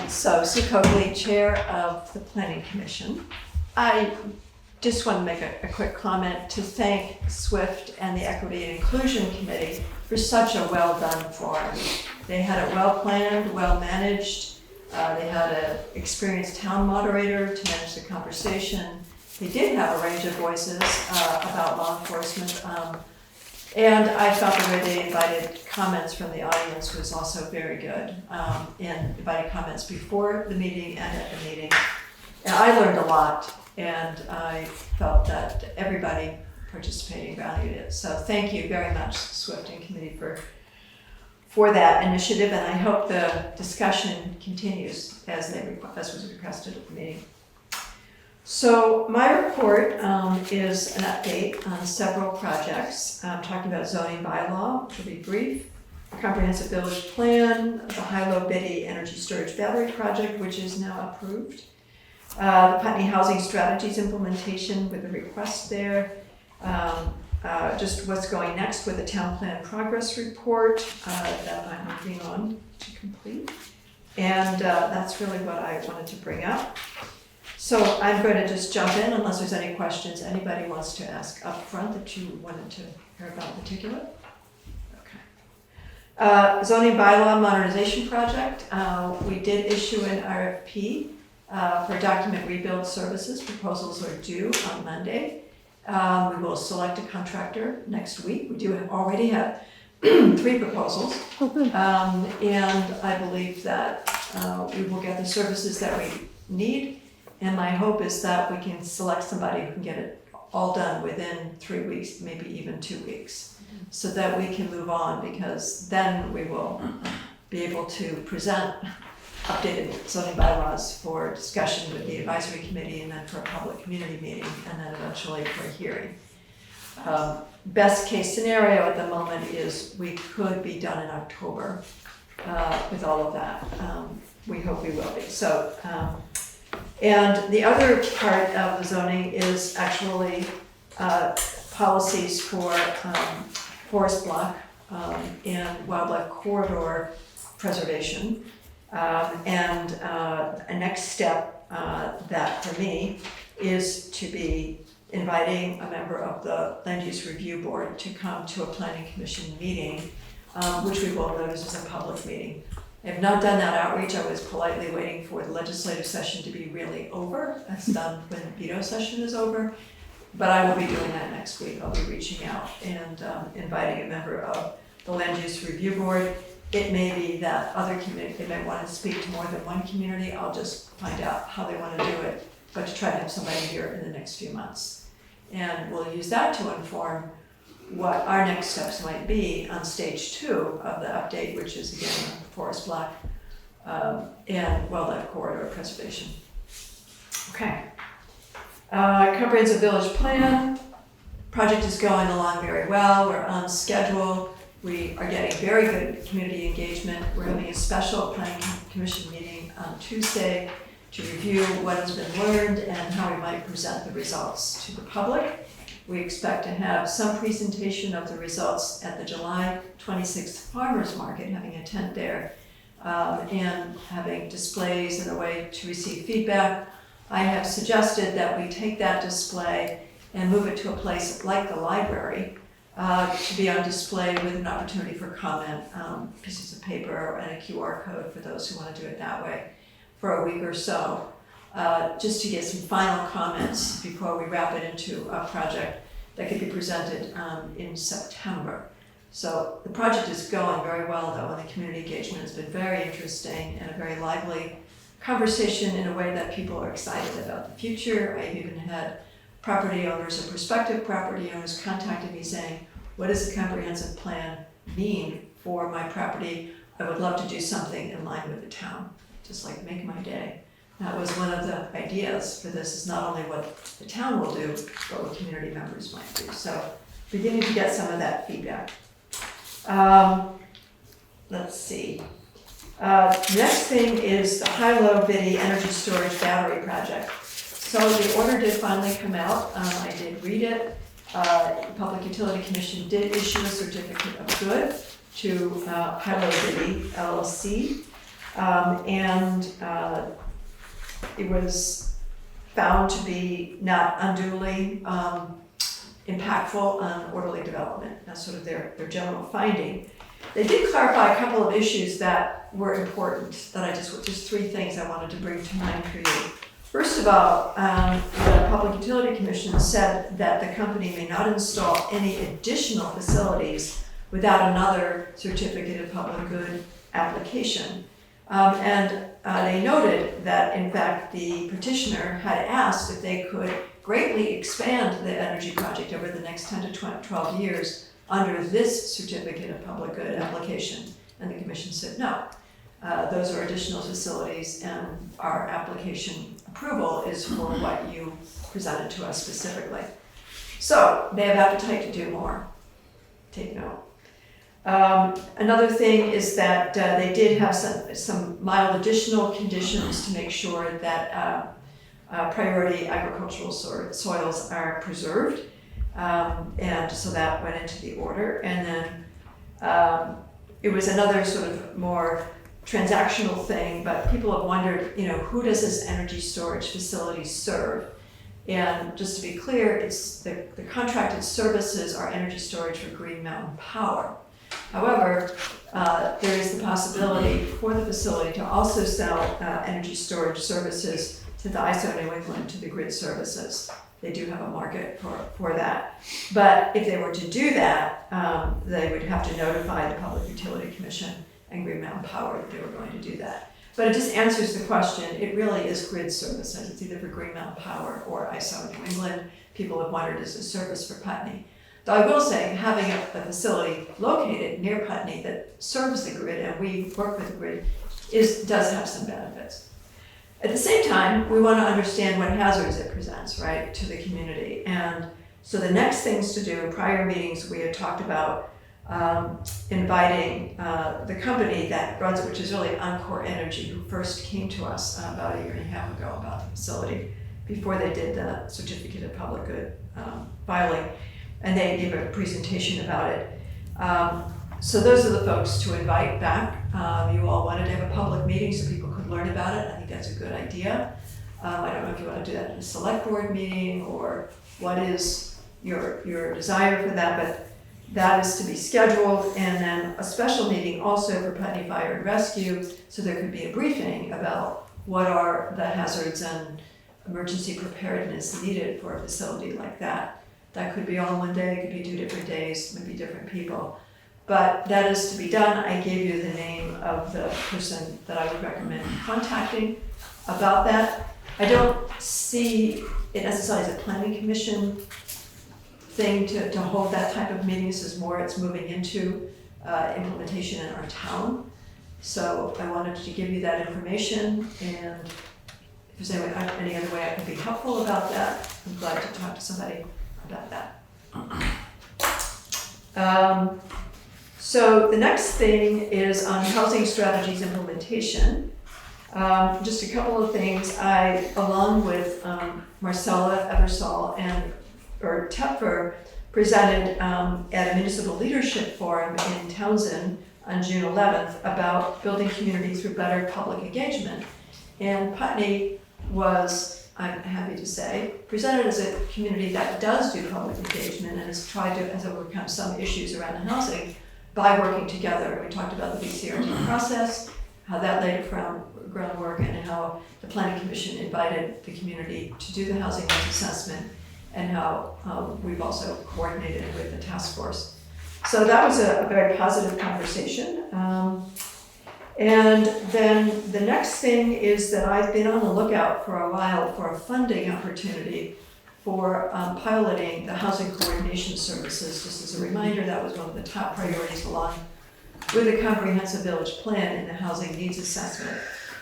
So Sue Coakley, Chair of the Planning Commission. I just want to make a quick comment to thank SWIFT and the Equity and Inclusion Committee for such a well-done forum. They had it well-planned, well-managed. They had an experienced town moderator to manage the conversation. They did have a range of voices about law enforcement. And I felt the way they invited comments from the audience was also very good. And invited comments before the meeting and at the meeting. And I learned a lot, and I felt that everybody participating valued it. So thank you very much, SWIFT and committee, for that initiative, and I hope the discussion continues as was requested at the meeting. So my report is an update on several projects. I'm talking about zoning bylaw, which will be brief, comprehensive village plan, the high-low Biddy energy storage battery project, which is now approved, the Putney housing strategies implementation with the request there, just what's going next with the town plan progress report that I'm working on to complete. And that's really what I wanted to bring up. So I'm going to just jump in unless there's any questions anybody wants to ask up front that you wanted to hear about in particular. Okay. Zoning bylaw modernization project. We did issue an RFP for document rebuild services. Proposals are due on Monday. We will select a contractor next week. We do already have 3 proposals. And I believe that we will get the services that we need. And my hope is that we can select somebody who can get it all done within 3 weeks, maybe even 2 weeks, so that we can move on, because then we will be able to present updated zoning bylaws for discussion with the advisory committee, and then for a public community meeting, and then eventually for a hearing. Best case scenario at the moment is we could be done in October with all of that. We hope we will be. So. And the other part of the zoning is actually policies for forest block and wildlife corridor preservation. And a next step that for me is to be inviting a member of the Land Use Review Board to come to a planning commission meeting, which we will notice as a public meeting. I have not done that outreach. I was politely waiting for the legislative session to be really over. That's done when the veto session is over. But I will be doing that next week. I'll be reaching out and inviting a member of the Land Use Review Board. It may be that other communities, they may want to speak to more than one community. I'll just find out how they want to do it, but to try to have somebody here in the next few months. And we'll use that to inform what our next steps might be on stage 2 of the update, which is again forest black and wildlife corridor preservation. Okay. Comprehensive village plan. Project is going along very well. We're on schedule. We are getting very good community engagement. We're having a special planning commission meeting on Tuesday to review what has been learned and how we might present the results to the public. We expect to have some presentation of the results at the July 26th Farmers Market, having a tent there, and having displays and a way to receive feedback. I have suggested that we take that display and move it to a place like the library to be on display with an opportunity for comment, pieces of paper and a QR code for those who want to do it that way for a week or so, just to get some final comments before we wrap it into a project that could be presented in September. So the project is going very well though, and the community engagement has been very interesting and a very lively conversation in a way that people are excited about the future. I've even had property owners or prospective property owners contacted me saying, what does the comprehensive plan mean for my property? I would love to do something in line with the town, just like make my day. That was one of the ideas for this, is not only what the town will do, but what community members might do. So beginning to get some of that feedback. Let's see. Next thing is the high-low biddy energy storage battery project. So the order did finally come out. I did read it. The Public Utility Commission did issue a certificate of good to High-low biddy LLC. And it was found to be not unduly impactful on orderly development. That's sort of their general finding. They did clarify a couple of issues that were important, that just 3 things I wanted to bring to mind for you. First of all, the Public Utility Commission said that the company may not install any additional facilities without another certificate of public good application. And they noted that, in fact, the petitioner had asked if they could greatly expand the energy project over the next 10 to 12 years under this certificate of public good application. And the commission said no. Those are additional facilities, and our application approval is for what you presented to us specifically. So they have appetite to do more. Take note. Another thing is that they did have some mild additional conditions to make sure that priority agricultural soils are preserved. And so that went into the order. And then it was another sort of more transactional thing, but people have wondered, who does this energy storage facility serve? And just to be clear, it's the contracted services are energy storage for Green Mountain Power. However, there is the possibility for the facility to also sell energy storage services to the ISO New England, to the grid services. They do have a market for that. But if they were to do that, they would have to notify the Public Utility Commission and Green Mountain Power that they were going to do that. But it just answers the question. It really is grid services. It's either for Green Mountain Power or ISO New England. People have wondered, is a service for Putney? Though I will say, having a facility located near Putney that serves the grid, and we work with the grid, does have some benefits. At the same time, we want to understand what hazards it presents, right, to the community. And so the next things to do, in prior meetings, we had talked about inviting the company that runs it, which is really Encore Energy, who first came to us about 1.5 years ago about the facility, before they did the Certificate of Public Good filing. And they gave a presentation about it. So those are the folks to invite back. You all wanted to have a public meeting so people could learn about it. I think that's a good idea. I don't know if you want to do that in a select board meeting or what is your desire for that, but that is to be scheduled. And then a special meeting also for Putney Fire and Rescue, so there could be a briefing about what are the hazards and emergency preparedness needed for a facility like that. That could be all in one day, it could be 2 different days, maybe different people. But that is to be done. I gave you the name of the person that I would recommend contacting about that. I don't see it necessarily as a planning commission thing to hold that type of meeting. This is more, it's moving into implementation in our town. So I wanted to give you that information, and if there's any other way I can be helpful about that, I'm glad to talk to somebody about that. So the next thing is on housing strategies implementation. Just a couple of things. I, along with Marcella Eversole and Tepfer, presented at a municipal leadership forum in Townsend on June 11th about building community through better public engagement. And Putney was, I'm happy to say, presented as a community that does do public engagement and has tried to overcome some issues around the housing by working together. We talked about the BCRT process, how that laid groundwork, and how the Planning Commission invited the community to do the housing needs assessment, and how we've also coordinated with the task force. So that was a very positive conversation. And then the next thing is that I've been on the lookout for a while for a funding opportunity for piloting the housing coordination services. Just as a reminder, that was one of the top priorities along with the comprehensive village plan in the housing needs assessment.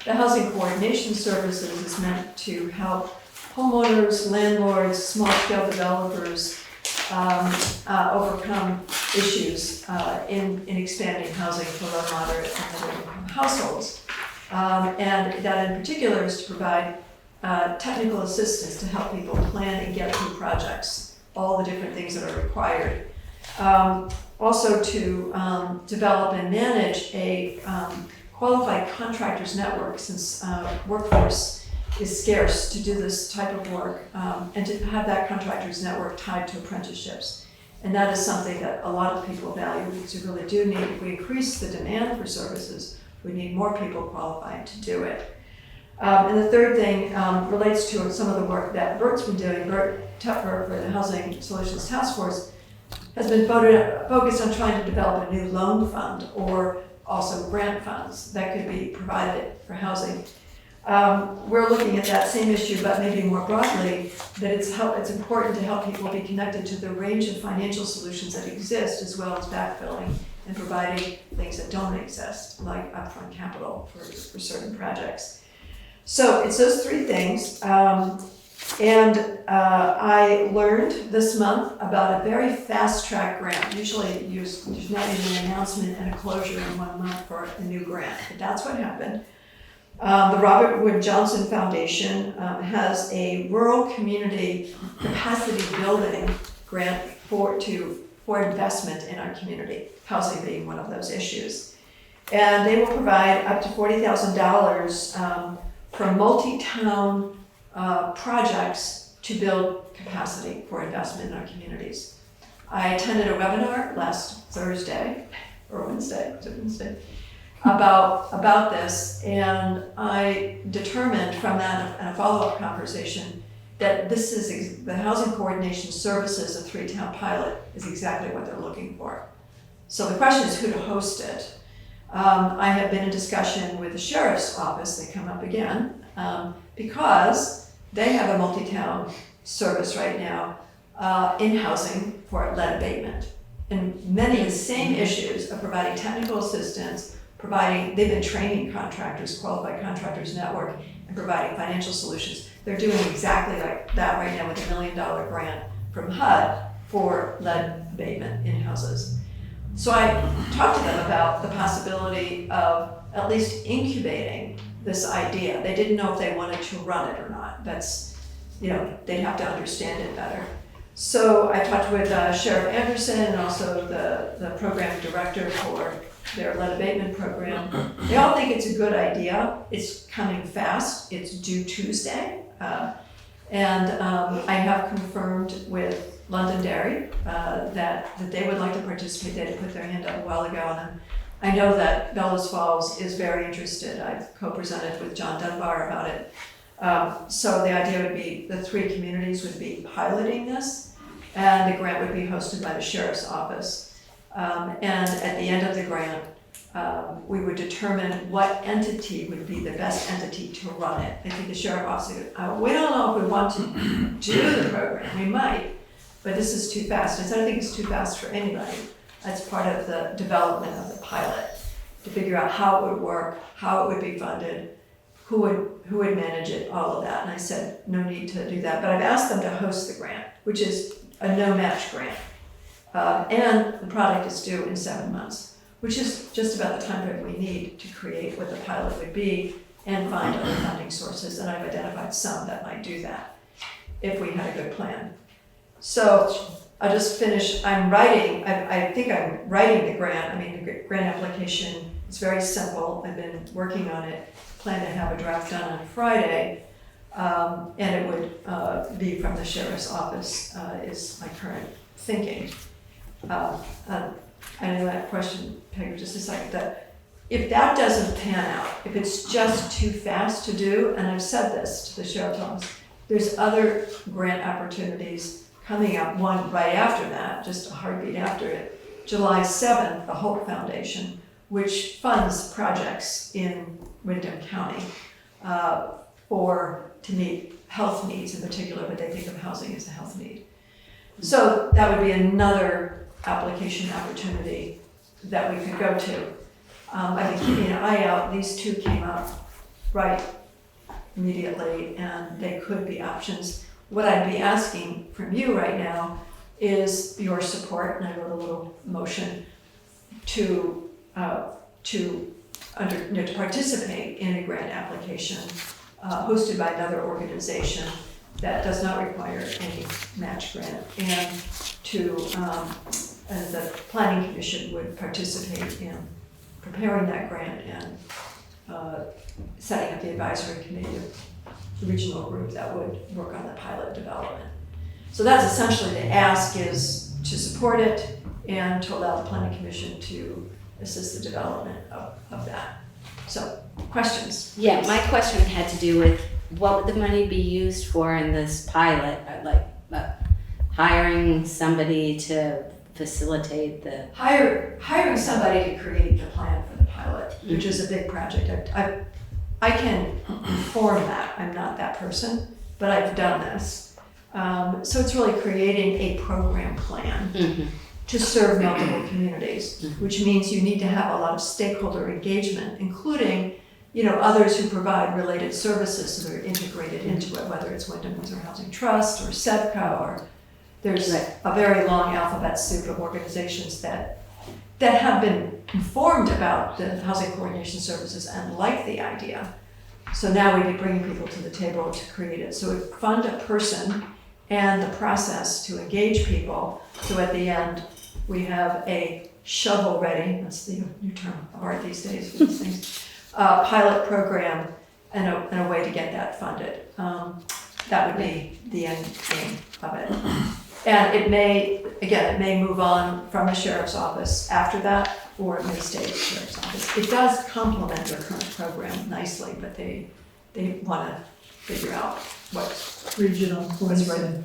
The housing coordination services is meant to help homeowners, landlords, small-scale developers overcome issues in expanding housing for low, moderate, and middle-income households. And that in particular is to provide technical assistance to help people plan and get through projects, all the different things that are required. Also to develop and manage a qualified contractors network, since workforce is scarce to do this type of work, and to have that contractors network tied to apprenticeships. And that is something that a lot of people value, because we really do need, if we increase the demand for services, we need more people qualified to do it. And the third thing relates to some of the work that Bert's been doing. Bert Tepfer for the Housing Solutions Task Force has been focused on trying to develop a new loan fund, or also grant funds that could be provided for housing. We're looking at that same issue, but maybe more broadly, that it's important to help people be connected to the range of financial solutions that exist, as well as backfilling and providing things that don't exist, like upfront capital for certain projects. So it's those three things. And I learned this month about a very fast-track grant. Usually there's not even an announcement and a closure in 1 month for a new grant, but that's what happened. The Robert Wood Johnson Foundation has a rural community capacity building grant for investment in our community, housing being one of those issues. And they will provide up to $40,000 for multi-town projects to build capacity for investment in our communities. I attended a webinar last Thursday, or Wednesday, about this, and I determined from that and a follow-up conversation that this is the housing coordination services, a 3-town pilot, is exactly what they're looking for. So the question is who to host it. I have been in discussion with the sheriff's office, they come up again, because they have a multi-town service right now in housing for lead abatement. And many of the same issues of providing technical assistance, they've been training contractors, qualified contractors network, and providing financial solutions. They're doing exactly like that right now with a $1 million grant from HUD for lead abatement in houses. So I talked to them about the possibility of at least incubating this idea. They didn't know if they wanted to run it or not. That's, they'd have to understand it better. So I talked with Sheriff Anderson and also the program director for their lead abatement program. They all think it's a good idea. It's coming fast. It's due Tuesday. And I have confirmed with Londonderry that they would like to participate. They had put their hand up a while ago, and I know that Bellows Falls is very interested. I've co-presented with John Dunbar about it. So the idea would be the 3 communities would be piloting this, and the grant would be hosted by the sheriff's office. And at the end of the grant, we would determine what entity would be the best entity to run it. I think the sheriff's office said, we don't know if we want to do the program. We might, but this is too fast. I don't think it's too fast for anybody. That's part of the development of the pilot, to figure out how it would work, how it would be funded, who would manage it, all of that. And I said, no need to do that. But I've asked them to host the grant, which is a no-match grant. And the product is due in 7 months, which is just about the time frame we need to create what the pilot would be and find other funding sources. And I've identified some that might do that if we had a good plan. So I'll just finish. I think I'm writing the grant. I mean, the grant application is very simple. I've been working on it. Plan to have a draft done on Friday. And it would be from the sheriff's office, is my current thinking. I know that question, Peggy, just a second. That if that doesn't pan out, if it's just too fast to do, and I've said this to the sheriff's office, there's other grant opportunities coming up, one right after that, just a heartbeat after it. July 7th, the Hope Foundation, which funds projects in Windham County to meet health needs in particular, but they think of housing as a health need. So that would be another application opportunity that we could go to. I've been keeping an eye out. These two came up right immediately, and they could be options. What I'd be asking from you right now is your support, and I wrote a little motion to participate in a grant application hosted by another organization that does not require any match grant, and the Planning Commission would participate in preparing that grant and setting up the advisory committee of the regional group that would work on the pilot development. So that's essentially the ask, is to support it and to allow the Planning Commission to assist the development of that. So, questions? Yeah, my question had to do with what would the money be used for in this pilot? Hiring somebody to facilitate the... Hiring somebody to create the plan for the pilot, which is a big project. I can inform that. I'm not that person, but I've done this. So it's really creating a program plan to serve multiple communities, which means you need to have a lot of stakeholder engagement, including others who provide related services that are integrated into it, whether it's Windham Windsor Housing Trust or SEDCO, or there's a very long alphabet soup of organizations that have been informed about the housing coordination services and like the idea. So now we'd be bringing people to the table to create it. So we fund a person and the process to engage people. So at the end, we have a shovel-ready, that's the new term of art these days for these things, pilot program and a way to get that funded. That would be the end game of it. And it may move on from the sheriff's office after that, or it may stay at the sheriff's office. It does complement their current program nicely, but they want to figure out what's regional, what's right.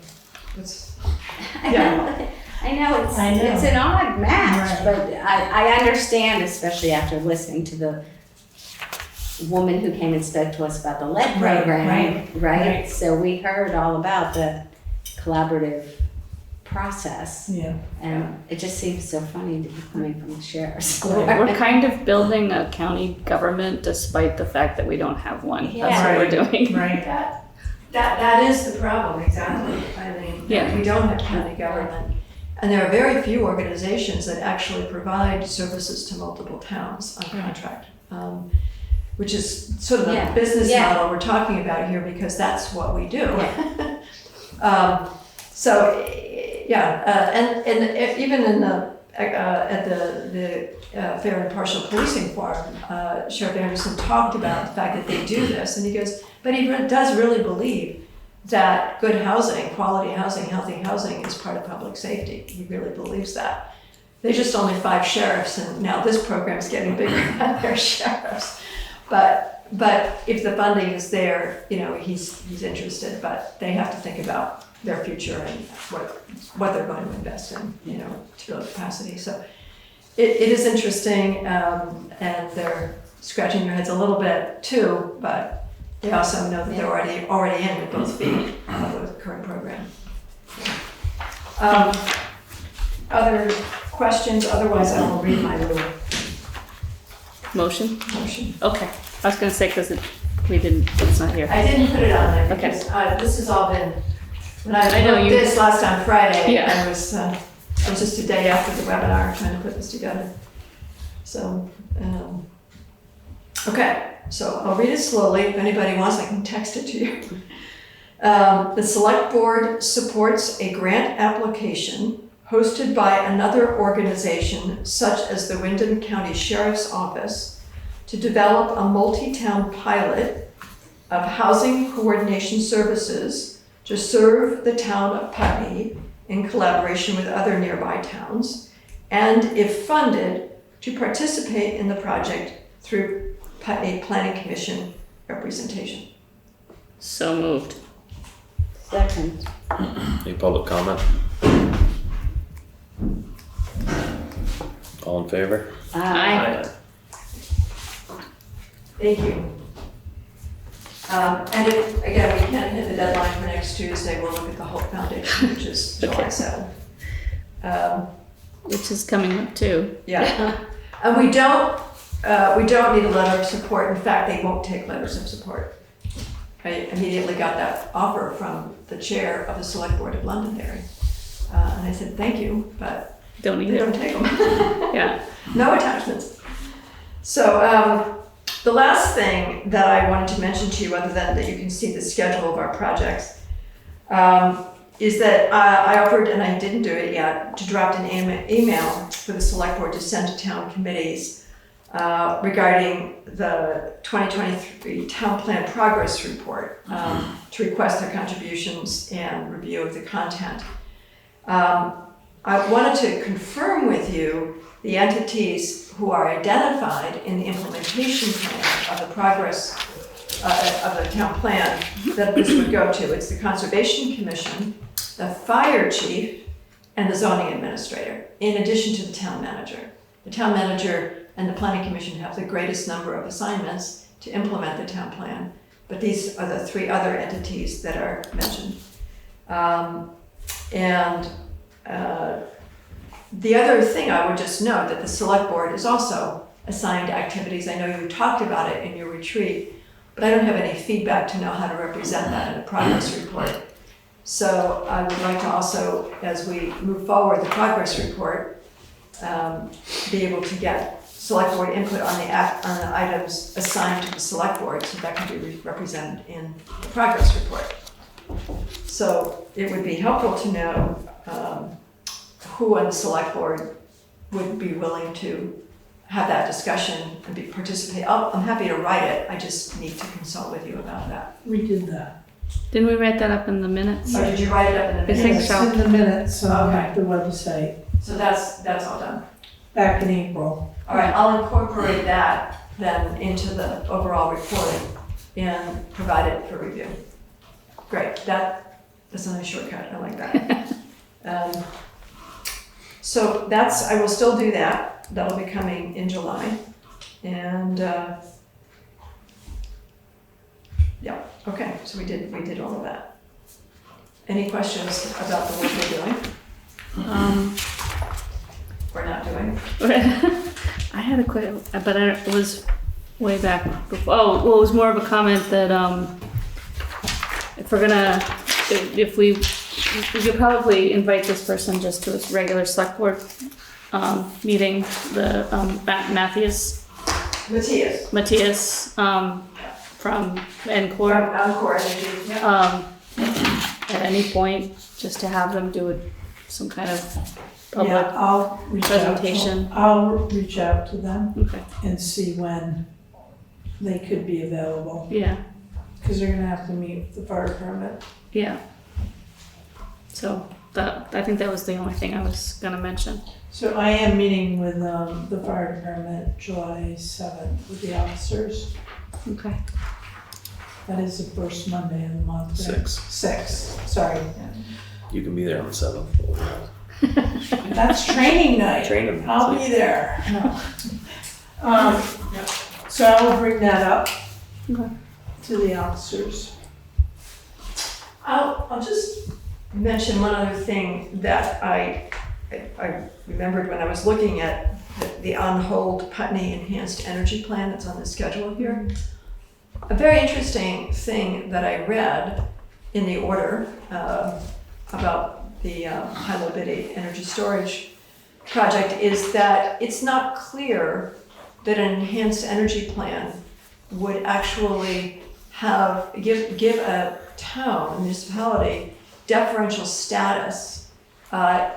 I know it's an odd match, but I understand, especially after listening to the woman who came and spoke to us about the lead program, right? So we heard all about the collaborative process. Yeah. And it just seems so funny to be coming from the sheriff's. We're kind of building a county government despite the fact that we don't have one. That's what we're doing. Right. That is the problem, exactly. I mean, we don't have county government. And there are very few organizations that actually provide services to multiple towns on contract, which is sort of the business model we're talking about here, because that's what we do. And even in at the Fair and Impartial Policing Forum, Sheriff Anderson talked about the fact that they do this, and he goes, but he does really believe that good housing, quality housing, healthy housing is part of public safety. He really believes that. There's just only 5 sheriffs, and now this program's getting bigger than their sheriffs. But if the funding is there, he's interested, but they have to think about their future and what they're going to invest in, to build capacity. So it is interesting, and they're scratching their heads a little bit too, but they also know that they're already in with both feet with the current program. Other questions? Otherwise, I will read my little Motion? motion. Okay. I was gonna say, because it's not here. I didn't put it on there Okay. because this has all been, when I know I wrote you- this last on Friday, Yeah. I was just a day after the webinar trying to put this together. So, okay, so I'll read it slowly. If anybody wants, I can text it to you. The Select Board supports a grant application hosted by another organization such as the Windham County Sheriff's Office to develop a multi-town pilot of housing coordination services to serve the town of Putney in collaboration with other nearby towns, and if funded, to participate in the project through Putney Planning Commission representation. So moved. Second. Any public comment? All in favor? Aye. Thank you. And if, again, we can't hit the deadline for next Tuesday, we'll look at the Hope Foundation, which is July 7th. Which is coming up too. Yeah. And we don't need a letter of support. In fact, they won't take letters of support. I immediately got that offer from the chair of the Select Board of Londonderry. And I said, thank you, but Don't need they it. don't take them. Yeah. No attachments. So the last thing that I wanted to mention to you, other than that you can see the schedule of our projects, is that I offered, and I didn't do it yet, to draft an email for the Select Board to send to town committees regarding the 2023 Town Plan Progress Report, to request their contributions and review of the content. I wanted to confirm with you the entities who are identified in the implementation plan of the progress of the town plan that this would go to. It's the Conservation Commission, the Fire Chief, and the Zoning Administrator, in addition to the Town Manager. The Town Manager and the Planning Commission have the greatest number of assignments to implement the town plan, but these are the three other entities that are mentioned. The other thing I would just note that the Select Board is also assigned activities. I know you talked about it in your retreat, but I don't have any feedback to know how to represent that in a progress report. So I would like to also, as we move forward the progress report, be able to get Select Board input on the items assigned to the Select Board, so that can be represented in the progress report. So it would be helpful to know who on the Select Board would be willing to have that discussion and participate. I'm happy to write it, I just need to consult with you about that. We did that. Didn't we write that up in the minutes? Or did you write it up in the minutes? I think It's so. in the minutes on Okay. the website, So that's all done. back in April. All right, I'll incorporate that then into the overall report and provide it for review. Great, that's a nice shortcut, I like that. So I will still do that. That'll be coming in July. And yeah, okay, so we did all of that. Any questions about the work we're doing? Or not doing? I had a question, but it was way back before. Oh, well, it was more of a comment that if we could probably invite this person just to his regular select board meeting, the Matthias from Encore Energy, yeah. At any point, just to have them do some kind of public Yeah, I'll reach presentation. I'll reach out to them Okay. and see when they could be available. Yeah. Because they're gonna have to meet with the fire department. Yeah. So I think that was the only thing I was gonna mention. So I am meeting with the fire department July 7th with the officers. Okay. That is the first Monday of the month. Right? 6. 6, sorry. You can be there on the 7th. That's training night. Training. I'll be there. No. So I will bring that up Okay. to the officers. I'll just mention one other thing that I remembered when I was looking at the on-hold Putney Enhanced Energy Plan that's on the schedule here. A very interesting thing that I read in the order about the high-low bid energy storage project is that it's not clear that an enhanced energy plan would actually give a town, a municipality, deferential status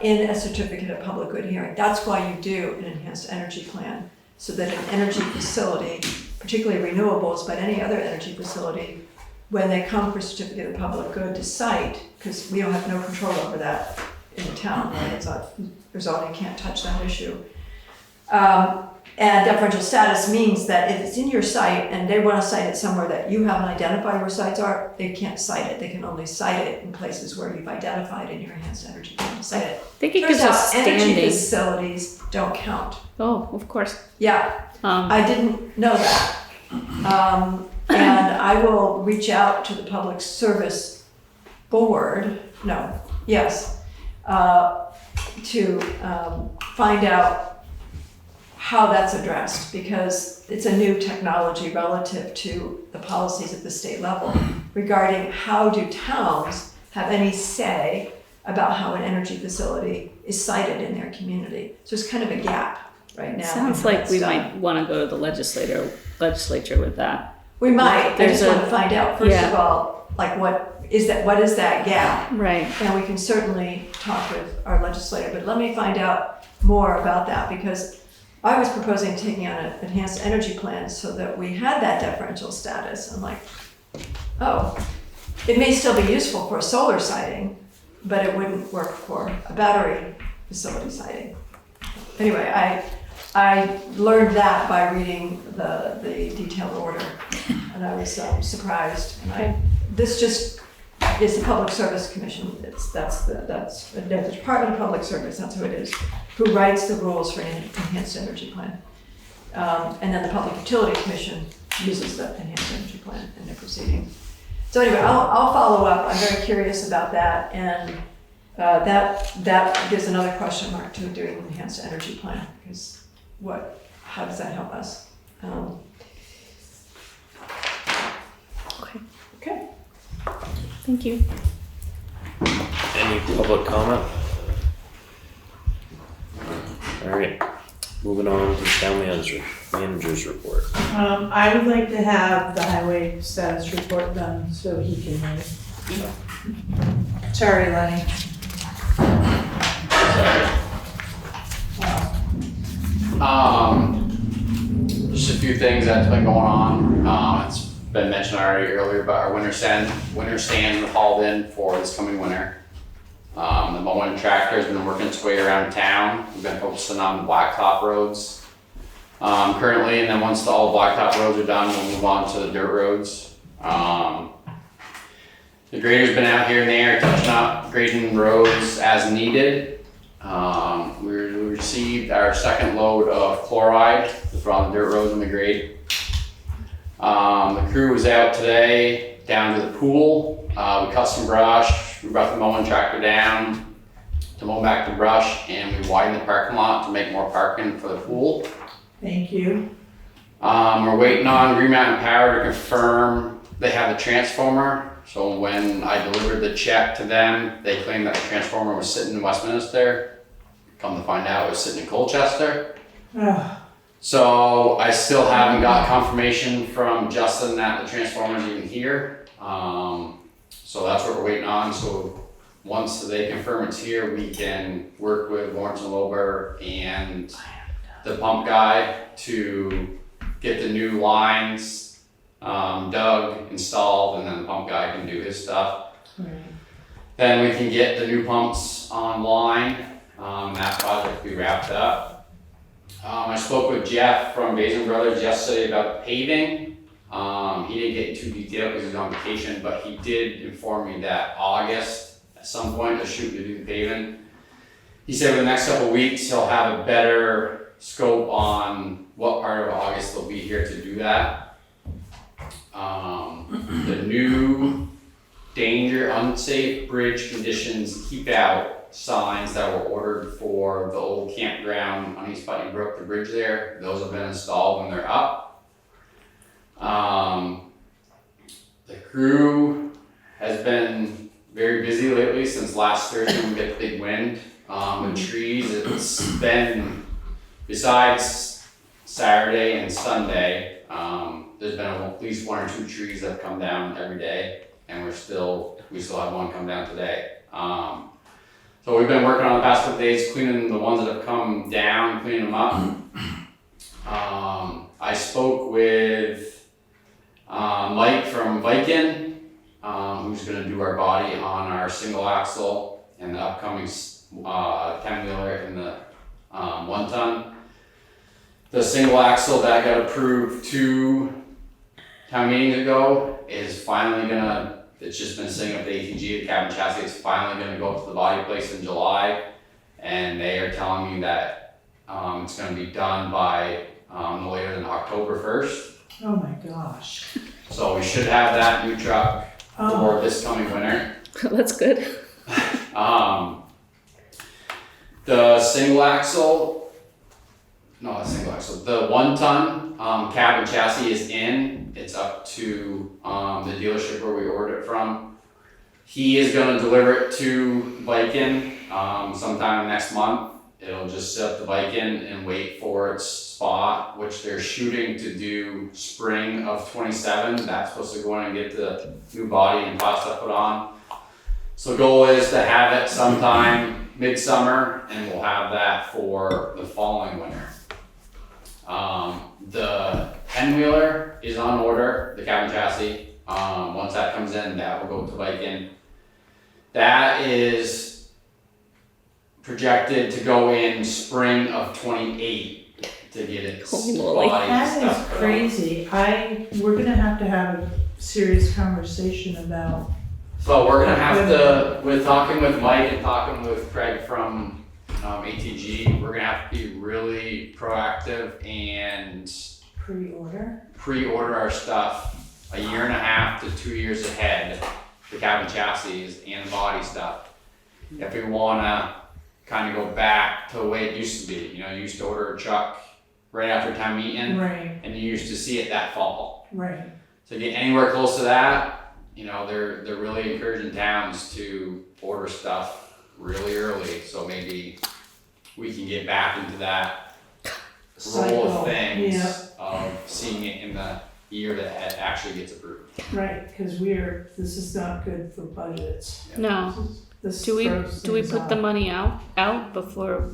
in a certificate of public good hearing. That's why you do an enhanced energy plan, so that an energy facility, particularly renewables, but any other energy facility, when they come for certificate of public good to cite, because we don't have no control over that in the town, right? It's not, there's only can't touch that issue. And deferential status means that if it's in your site and they want to cite it somewhere that you haven't identified where sites are, they can't cite it. They can only cite it in places where you've identified in your enhanced energy plan to cite it. I think it gives us energy standing. facilities don't count. Oh, of course. Yeah, I didn't know that. And I will reach out to the Public Service Board, to find out how that's addressed, because it's a new technology relative to the policies at the state level regarding how do towns have any say about how an energy facility is cited in their community. So it's kind of a gap right now. Sounds like we might want to go to the legislature with that. We might. I just want to a- find out, first yeah. of all, like what is that gap? Right. And we can certainly talk with our legislator, but let me find out more about that, because I was proposing taking on an enhanced energy plan so that we had that deferential status. I'm like, oh, it may still be useful for a solar siting, but it wouldn't work for a battery facility siting. Anyway, I learned that by reading the detailed order, and I was surprised. And this just is the Public Service Commission. That's the Department of Public Service. That's who it is, who writes the rules for an enhanced energy plan. And then the Public Utility Commission uses the enhanced energy plan in their proceedings. So anyway, I'll follow up. I'm very curious about that, and that gives another question mark to doing an enhanced energy plan, because how does that help us? Okay. Thank you. Any public comment? All right, moving on to the town manager's report. I would like to have the highway status report done so he can leave. Sorry, Lenny. Just a few things that's been going on. It's been mentioned already earlier, but our winter stand hauled in for this coming winter. The mowing tractor has been working its way around town. We've been focusing on the blacktop roads currently, and then once all the blacktop roads are done, we'll move on to the dirt roads. The grader's been out here and there, touching up, grading roads as needed. We received our second load of chloride for all the dirt roads and the grade. The crew was out today down to the pool. We cut some brush. We brought the mowing tractor down to mow back the brush, and we widened the parking lot to make more parking for the pool. Thank you. We're waiting on Green Mountain Power to confirm they have the transformer. So when I delivered the check to them, they claimed that the transformer was sitting in Westminster. Come to find out, it was sitting in Colchester. So I still haven't got confirmation from Justin that the transformer's even here. So that's what we're waiting on. So once they confirm it's here, we can work with Warrants and Wilbur and the pump guy to get the new lines dug, installed, and then the pump guy can do his stuff. Then we can get the new pumps online. That project will be wrapped up. I spoke with Jeff from Basin Brothers yesterday about paving. He didn't get too detailed because he was on vacation, but he did inform me that August, at some point, they're shooting to do the paving. He said in the next couple of weeks, he'll have a better scope on what part of August they'll be here to do that. The new unsafe bridge conditions, keep out signs that were ordered for the old campground on East Putney Brook, the bridge there. Those have been installed when they're up. The crew has been very busy lately since last Thursday when we get the big wind. With trees, it's been, besides Saturday and Sunday, there's been at least 1 or 2 trees that have come down every day, and we still have one come down today. So we've been working on the past couple days, cleaning the ones that have come down, cleaning them up. I spoke with Mike from Viking, who's gonna do our body on our single axle and the upcoming 10-wheeler and the 1-ton. The single axle that got approved 2 town meetings ago is finally gonna, it's just been sitting up the ATG, the cabin chassis, is finally gonna go up to the body place in July. And they are telling me that it's gonna be done by no later than October 1st. Oh my gosh. So we should have that new truck for this coming winter. That's good. The single axle, the 1-ton cab and chassis is in. It's up to the dealership where we ordered it from. He is gonna deliver it to Viking sometime next month. It'll just sit up the Viking and wait for its spot, which they're shooting to do spring of 27. That's supposed to go in and get the new body and pasta put on. So the goal is to have it sometime midsummer, and we'll have that for the following winter. The 10-wheeler is on order, the cabin chassis. Once that comes in, that will go to Viking. That is projected to go in spring of 28 to get its body That stuff is put on. crazy. We're gonna have to have a serious conversation about. So we're gonna have to, with talking with Mike and talking with Craig from ATG, we're gonna have to be really proactive and pre-order our stuff a year and a half to 2 years ahead, the cabin chassis and the body stuff. If we wanna kind of go back to the way it used to be, you used to order a truck right after town meeting, Right. and you used to see it that fall. Right. So get anywhere close to that, they're really encouraging towns to order stuff really early, so maybe we can get back into that roll of things of seeing it in the year that it actually gets approved. Right, because this is not good for budgets. No. This Do we throws things put the off. money out before?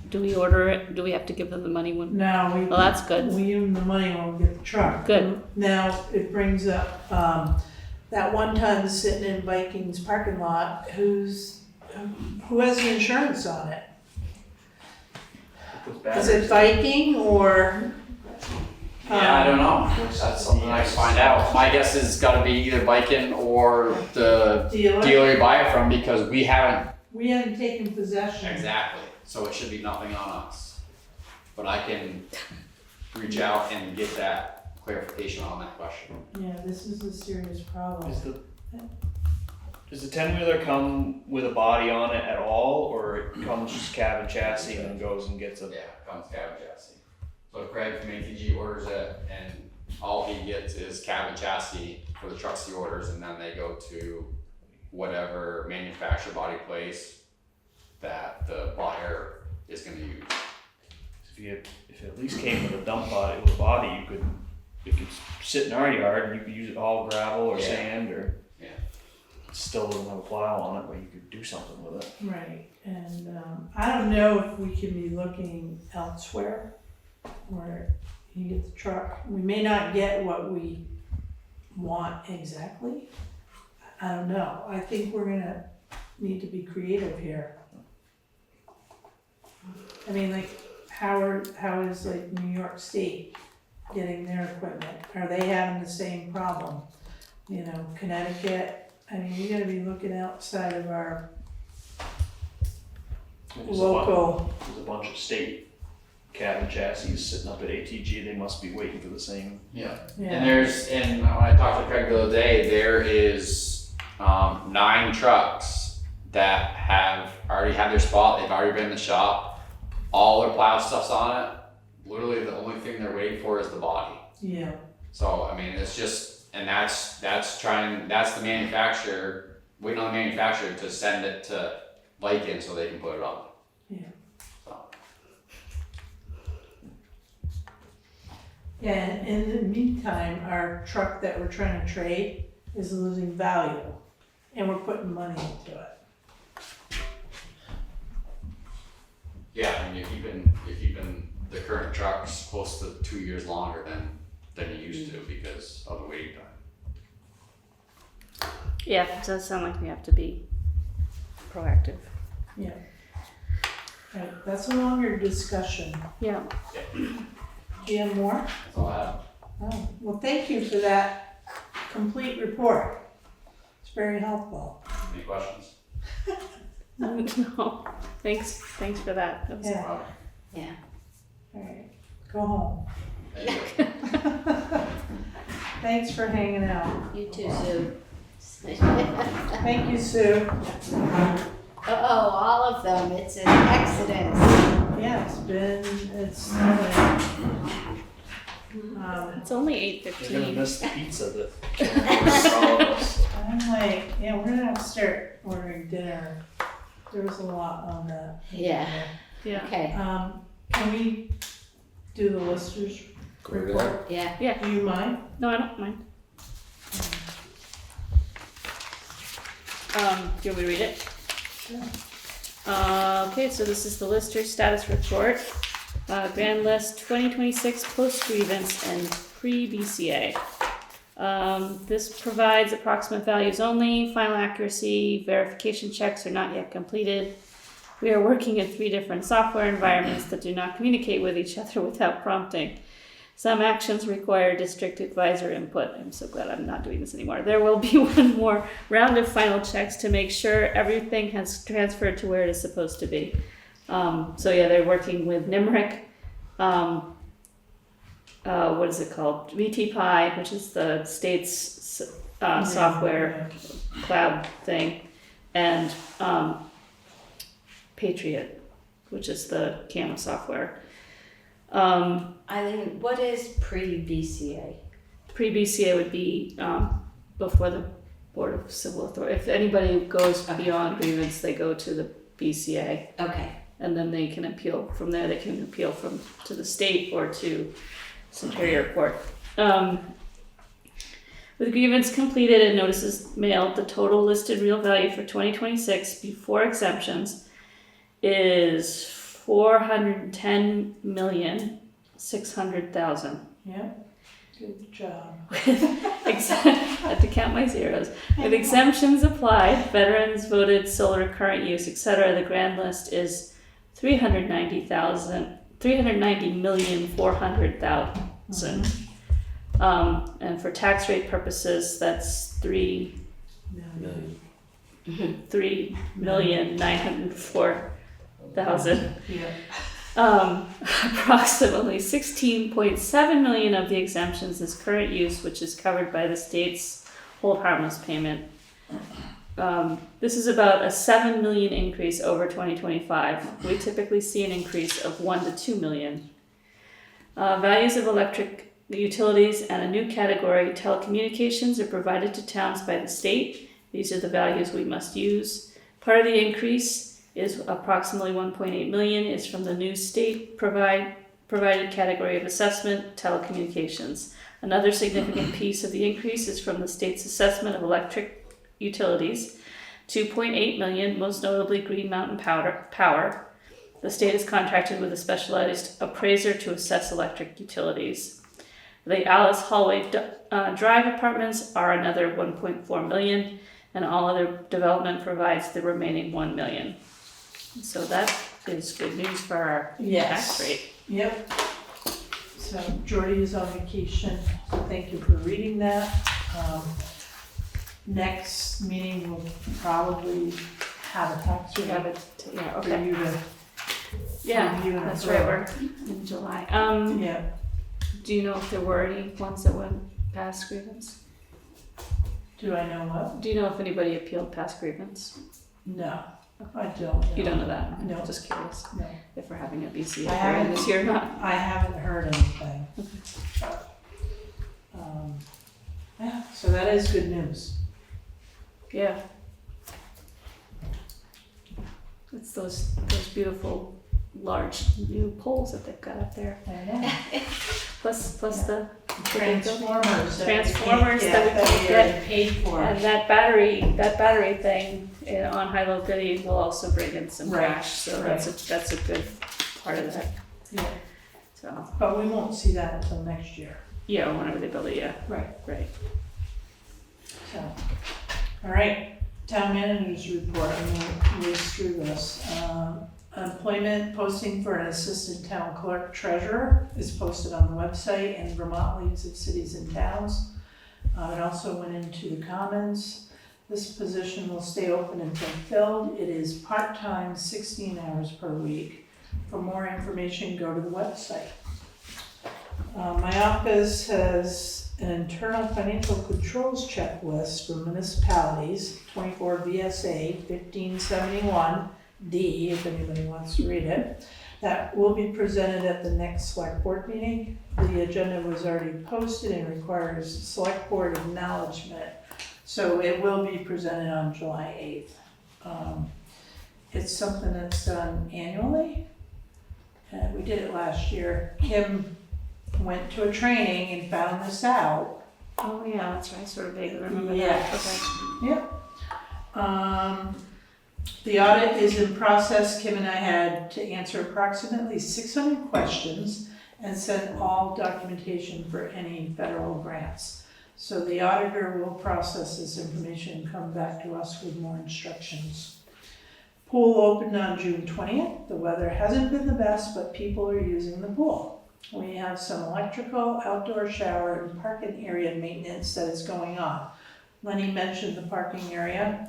Do we order it? Do we have to give them the money when? No, Well, that's good. We give them the money when we get the truck. Good. Now, it brings up, that 1-ton sitting in Viking's parking lot, who has the insurance on it? Is it Viking or? Yeah, I don't know. That's something I can find out. My guess is it's gotta be either Viking or the dealer you buy it from, because we haven't. We haven't taken possession. Exactly, so it should be nothing on us. But I can reach out and get that clarification on that question. Yeah, this is a serious problem. Does the 10-wheeler come with a body on it at all, or it comes just cab and chassis and then goes and gets a? Yeah, it comes cab and chassis. So Craig from ATG orders it, and all he gets is cab and chassis for the trucks he orders, and then they go to whatever manufacturer body place that the buyer is gonna use. If it at least came with a dump body, with a body, it could sit in our yard and you could use it all gravel or sand or. Yeah. It still doesn't have a plow on it, but you could do something with it. Right, and I don't know if we can be looking elsewhere where you get the truck. We may not get what we want exactly. I don't know. I think we're gonna need to be creative here. I mean, like, how is like New York State getting their equipment? Are they having the same problem? Connecticut. I mean, we gotta be looking outside of our local. There's a bunch of state cab and chassis sitting up at ATG. They must be waiting for the same. Yeah. And when I talked to Craig the other day, there is 9 trucks that have already had their spot, they've already been in the shop, all their plow stuff's on it. Literally the only thing they're waiting for is the body. Yeah. So, I mean, it's just, and that's the manufacturer, waiting on the manufacturer to send it to Lycan so they can put it on. Yeah. So. Yeah, and in the meantime, our truck that we're trying to trade is losing value, and we're putting money into it. Yeah, I mean, you're keeping the current trucks close to 2 years longer than you used to because of the waiting time. Yeah, it does sound like we have to be proactive. Yeah. Right, that's a longer discussion. Yeah. Do you have more? That's all I have. Oh, well, thank you for that complete report. It's very helpful. Any questions? No, thanks for that. That was- Yeah. Yeah. All right, go home. Thank you. Thanks for hanging out. You too, Sue. Thank you, Sue. Uh-oh, all of them. It's an exodus. Yeah, it's It's only You're gonna 8:15. miss the pizza that all of us. I'm like, yeah, we're gonna have to start ordering dinner. There was a lot on that. Yeah. Yeah. Okay. Can we do the listers report? Yeah. Yeah. Do you mind? No, I don't mind. Do you want me to read it? Sure. Okay, so this is the Lister status report. Grand list 2026 post grievance and pre-BCA. This provides approximate values only. Final accuracy verification checks are not yet completed. We are working in 3 different software environments that do not communicate with each other without prompting. Some actions require district advisor input. I'm so glad I'm not doing this anymore. There will be one more round of final checks to make sure everything has transferred to where it is supposed to be. So yeah, they're working with NIMRIC. What is it called? VTPI, which is the state's software cloud thing, and Patriot, which is the CAMA software. Eileen, what is pre-BCA? Pre-BCA would be before the Board of Civil Authority. If anybody goes beyond grievance, they go to the BCA. Okay. And then they can appeal from there. They can appeal to the state or to Superior Court. With grievance completed and notices mailed, the total listed real value for 2026 before exemptions is $410,600,000. Yeah. Good job. I had to count my zeros. With exemptions applied, veterans voted solar current use, etc., the grand list is $390,400,000. And for tax rate purposes, that's $3,904,000. Yeah. Approximately 16.7 million of the exemptions is current use, which is covered by the state's hold harmless payment. This is about a 7 million increase over 2025. We typically see an increase of 1 to 2 million. Values of electric utilities and a new category, telecommunications, are provided to towns by the state. These are the values we must use. Part of the increase is approximately 1.8 million is from the new state provided category of assessment, telecommunications. Another significant piece of the increase is from the state's assessment of electric utilities, 2.8 million, most notably Green Mountain Power. The state is contracted with a specialized appraiser to assess electric utilities. The Alice Hallway Drive apartments are another 1.4 million, and all other development provides the remaining 1 million. So that is good news for our tax rate. Yep. So Jordy is on vacation, so thank you for reading that. Next meeting will probably have a tax rate. Yeah, For you to review and that's approve. right. We're in July. Yeah. Do you know if there were any ones that went past grievance? Do I know what? Do you know if anybody appealed past grievance? No, I don't know. You don't know that? No. Just curious. No. If we're having a BC I hearing haven't this year or not. I haven't heard anything. Yeah, so that is good news. Yeah. It's those beautiful large new poles that they've got up there. I know. Plus the Transformers. transformers that we can't get paid for. And that battery thing on high-low bidding will also bring in some Right, cash, so right. that's a good part of that. Yeah. So, But we won't see that until next year. yeah, whenever they build it, yeah. Right. Right. So, all right, town manager's report, I'm gonna whiz through this. Employment posting for an assistant town clerk treasurer is posted on the website and Vermont Leagues of Cities and Towns. It also went into the Commons. This position will stay open until filled. It is part-time, 16 hours per week. For more information, go to the website. My office has an internal financial controls checklist for municipalities, 24 VSA 1571. D, if anybody wants to read it, that will be presented at the next select board meeting. The agenda was already posted and requires select board acknowledgement, so it will be presented on July 8th. It's something that's done annually. We did it last year. Kim went to a training and found this out. Oh yeah, that's right, I sort of vaguely remember Yes. that. Okay. Yep. The audit is in process. Kim and I had to answer approximately 600 questions and send all documentation for any federal grants. So the auditor will process this information and come back to us with more instructions. Pool opened on June 20th. The weather hasn't been the best, but people are using the pool. We have some electrical, outdoor shower, and parking area maintenance that is going on. Lenny mentioned the parking area.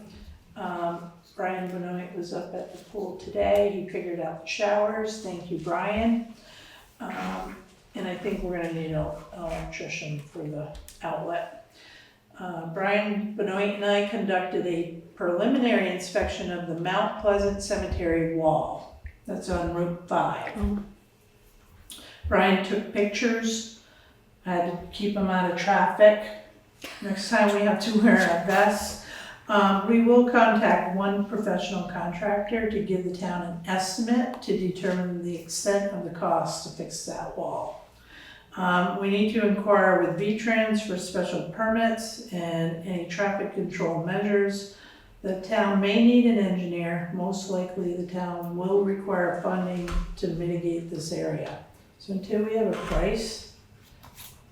Brian Benoit was up at the pool today. He figured out the showers. Thank you, Brian. And I think we're gonna need an electrician for the outlet. Brian Benoit and I conducted a preliminary inspection of the Mount Pleasant Cemetery wall. That's on Route 5. Brian took pictures. I had to keep him out of traffic. Next time we have to wear a vest. We will contact one professional contractor to give the town an estimate to determine the extent of the cost to fix that wall. We need to inquire with V-Trans for special permits and any traffic control measures. The town may need an engineer. Most likely the town will require funding to mitigate this area. So until we have a price,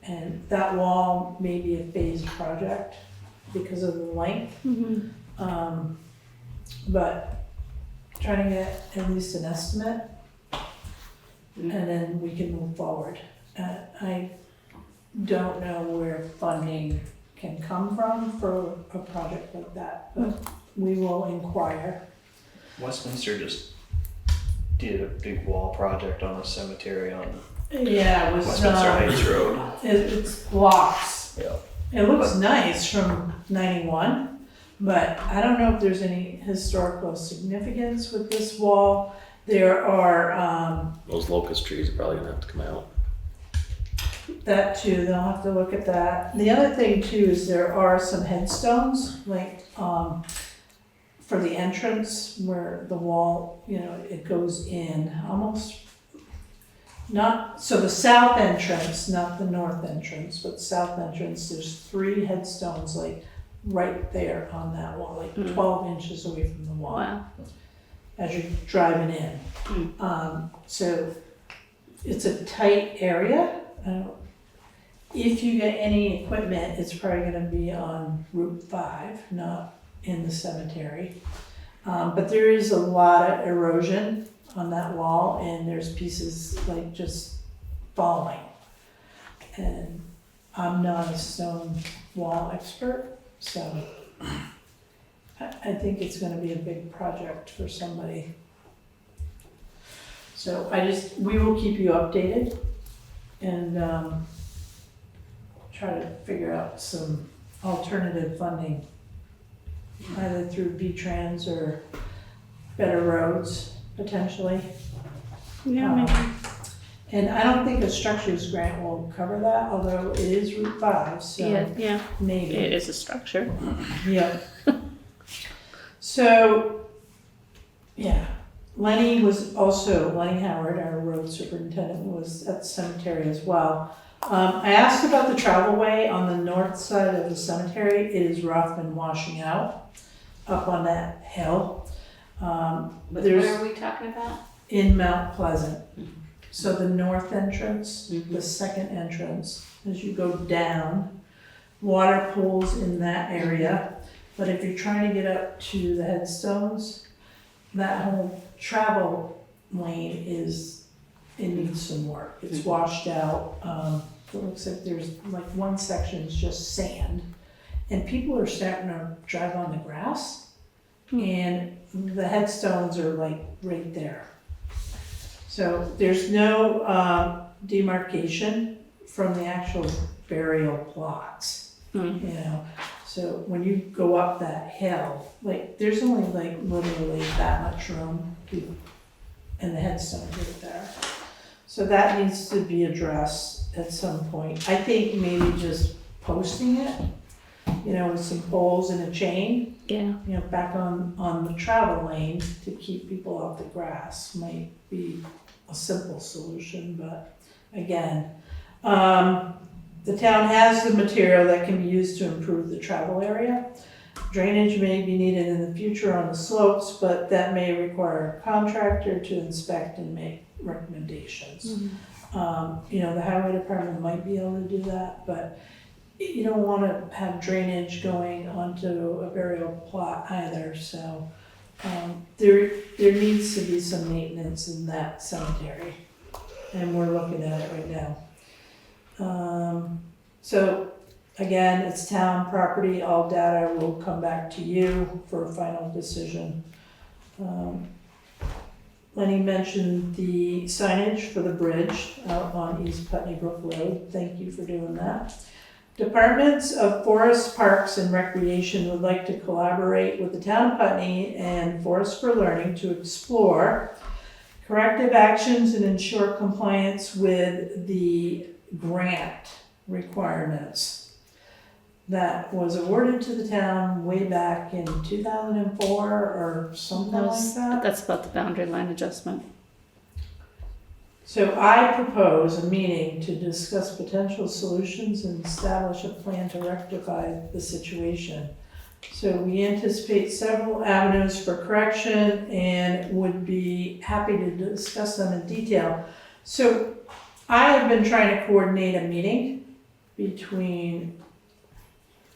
and that wall may be a phased project because of the length. But trying to get at least an estimate, and then we can move forward. I don't know where funding can come from for a project like that, but we will inquire. Westminster just did a big wall project on a cemetery on Yeah, it was Westminster Heights Road. It's blocks. Yeah. It looks nice from 91, but I don't know if there's any historical significance with this wall. There are Those locust trees are probably gonna have to come out. that too, they'll have to look at that. The other thing too is there are some headstones, like for the entrance where the wall, it goes in almost. Not, so the south entrance, not the north entrance, but south entrance, there's 3 headstones like right there on that wall, like 12 inches away from the wall. Wow. As you're driving in. So it's a tight area. If you get any equipment, it's probably gonna be on Route 5, not in the cemetery. But there is a lot of erosion on that wall, and there's pieces like just falling. And I'm not a stone wall expert, so I think it's gonna be a big project for somebody. So we will keep you updated and try to figure out some alternative funding, either through V-Trans or Better Roads, potentially. Yeah, maybe. And I don't think a structures grant will cover that, although it is Route 5, so Yeah, maybe. it is a structure. Yeah. So, yeah, Lenny Howard, our road superintendent, was at the cemetery as well. I asked about the travelway on the north side of the cemetery. It is rough and washing out up on that hill. Where There's are we talking about? in Mount Pleasant. So the north entrance, the second entrance, as you go down, water pools in that area. But if you're trying to get up to the headstones, that whole travel lane it needs some work. It's washed out. It looks like there's like one section is just sand. And people are starting to drive on the grass. And the headstones are like right there. So there's no demarcation from the actual burial plots, you know. So when you go up that hill, like there's only like literally that much room, and the headstones right there. So that needs to be addressed at some point. I think maybe just posting it, you know, with some poles and a chain, Yeah. you know, back on the travel lane to keep people off the grass might be a simple solution, but again, the town has the material that can be used to improve the travel area. Drainage may be needed in the future on the slopes, but that may require a contractor to inspect and make recommendations. You know, the highway department might be able to do that, but you don't want to have drainage going onto a burial plot either, so there needs to be some maintenance in that cemetery, and we're looking at it right now. So again, it's town property, all data will come back to you for a final decision. Lenny mentioned the signage for the bridge out on East Putney Brook Road. Thank you for doing that. Departments of Forest, Parks, and Recreation would like to collaborate with the town of Putney and Forest for Learning to explore corrective actions and ensure compliance with the grant requirements that was awarded to the town way back in 2004 or something like that. That's about the boundary line adjustment. So I propose a meeting to discuss potential solutions and establish a plan to rectify the situation. So we anticipate several avenues for correction and would be happy to discuss them in detail. So I have been trying to coordinate a meeting between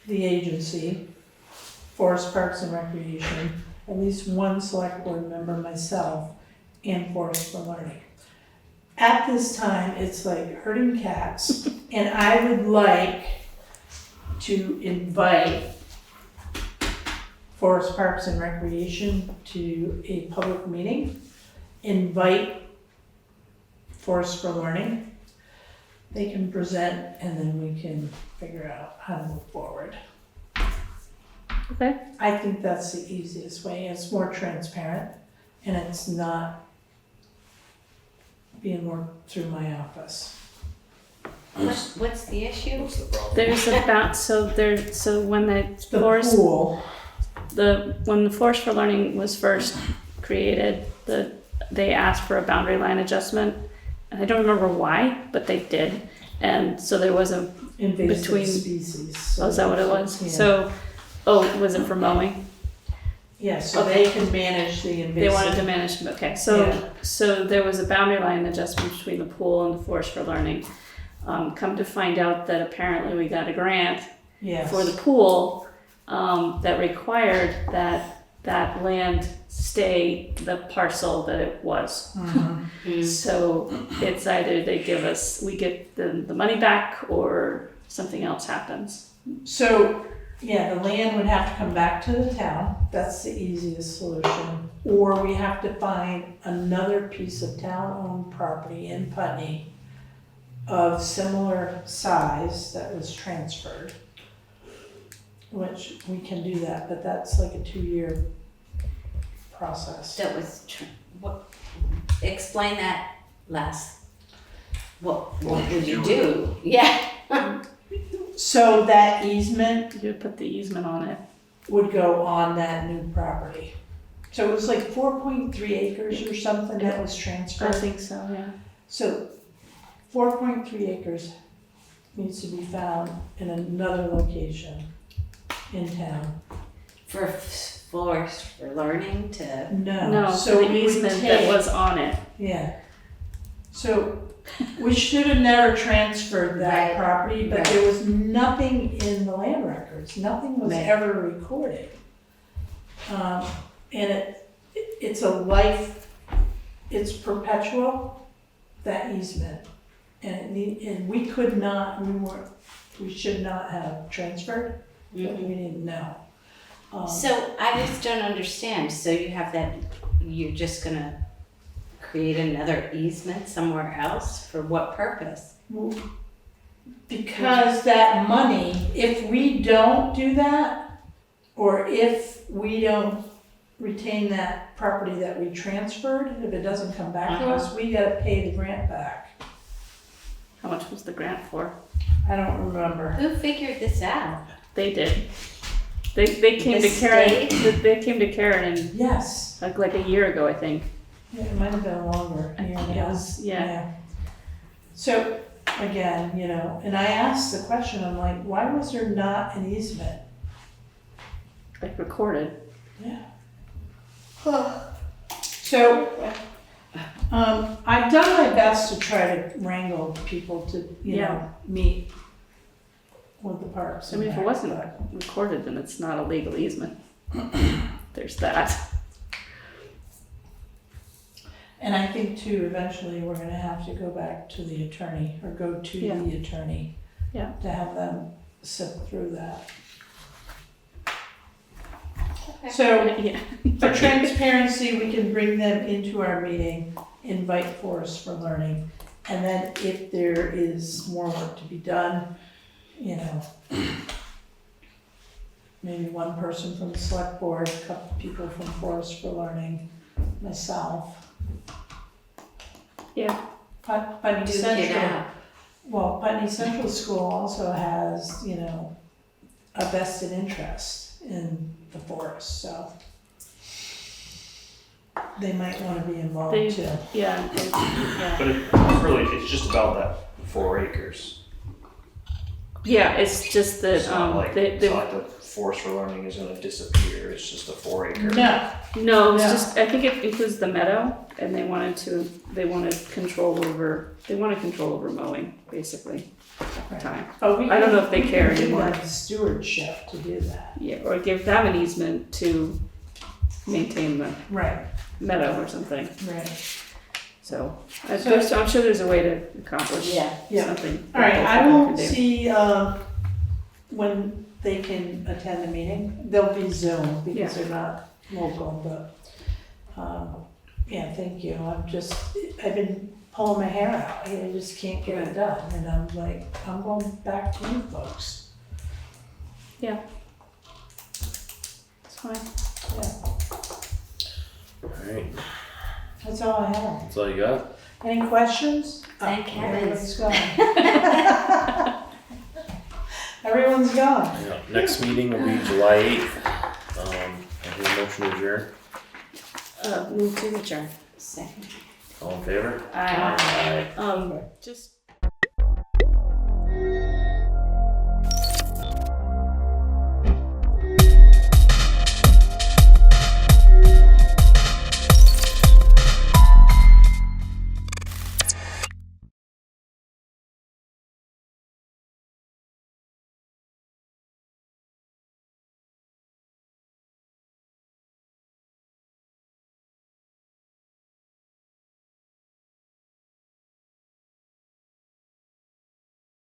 the agency, Forest, Parks, and Recreation, at least one select board member, myself, and Forest for Learning. At this time, it's like herding cats, and I would like to invite Forest, Parks, and Recreation to a public meeting, invite Forest for Learning. They can present, and then we can figure out how to move forward. Okay. I think that's the easiest way. It's more transparent, and it's not being worked through my office. What's the issue? What's the problem? There's about so when the The forest pool. when the Forest for Learning was first created, they asked for a boundary line adjustment, and I don't remember why, but they did, and so there was a Invasive between species. Oh, is that what it was? Yeah. So, was it for mowing? Yeah, so Okay. they can manage the invasive. They wanted to manage, okay, so, Yeah. so there was a boundary line adjustment between the pool and the Forest for Learning. Come to find out that apparently we got a grant Yes. for the pool, that required that land stay the parcel that it was. So it's either we get the money back or something else happens. So, yeah, the land would have to come back to the town. That's the easiest solution. Or we have to find another piece of town-owned property in Putney of similar size that was transferred. which we can do that, but that's like a 2-year process. That was, explain that last. What would you do? Yeah. So that easement You put the easement on it. would go on that new property. So it was like 4.3 acres or something that was I transferred. think so, yeah. So 4.3 acres needs to be found in another location in town. For learning to. No, So so the we would easement that take- was on it. Yeah. So we should have never transferred that Right, property, but right. there was nothing in the land records. Nothing was Right. ever recorded. And it's a life, it's perpetual, that easement. And we could not, we should not have transferred, but we didn't know. So I just don't understand. So you have that, you're just gonna create another easement somewhere else? For what purpose? Because that money, if we don't do that, or if we don't retain that property that we transferred, if it doesn't come back to us, we gotta pay the grant back. How much was the grant for? I don't remember. Who figured this out? They did. They came The to Karen. state? They came to Karen and Yes. like a year ago, I think. Yeah, it might have been longer. I think it was, yeah. So, again, and I asked the question, I'm like, why was there not an easement? Like recorded. Yeah. So, I've done my best to try to wrangle people to, meet with the parks. I mean, if it and wasn't that, recorded, then it's not a legal easement. There's that. And I think too, eventually, we're gonna have to go back to the attorney, or go to Yeah. the attorney. Yeah. To have them sift through that. So, Yeah. for transparency, we can bring them into our meeting, invite Forest for Learning, and then if there is more work to be done, maybe one person from the select board, a couple people from Forest for Learning, myself. Yeah. Putney Do get Central, out. well, Putney Central School also has, a vested interest in the forest, so they might wanna be involved They- too. Yeah. Yeah. But it's just about that 4 acres. Yeah, it's just that It's not like, they it's not like the Forest for Learning is gonna disappear, it's just a 4 acre. No, it's just I think it includes the meadow, and they wanted control over mowing basically at the time. But we I don't can- know if they we care can give anymore. them stewardship to do that. Yeah, or give them an easement to maintain the Right. meadow or something. Right. So I'm sure there's a way to accomplish Yeah. something. All right, that I both of them will can do. see, when they can attend the meeting. They'll be Zoom because Yeah. they're not local, but, thank you. I've been pulling my hair out. I just can't get it done. And I'm like, I'm going back to you folks. Yeah. It's fine. Alright, That's all I have. that's all you got? Any questions? Thank Everyone's heavens. gone. Everyone's gone. Yeah, next meeting will be July 8th. I hear a motion to adjourn. Move to adjourn. Second. All in favor? Aye. Just